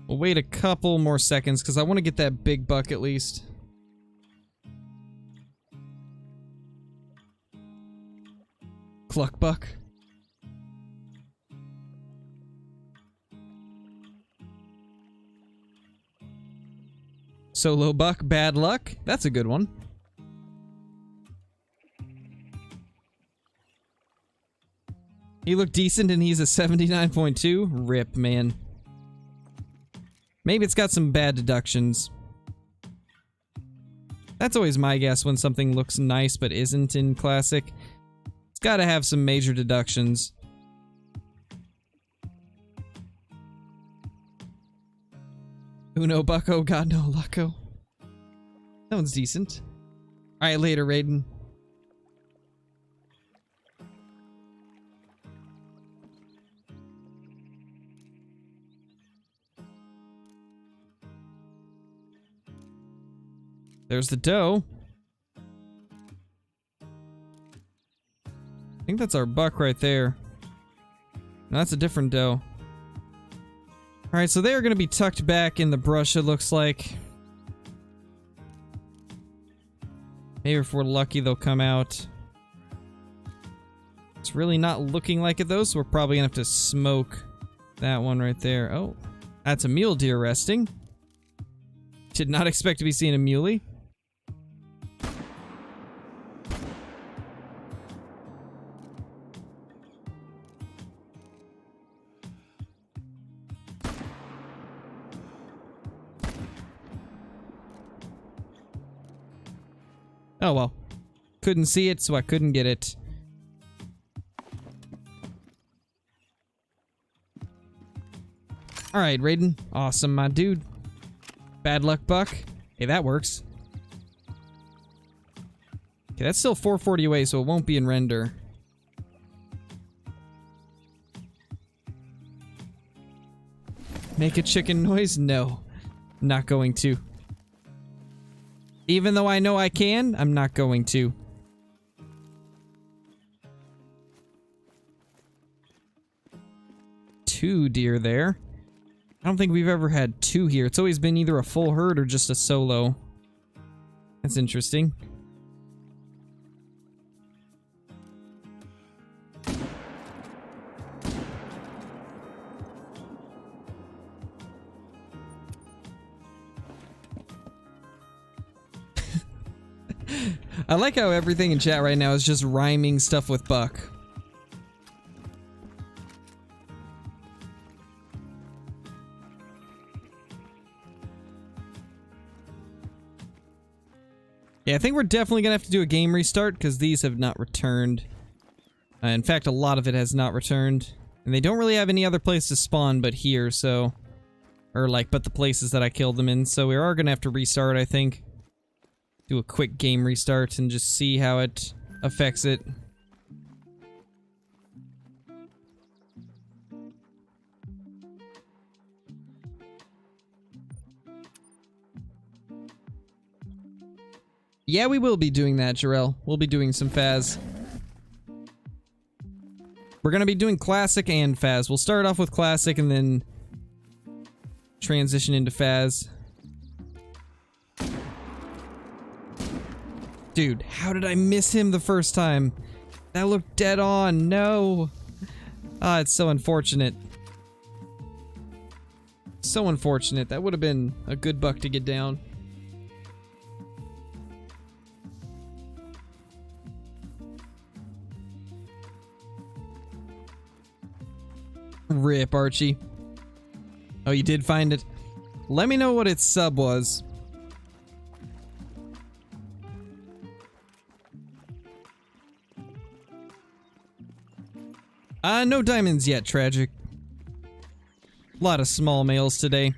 We'll wait a couple more seconds because I want to get that big buck at least. Cluck buck. Solo buck, bad luck. That's a good one. He looked decent and he's a 79.2. Rip, man. Maybe it's got some bad deductions. That's always my guess when something looks nice but isn't in Classic. It's gotta have some major deductions. Uno bucko, god no lucko. That one's decent. Alright, later, Raiden. There's the doe. I think that's our buck right there. No, that's a different doe. Alright, so they're going to be tucked back in the brush, it looks like. Maybe if we're lucky, they'll come out. It's really not looking like it, though, so we're probably going to have to smoke that one right there. Oh, that's a mule deer resting. Did not expect to be seeing a muley. Oh well. Couldn't see it, so I couldn't get it. Alright, Raiden. Awesome, my dude. Bad luck buck. Hey, that works. Okay, that's still 440 away, so it won't be in render. Make a chicken noise? No. Not going to. Even though I know I can, I'm not going to. Two deer there. I don't think we've ever had two here. It's always been either a full herd or just a solo. That's interesting. I like how everything in chat right now is just rhyming stuff with buck. Yeah, I think we're definitely gonna have to do a game restart because these have not returned. In fact, a lot of it has not returned. And they don't really have any other place to spawn but here, so... Or like, but the places that I killed them in, so we are gonna have to restart, I think. Do a quick game restart and just see how it affects it. Yeah, we will be doing that, Jarrell. We'll be doing some Faz. We're gonna be doing Classic and Faz. We'll start off with Classic and then transition into Faz. Dude, how did I miss him the first time? That looked dead on. No. Ah, it's so unfortunate. So unfortunate. That would have been a good buck to get down. Rip, Archie. Oh, you did find it? Let me know what its sub was. No diamonds yet, tragic. A lot of small males today.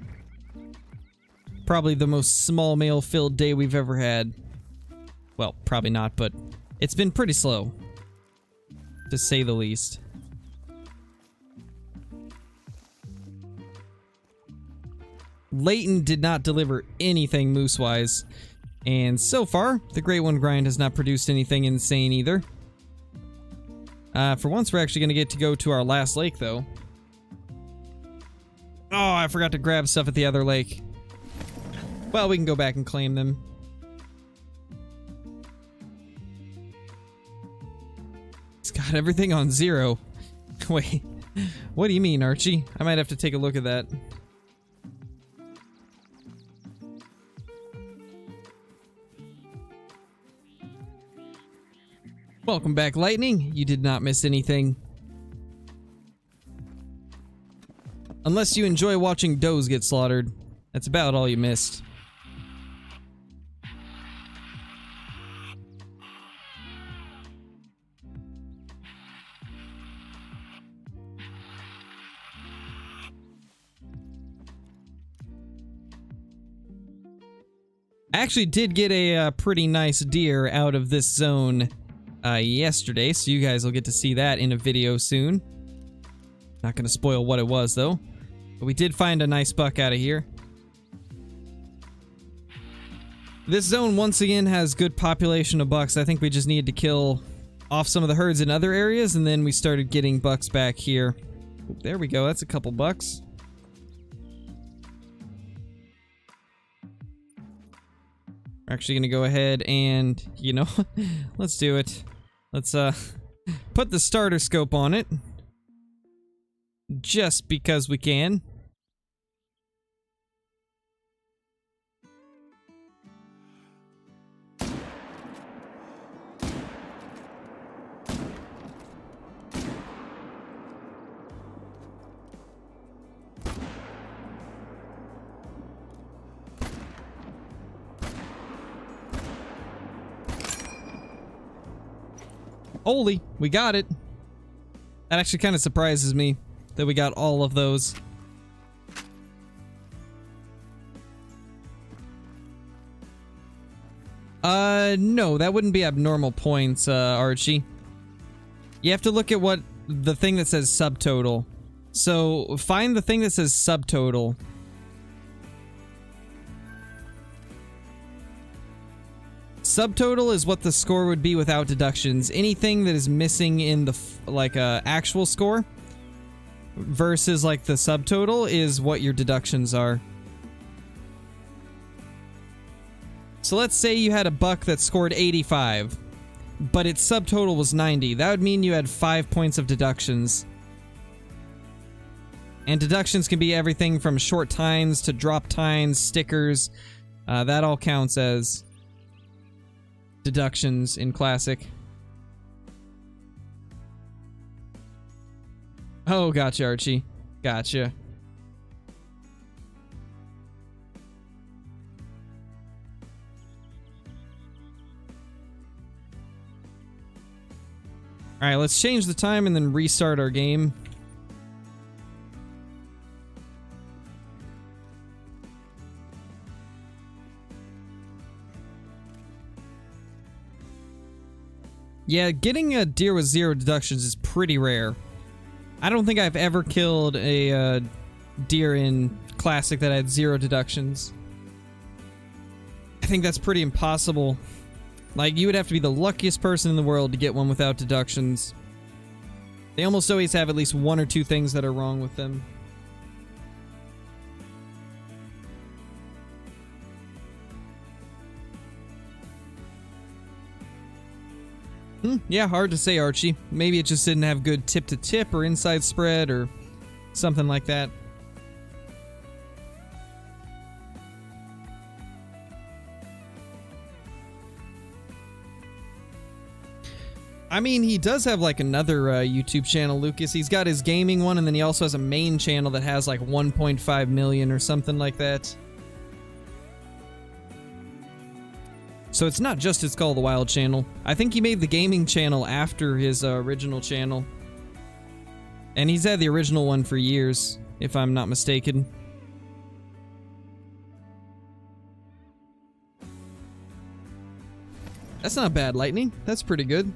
Probably the most small male filled day we've ever had. Well, probably not, but it's been pretty slow, to say the least. Leighton did not deliver anything moose-wise, and so far, the Great One grind has not produced anything insane either. For once, we're actually going to go to our last lake, though. Oh, I forgot to grab stuff at the other lake. Well, we can go back and claim them. It's got everything on 0. Wait, what do you mean, Archie? I might have to take a look at that. Welcome back, Lightning. You did not miss anything. Unless you enjoy watching does get slaughtered. That's about all you missed. I actually did get a pretty nice deer out of this zone yesterday, so you guys will get to see that in a video soon. Not gonna spoil what it was, though. But we did find a nice buck out of here. This zone, once again, has good population of bucks. I think we just needed to kill off some of the herds in other areas, and then we started getting bucks back here. There we go, that's a couple bucks. We're actually gonna go ahead and, you know, let's do it. Let's, put the starter scope on it. Just because we can. Holy, we got it. That actually kind of surprises me that we got all of those. No, that wouldn't be abnormal points, Archie. You have to look at what the thing that says subtotal. So, find the thing that says subtotal. Subtotal is what the score would be without deductions. Anything that is missing in the, actual score versus, like, the subtotal is what your deductions are. So let's say you had a buck that scored 85, but its subtotal was 90. That would mean you had 5 points of deductions. And deductions can be everything from short tines to drop tines, stickers. That all counts as deductions in Classic. Oh, gotcha, Archie. Gotcha. Alright, let's change the time and then restart our game. Yeah, getting a deer with 0 deductions is pretty rare. I don't think I've ever killed a deer in Classic that had 0 deductions. I think that's pretty impossible Like, you would have to be the luckiest person in the world to get one without deductions. They almost always have at least one or two things that are wrong with them. Yeah, hard to say, Archie. Maybe it just didn't have good tip-to-tip or inside spread or something like that. I mean, he does have like another YouTube channel, Lucas. He's got his gaming one, and then he also has a main channel that has like 1.5 million or something like that. So it's not just his Call of the Wild channel. I think he made the gaming channel after his original channel. And he's had the original one for years, if I'm not mistaken. That's not bad, Lightning. That's pretty good.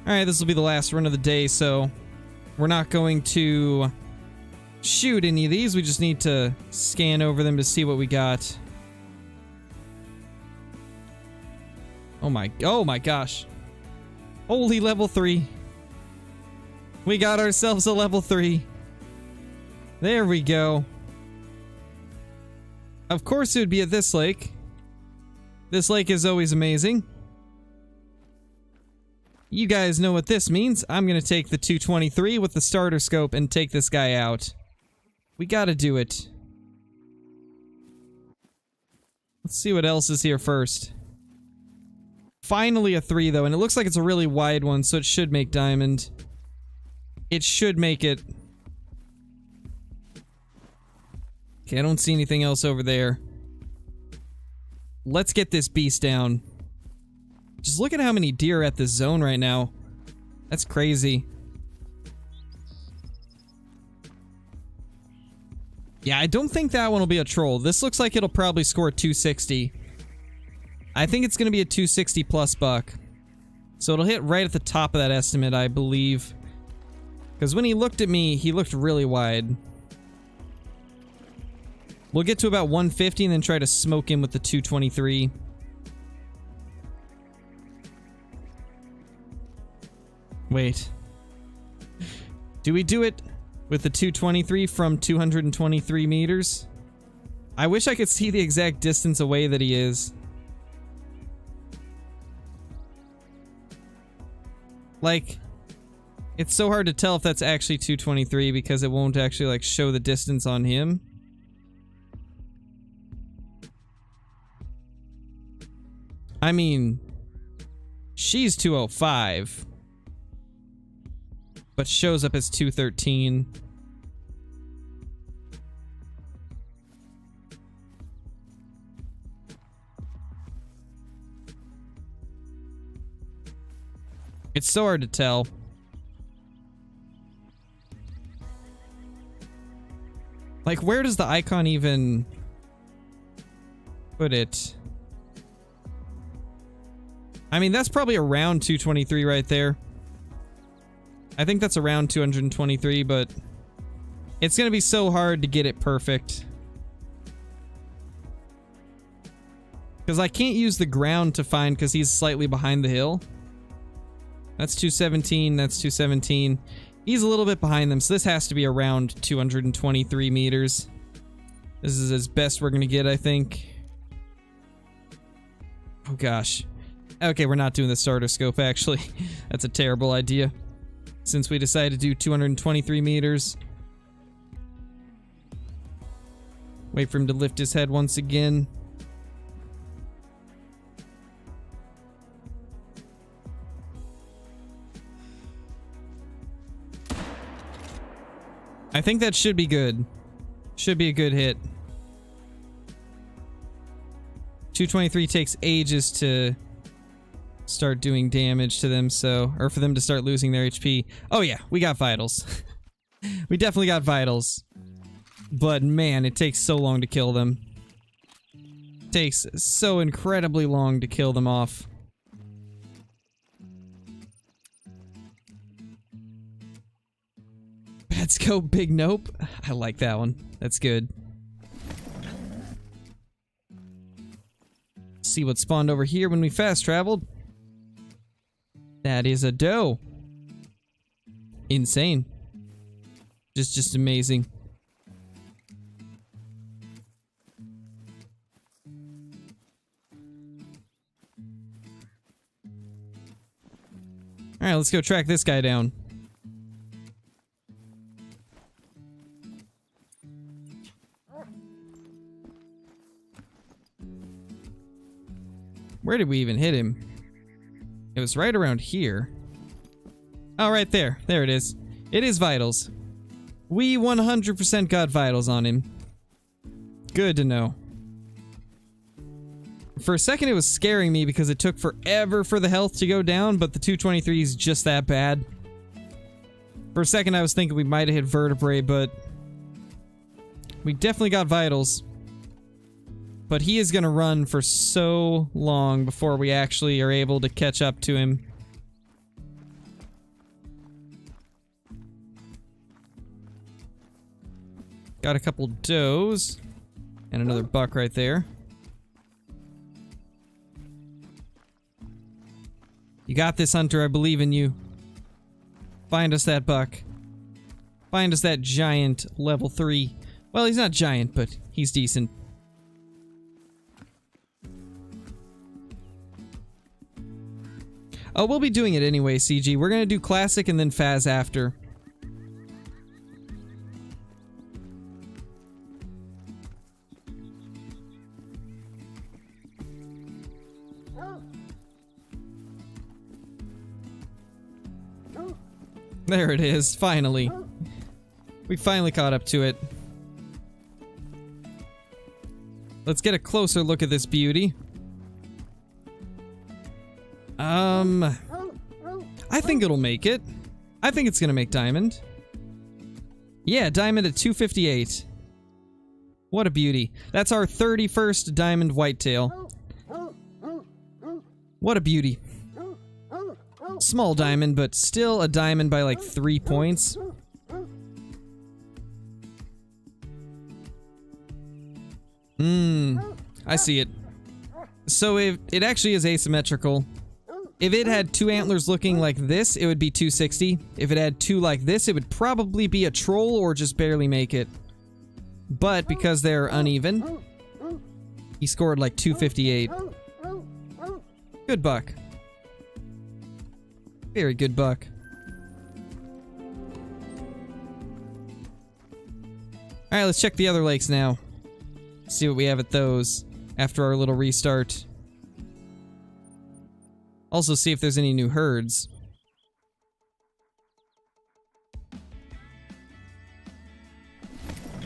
Alright, this will be the last run of the day, so we're not going to shoot any of these. We just need to scan over them to see what we got. Oh my gosh. Holy level 3. We got ourselves a level 3. There we go. Of course it would be at this lake. This lake is always amazing. You guys know what this means. I'm gonna take the 223 with the starter scope and take this guy out. We gotta do it. Let's see what else is here first. Finally a 3 though, and it looks like it's a really wide one, so it should make diamond. It should make it. Okay, I don't see anything else over there. Let's get this beast down. Just look at how many deer are at this zone right now. That's crazy. Yeah, I don't think that one will be a troll. This looks like it'll probably score 260. I think it's going to be a 260 plus buck. So it'll hit right at the top of that estimate, I believe. Because when he looked at me, he looked really wide. We'll get to about 150 and then try to smoke him with the 223. Wait. Do we do it with the 223 from 223 meters? I wish I could see the exact distance away that he is. Like, it's so hard to tell if that's actually 223 because it won't actually like show the distance on him. I mean, she's 205. But shows up as 213. It's so hard to tell. Like, where does the icon even put it? I mean, that's probably around 223 right there. I think that's around 223, but it's gonna be so hard to get it perfect. Because I can't use the ground to find because he's slightly behind the hill. That's 217, that's 217. He's a little bit behind them, so this has to be around 223 meters. This is as best we're gonna get, I think. Oh gosh. Okay, we're not doing the starter scope, actually. That's a terrible idea. Since we decided to do 223 meters. Wait for him to lift his head once again. I think that should be good. Should be a good hit. 223 takes ages to start doing damage to them, so, or for them to start losing their HP. Oh yeah, we got vitals. We definitely got vitals. But man, it takes so long to kill them. It takes so incredibly long to kill them off. Bad scope, big nope. I like that one. That's good. see what spawned over here when we fast traveled. That is a doe. Insane. Just amazing. Alright, let's go track this guy down. Where did we even hit him? It was right around here. Oh, right there. There it is. It is vitals. We 100% got vitals on him. Good to know. For a second it was scaring me because it took forever for the health to go down, but the 223 is just that bad. For a second I was thinking we might have hit vertebrae, but we definitely got vitals. But he is gonna run for so long before we actually are able to catch up to him. Got a couple does and another buck right there. You got this, Hunter. I believe in you. Find us that buck. Find us that giant level 3. Well, he's not giant, but he's decent. Oh, we'll be doing it anyway, CG. We're gonna do classic and then Faz after. There it is, finally. We finally caught up to it. Let's get a closer look at this beauty. I think it'll make it. I think it's gonna make diamond. Yeah, diamond at 258. What a beauty. That's our 31st diamond whitetail. What a beauty. Small diamond, but still a diamond by like 3 points. I see it. So if it actually is asymmetrical. If it had 2 antlers looking like this, it would be 260. If it had 2 like this, it would probably be a troll or just barely make it. But because they're uneven, he scored like 258. Good buck. Very good buck. Alright, let's check the other lakes now. See what we have at those after our little restart. Also see if there's any new herds.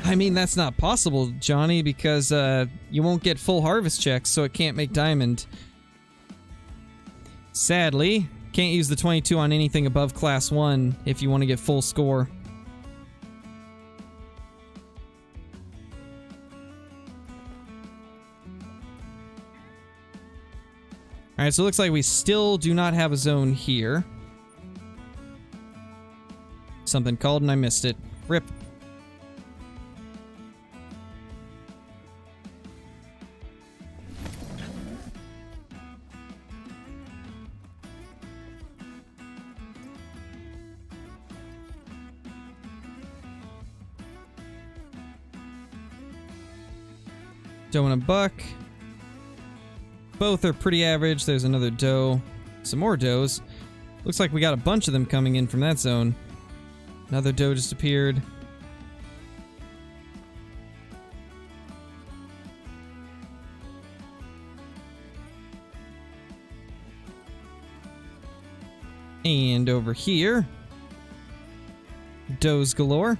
I mean, that's not possible, Johnny, because you won't get full harvest checks, so it can't make diamond. Sadly, can't use the 22 on anything above class 1 if you want to get full score. Alright, so it looks like we still do not have a zone here. Something called and I missed it. Rip. Doe and a buck. Both are pretty average. There's another doe. Some more does. Looks like we got a bunch of them coming in from that zone. Another doe just appeared. And over here, does galore.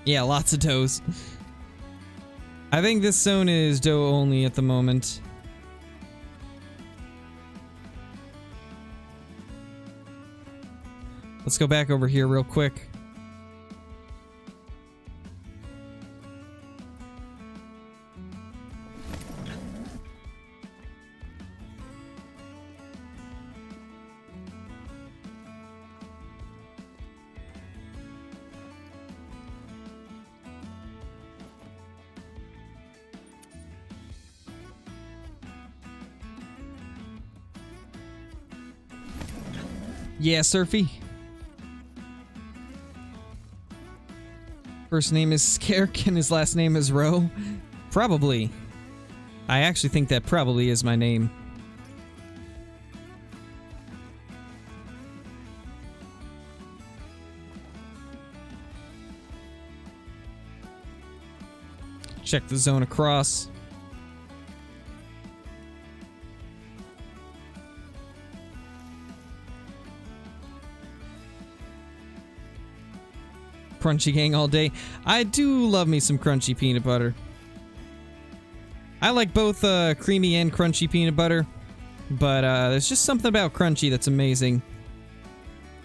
Yeah, lots of does. I think this zone is doe only at the moment. Let's go back over here real quick. Yeah, Surfy. First name is Scark and his last name is Rowe. Probably. I actually think that probably is my name. Check the zone across. Crunchy gang all day. I do love me some crunchy peanut butter. I like both creamy and crunchy peanut butter, but there's just something about crunchy that's amazing.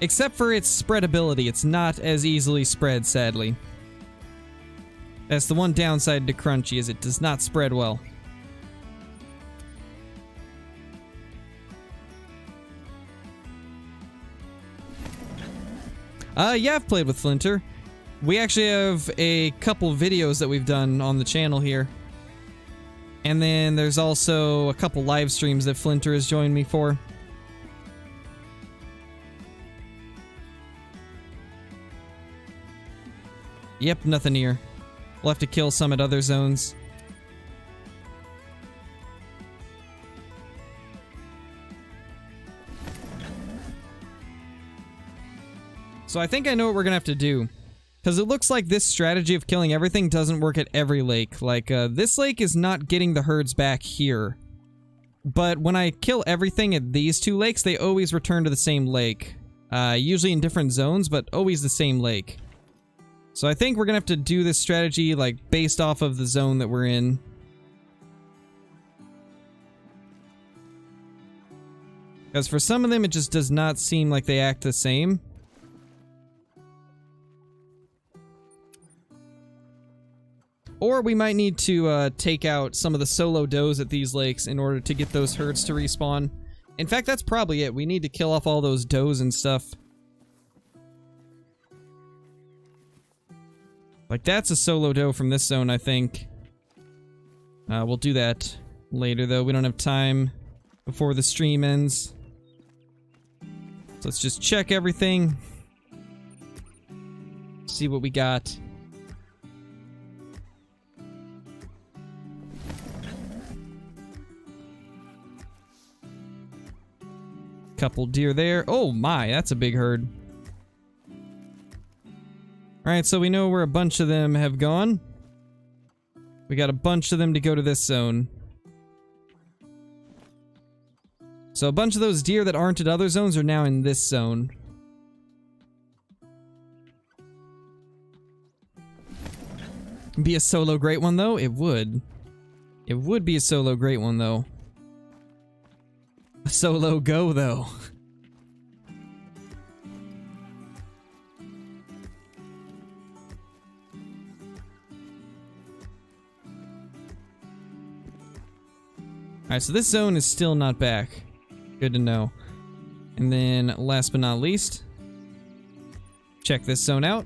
Except for its spreadability. It's not as easily spread, sadly. That's the one downside to crunchy, is it does not spread well. Yeah, I've played with Flinter. We actually have a couple videos that we've done on the channel here. And then there's also a couple live streams that Flinter has joined me for. Yep, nothing here. We'll have to kill some at other zones. So I think I know what we're gonna have to do. Because it looks like this strategy of killing everything doesn't work at every lake. Like, this lake is not getting the herds back here. But when I kill everything at these two lakes, they always return to the same lake. Usually in different zones, but always the same lake. So I think we're gonna have to do this strategy, like, based off of the zone that we're in. Because for some of them, it just does not seem like they act the same. Or we might need to take out some of the solo does at these lakes in order to get those herds to respawn. In fact, that's probably it. We need to kill off all those does and stuff. Like, that's a solo doe from this zone, I think. We'll do that later, though. We don't have time before the stream ends. So let's just check everything. See what we got. Couple deer there. Oh my, that's a big herd. Alright, so we know where a bunch of them have gone. We got a bunch of them to go to this zone. So a bunch of those deer that aren't at other zones are now in this zone. Be a solo great one, though? It would. It would be a solo great one, though. A solo go, though. Alright, so this zone is still not back. Good to know. And then, last but not least, check this zone out.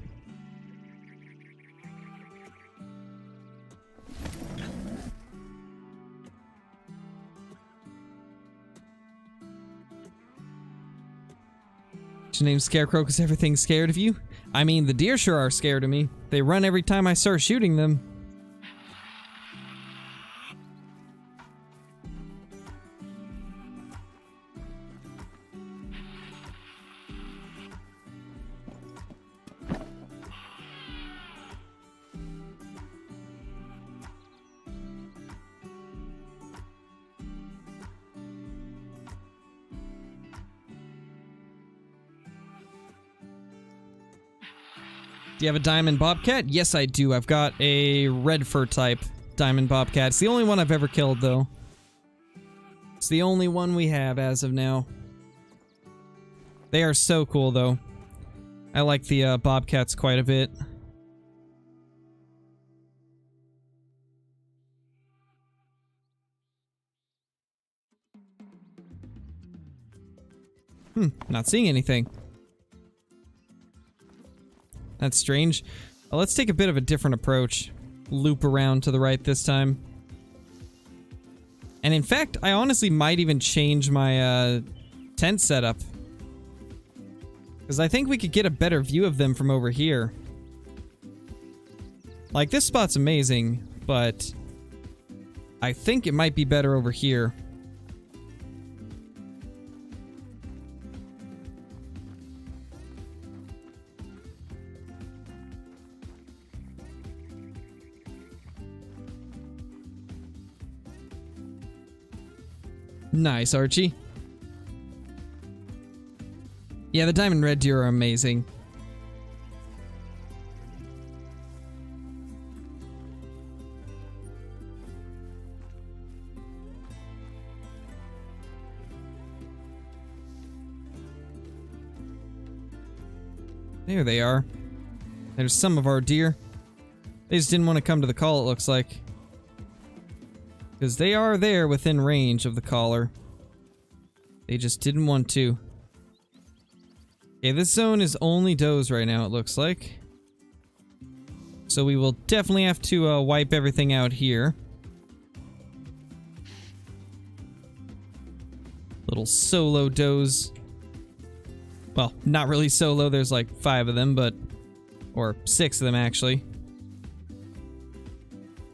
Your name's Scarecrow because everything's scared of you? I mean, the deer sure are scared of me. They run every time I start shooting them. Do you have a diamond bobcat? Yes, I do. I've got a red fur type diamond bobcat. It's the only one I've ever killed, though. It's the only one we have as of now. They are so cool, though. I like the bobcats quite a bit. Not seeing anything. That's strange. Let's take a bit of a different approach. Loop around to the right this time. And in fact, I honestly might even change my tent setup. Because I think we could get a better view of them from over here. Like, this spot's amazing, but I think it might be better over here. Nice, Archie. Yeah, the diamond red deer are amazing. There they are. There's some of our deer. They just didn't want to come to the call, it looks like. Because they are there within range of the caller. They just didn't want to. Okay, this zone is only does right now, it looks like. So we will definitely have to wipe everything out here. Little solo does. Well, not really solo, there's like 5 of them, but... or 6 of them, actually.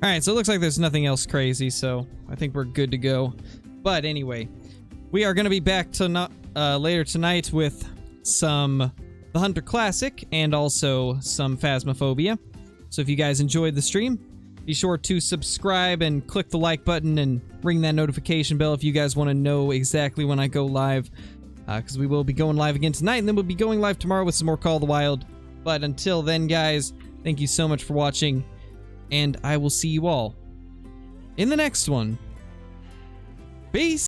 Alright, so it looks like there's nothing else crazy, so I think we're good to go. But anyway, we are going to be back to later tonight with some The Hunter Classic and also some Phasmophobia. So if you guys enjoyed the stream, be sure to subscribe and click the like button and ring that notification bell if you guys want to know exactly when I go live. Because we will be going live again tonight, and then we'll be going live tomorrow with some more Call of the Wild. But until then, guys, thank you so much for watching. And I will see you all in the next one. Peace!